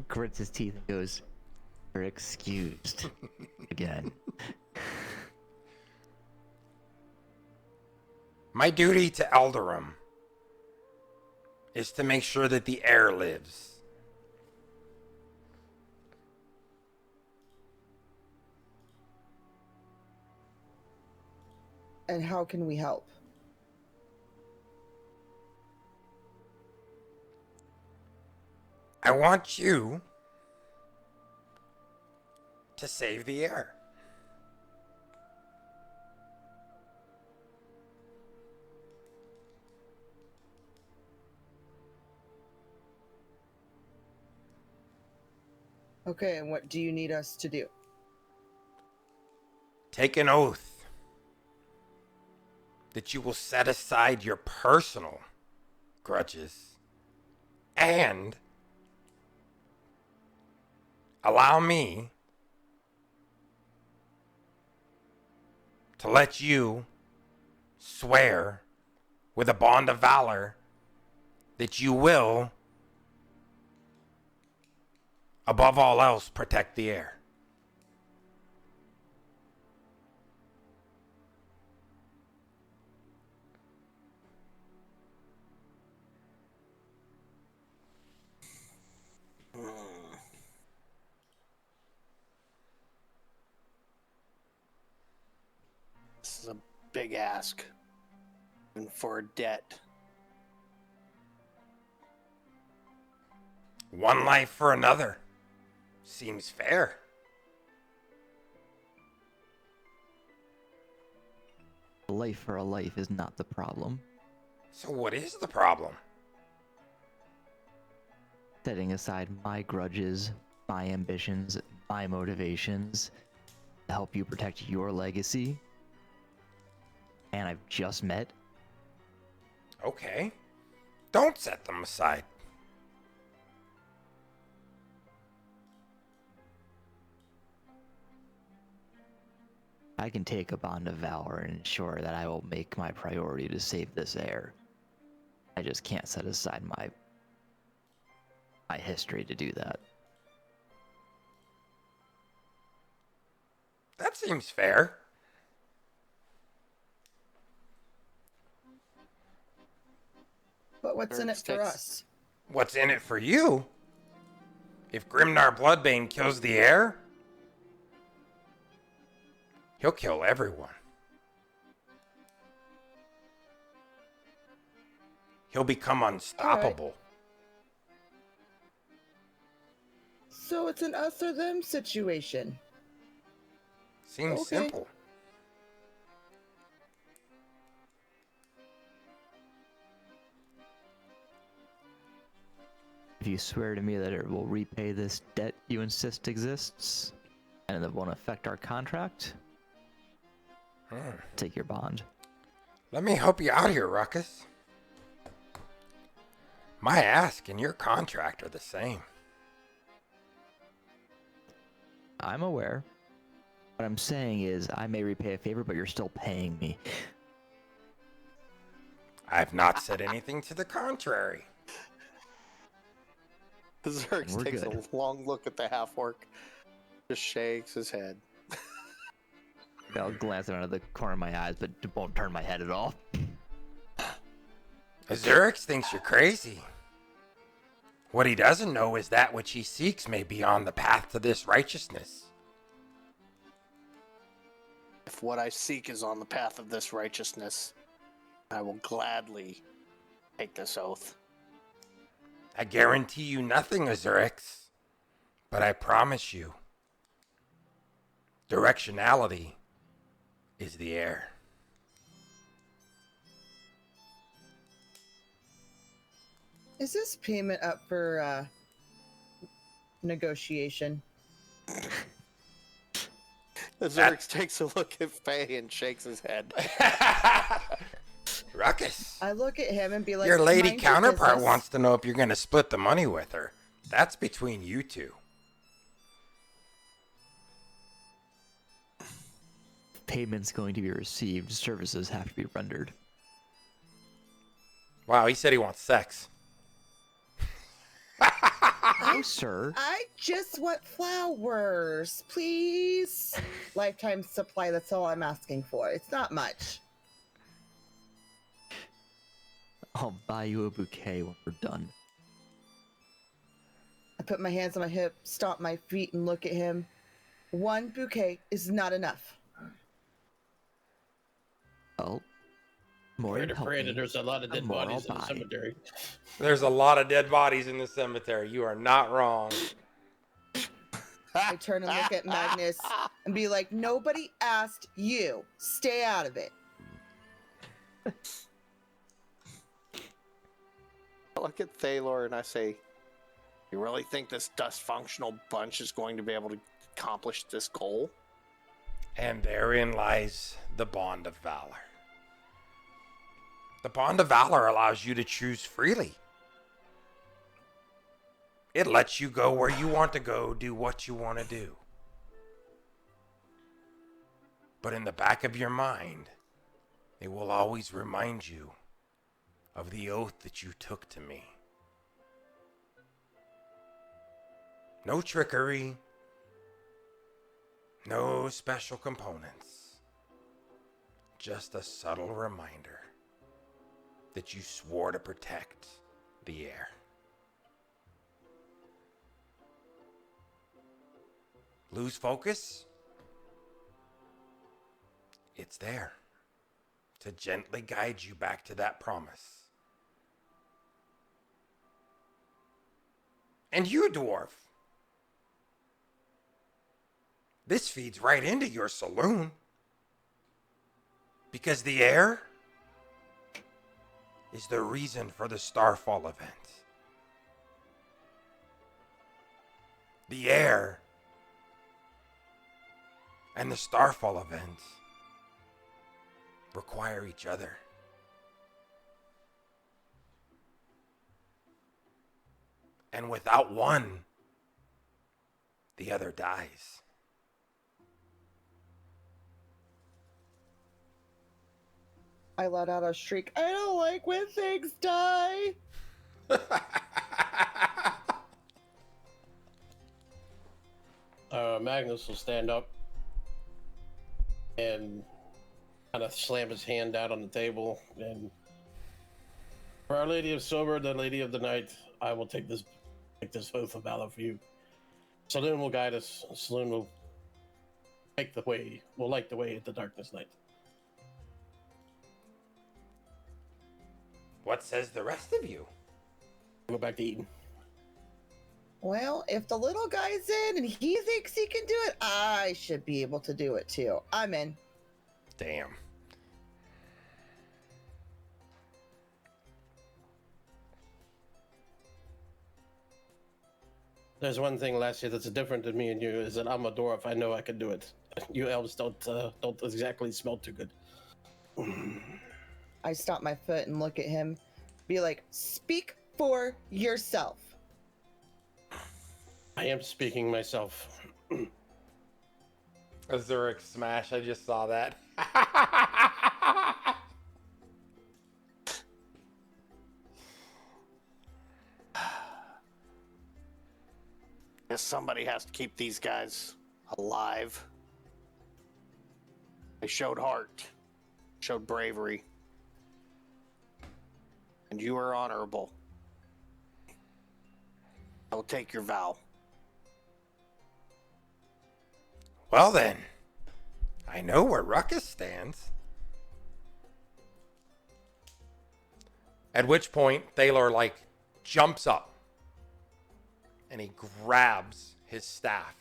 Grits his teeth and goes, "You're excused." Again. My duty to Elderum is to make sure that the heir lives. And how can we help? I want you to save the heir. Okay, and what do you need us to do? Take an oath that you will set aside your personal grudges and allow me to let you swear with a bond of valor that you will, above all else, protect the heir. This is a big ask. And for a debt. One life for another. Seems fair. A life for a life is not the problem. So what is the problem? Setting aside my grudges, my ambitions, my motivations to help you protect your legacy. And I've just met. Okay. Don't set them aside. I can take a bond of valor and ensure that I will make my priority to save this heir. I just can't set aside my history to do that. That seems fair. But what's in it for us? What's in it for you? If Grimnar Bloodbane kills the heir, he'll kill everyone. He'll become unstoppable. So it's an us or them situation. Seems simple. If you swear to me that it will repay this debt you insist exists, and it won't affect our contract, take your bond. Let me help you out here, Ruhkus. My ask and your contract are the same. I'm aware. What I'm saying is, I may repay a favor, but you're still paying me. I've not said anything to the contrary. Azurix takes a long look at the half-orc, just shakes his head. I'll glance out of the corner of my eyes, but won't turn my head at all. Azurix thinks you're crazy. What he doesn't know is that which he seeks may be on the path to this righteousness. If what I seek is on the path of this righteousness, I will gladly take this oath. I guarantee you nothing, Azurix, but I promise you, directionality is the heir. Is this payment up for negotiation? Azurix takes a look at Faye and shakes his head. Ruhkus. I look at him and be like, your lady "Mind counterpart business." wants to know if you're going to split the money with her. That's between you two. Payment's going to be received, services have to be rendered. Wow, he said he wants sex. Oh, sir. I just want flowers, please. Lifetime supply, that's all I'm asking for. It's not much. I'll buy you a bouquet when we're done. I put my hands on my hip, stomp my feet, and look at him. One bouquet is not enough. Well, more Pray to pray that there's a lot of dead bodies in the cemetery. There's a lot of dead bodies in the cemetery. You are not wrong. I turn and look at Magnus and be like, nobody asked you. Stay out of it. I look at Thalor and I say, You really think this dysfunctional bunch is going to be able to accomplish this goal? And therein lies the bond of valor. The bond of valor allows you to choose freely. It lets you go where you want to go, do what you want to do. But in the back of your mind, it will always remind you of the oath that you took to me. No trickery, no special components, just a subtle reminder that you swore to protect the heir. Lose focus? It's there to gently guide you back to that promise. And you, dwarf, this feeds right into your saloon. Because the heir is the reason for the Starfall event. The heir and the Starfall event require each other. And without one, the other dies. I let out a shriek. I don't like when things die. Magnus will stand up and kind of slam his hand out on the table. And for Our Lady of Silver, the Lady of the Night, I will take this oath of valor for you. Saloon will guide us. Saloon will make the way. Will light the way at the darkness night. What says the rest of you? Go back to eating. Well, if the little guy's in and he thinks he can do it, I should be able to do it too. I'm in. Damn. There's one thing, Lassie, that's different than me and you, is that I'm a dwarf. I know I can do it. You elves don't exactly smell too good. I stop my foot and look at him, be like, speak for yourself. I am speaking myself. Azurix smash, I just saw that. Guess somebody has to keep these guys alive. They showed heart, showed bravery, and you are honorable. I will take your vow. Well then, I know where Ruhkus stands. At which point, Thalor, jumps up. And he grabs his staff.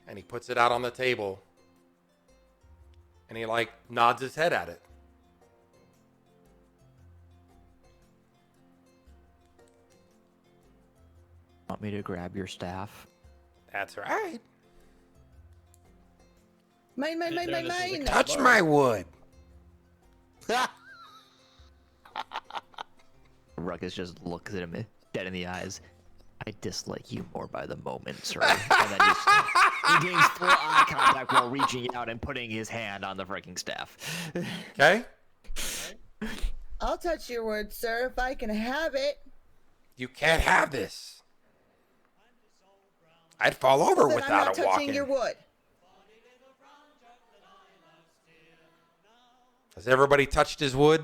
And he puts it out on the table. And he, nods his head at it. Want me to grab your staff? That's right. Mine. Touch my wood. Ruhkus just looks at him dead in the eyes. I dislike you more by the moment, sir. And then he gains full eye contact while reaching out and putting his hand on the freaking staff. Okay? I'll touch your word, sir, if I can have it. You can't have this. I'd fall over Then without I'm not it walking. touching your wood. Has everybody touched his wood?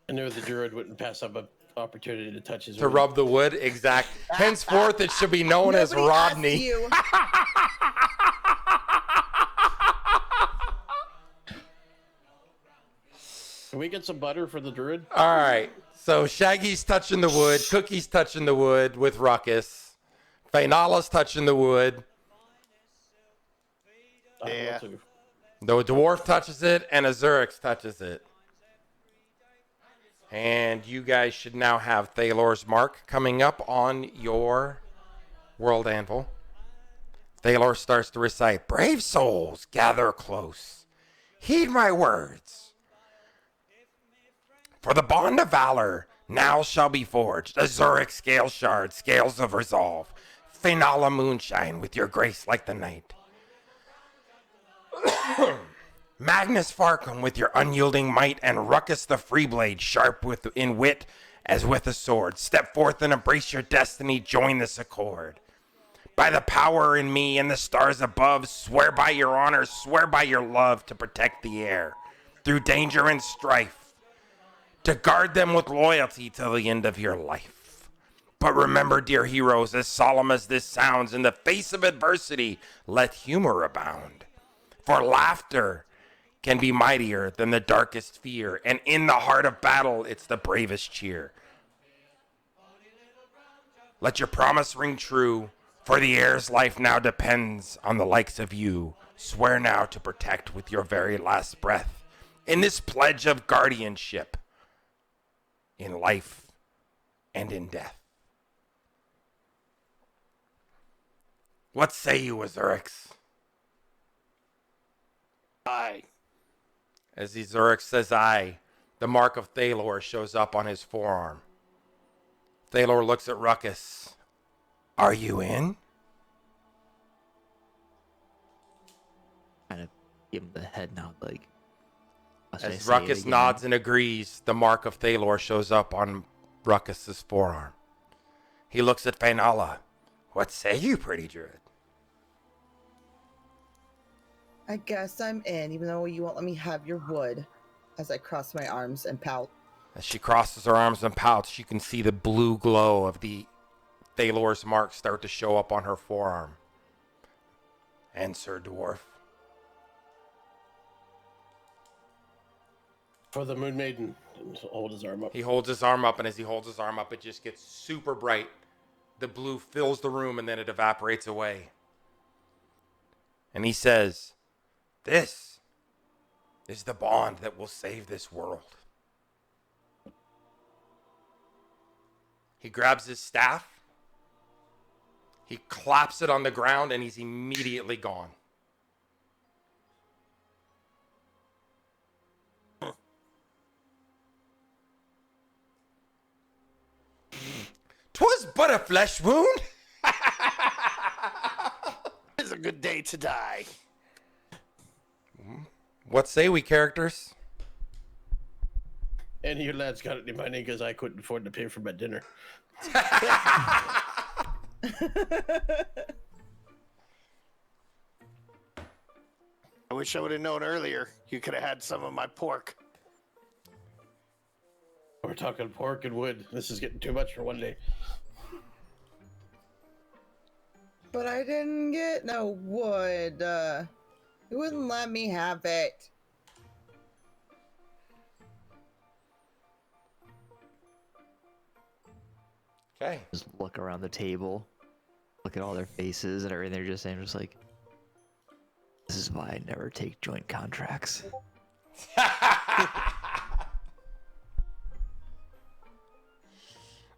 I knew the druid wouldn't pass up an opportunity to touch his To wood. rub the wood? Exact. Henceforth, it should be known as Nobody asked Rodney. you. Can we get some butter for the druid? All right. So Shaggy's touching the wood. Cookie's touching the wood with Ruhkus. Faenala's touching the wood. Yeah. The dwarf touches it, and Azurix touches it. And you guys should now have Thalor's mark coming up on your world anvil. Thalor starts to recite, "Brave souls, gather close. Heed my words. For the bond of valor now shall be forged. Azurix Scaleshard, scales of resolve. Faenala Moonshine with your grace like the night. Magnus Farkhum with your unyielding might, and Ruhkus the Freeblade, sharp in wit as with a sword. Step forth and embrace your destiny, join this accord. By the power in me and the stars above, swear by your honor, swear by your love to protect the heir through danger and strife, to guard them with loyalty till the end of your life. But remember, dear heroes, as solemn as this sounds, in the face of adversity, let humor abound. For laughter can be mightier than the darkest fear, and in the heart of battle, it's the bravest cheer. Let your promise ring true, for the heir's life now depends on the likes of you. Swear now to protect with your very last breath, in this pledge of guardianship, in life and in death." What say you, Azurix? Aye. As Azurix says aye, the mark of Thalor shows up on his forearm. Thalor looks at Ruhkus. "Are you in?" Kind of give him the head nod, like. As Ruhkus nods and agrees, the mark of Thalor shows up on Ruhkus's forearm. He looks at Faenala. "What say you, pretty druid?" I guess I'm in, even though you won't let me have your wood, as I cross my arms and pout. As she crosses her arms and pouts, you can see the blue glow of the Thalor's mark start to show up on her forearm. "Answer, dwarf." For the Moon Maiden, hold his arm up. He holds his arm up, and as he holds his arm up, it just gets super bright. The blue fills the room, and then it evaporates away. And he says, "This is the bond that will save this world." He grabs his staff. He claps it on the ground, and he's immediately gone. "'Twas but a flesh wound." It's a good day to die. What say we, characters? And you lads got any money, because I couldn't afford to pay for my dinner. I wish I would have known earlier. You could have had some of my pork. We're talking pork and wood. This is getting too much for one day. But I didn't get no wood. You wouldn't let me have it. Okay. Just look around the table, look at all their faces and everything they're just saying, just like, this is why I never take joint contracts.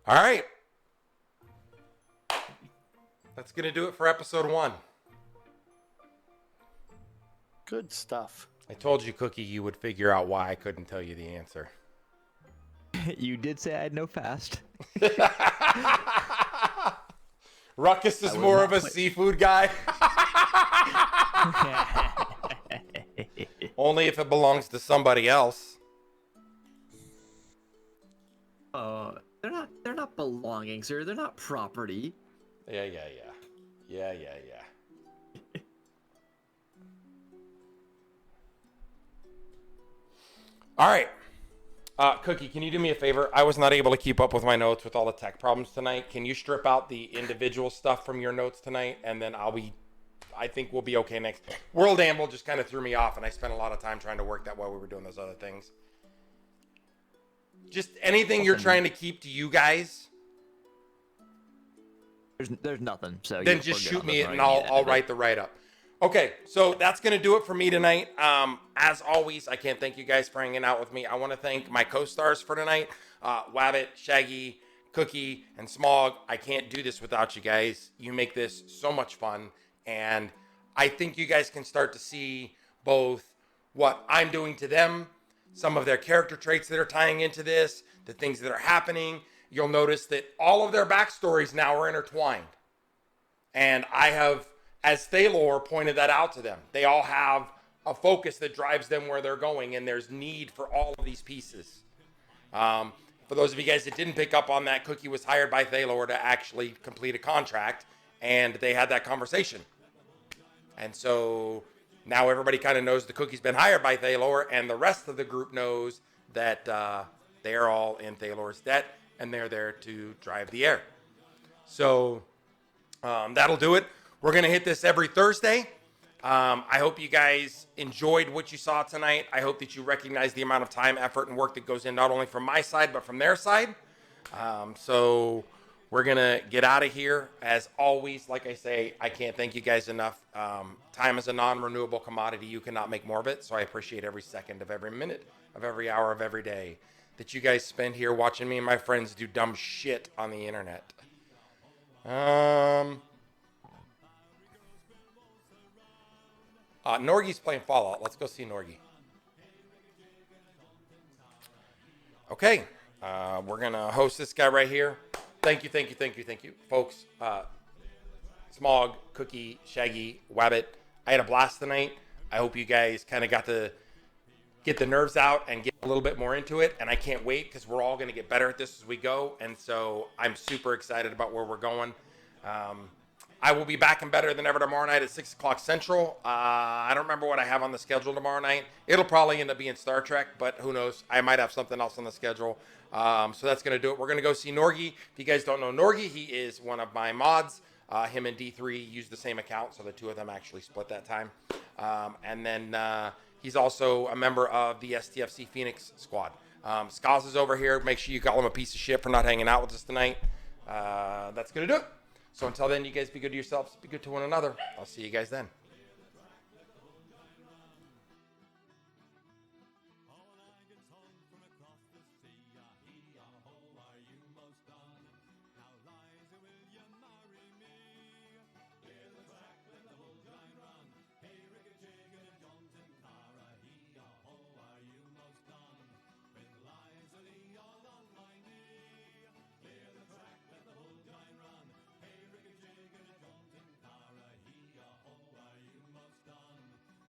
All right. That's going to do it for episode 1. Good stuff. I told you, Cookie, you would figure out why I couldn't tell you the answer. You did say I had no fast. Ruhkus is more of a seafood guy. Only if it belongs to somebody else. They're not belongings, sir. They're not property. Yeah. All right. Cookie, can you do me a favor? I was not able to keep up with my notes with all the tech problems tonight. Can you strip out the individual stuff from your notes tonight? And then I think we'll be okay next. World Anvil just kind of threw me off, and I spent a lot of time trying to work that while we were doing those other things. Just anything you're trying to keep to you guys. There's nothing. So then just shoot me it, and I'll write the write-up. Okay, so that's going to do it for me tonight. As always, I can't thank you guys for hanging out with me. I want to thank my co-stars for tonight, Wabbit, Shaggy, Cookie, and Smog. I can't do this without you guys. You make this so much fun, and I think you guys can start to see both what I'm doing to them, some of their character traits that are tying into this, the things that are happening. You'll notice that all of their backstories now are intertwined. And I have, as Thalor, pointed that out to them. They all have a focus that drives them where they're going, and there's need for all of these pieces. For those of you guys that didn't pick up on that, Cookie was hired by Thalor to actually complete a contract, and they had that conversation. And so now everybody kind of knows the Cookie's been hired by Thalor, and the rest of the group knows that they're all in Thalor's debt, and they're there to drive the heir. So that'll do it. We're going to hit this every Thursday. I hope you guys enjoyed what you saw tonight. I hope that you recognize the amount of time, effort, and work that goes in not only from my side, but from their side. So we're going to get out of here. As always, like I say, I can't thank you guys enough. Time is a non-renewable commodity. You cannot make more of it. So I appreciate every second of every minute of every hour of every day that you guys spend here watching me and my friends do dumb shit on the internet. Norgie's playing Fallout. Let's go see Norgie. Okay. We're going to host this guy right here. Thank you. Folks, Smog, Cookie, Shaggy, Wabbit, I had a blast tonight. I hope you guys kind of got to get the nerves out and get a little bit more into it. And I can't wait because we're all going to get better at this as we go. And so I'm super excited about where we're going. I will be back and better than ever tomorrow night at 6 o'clock Central. I don't remember what I have on the schedule tomorrow night. It'll probably end up being Star Trek, but who knows? I might have something else on the schedule. So that's going to do it. We're going to go see Norgie. If you guys don't know Norgie, he is one of my mods. Him and D3 use the same account, so the two of them actually split that time. And then he's also a member of the STFC Phoenix squad. Skaz is over here. Make sure you call him a piece of shit for not hanging out with us tonight. That's going to do it. So until then, you guys be good to yourselves. Be good to one another. I'll see you guys then.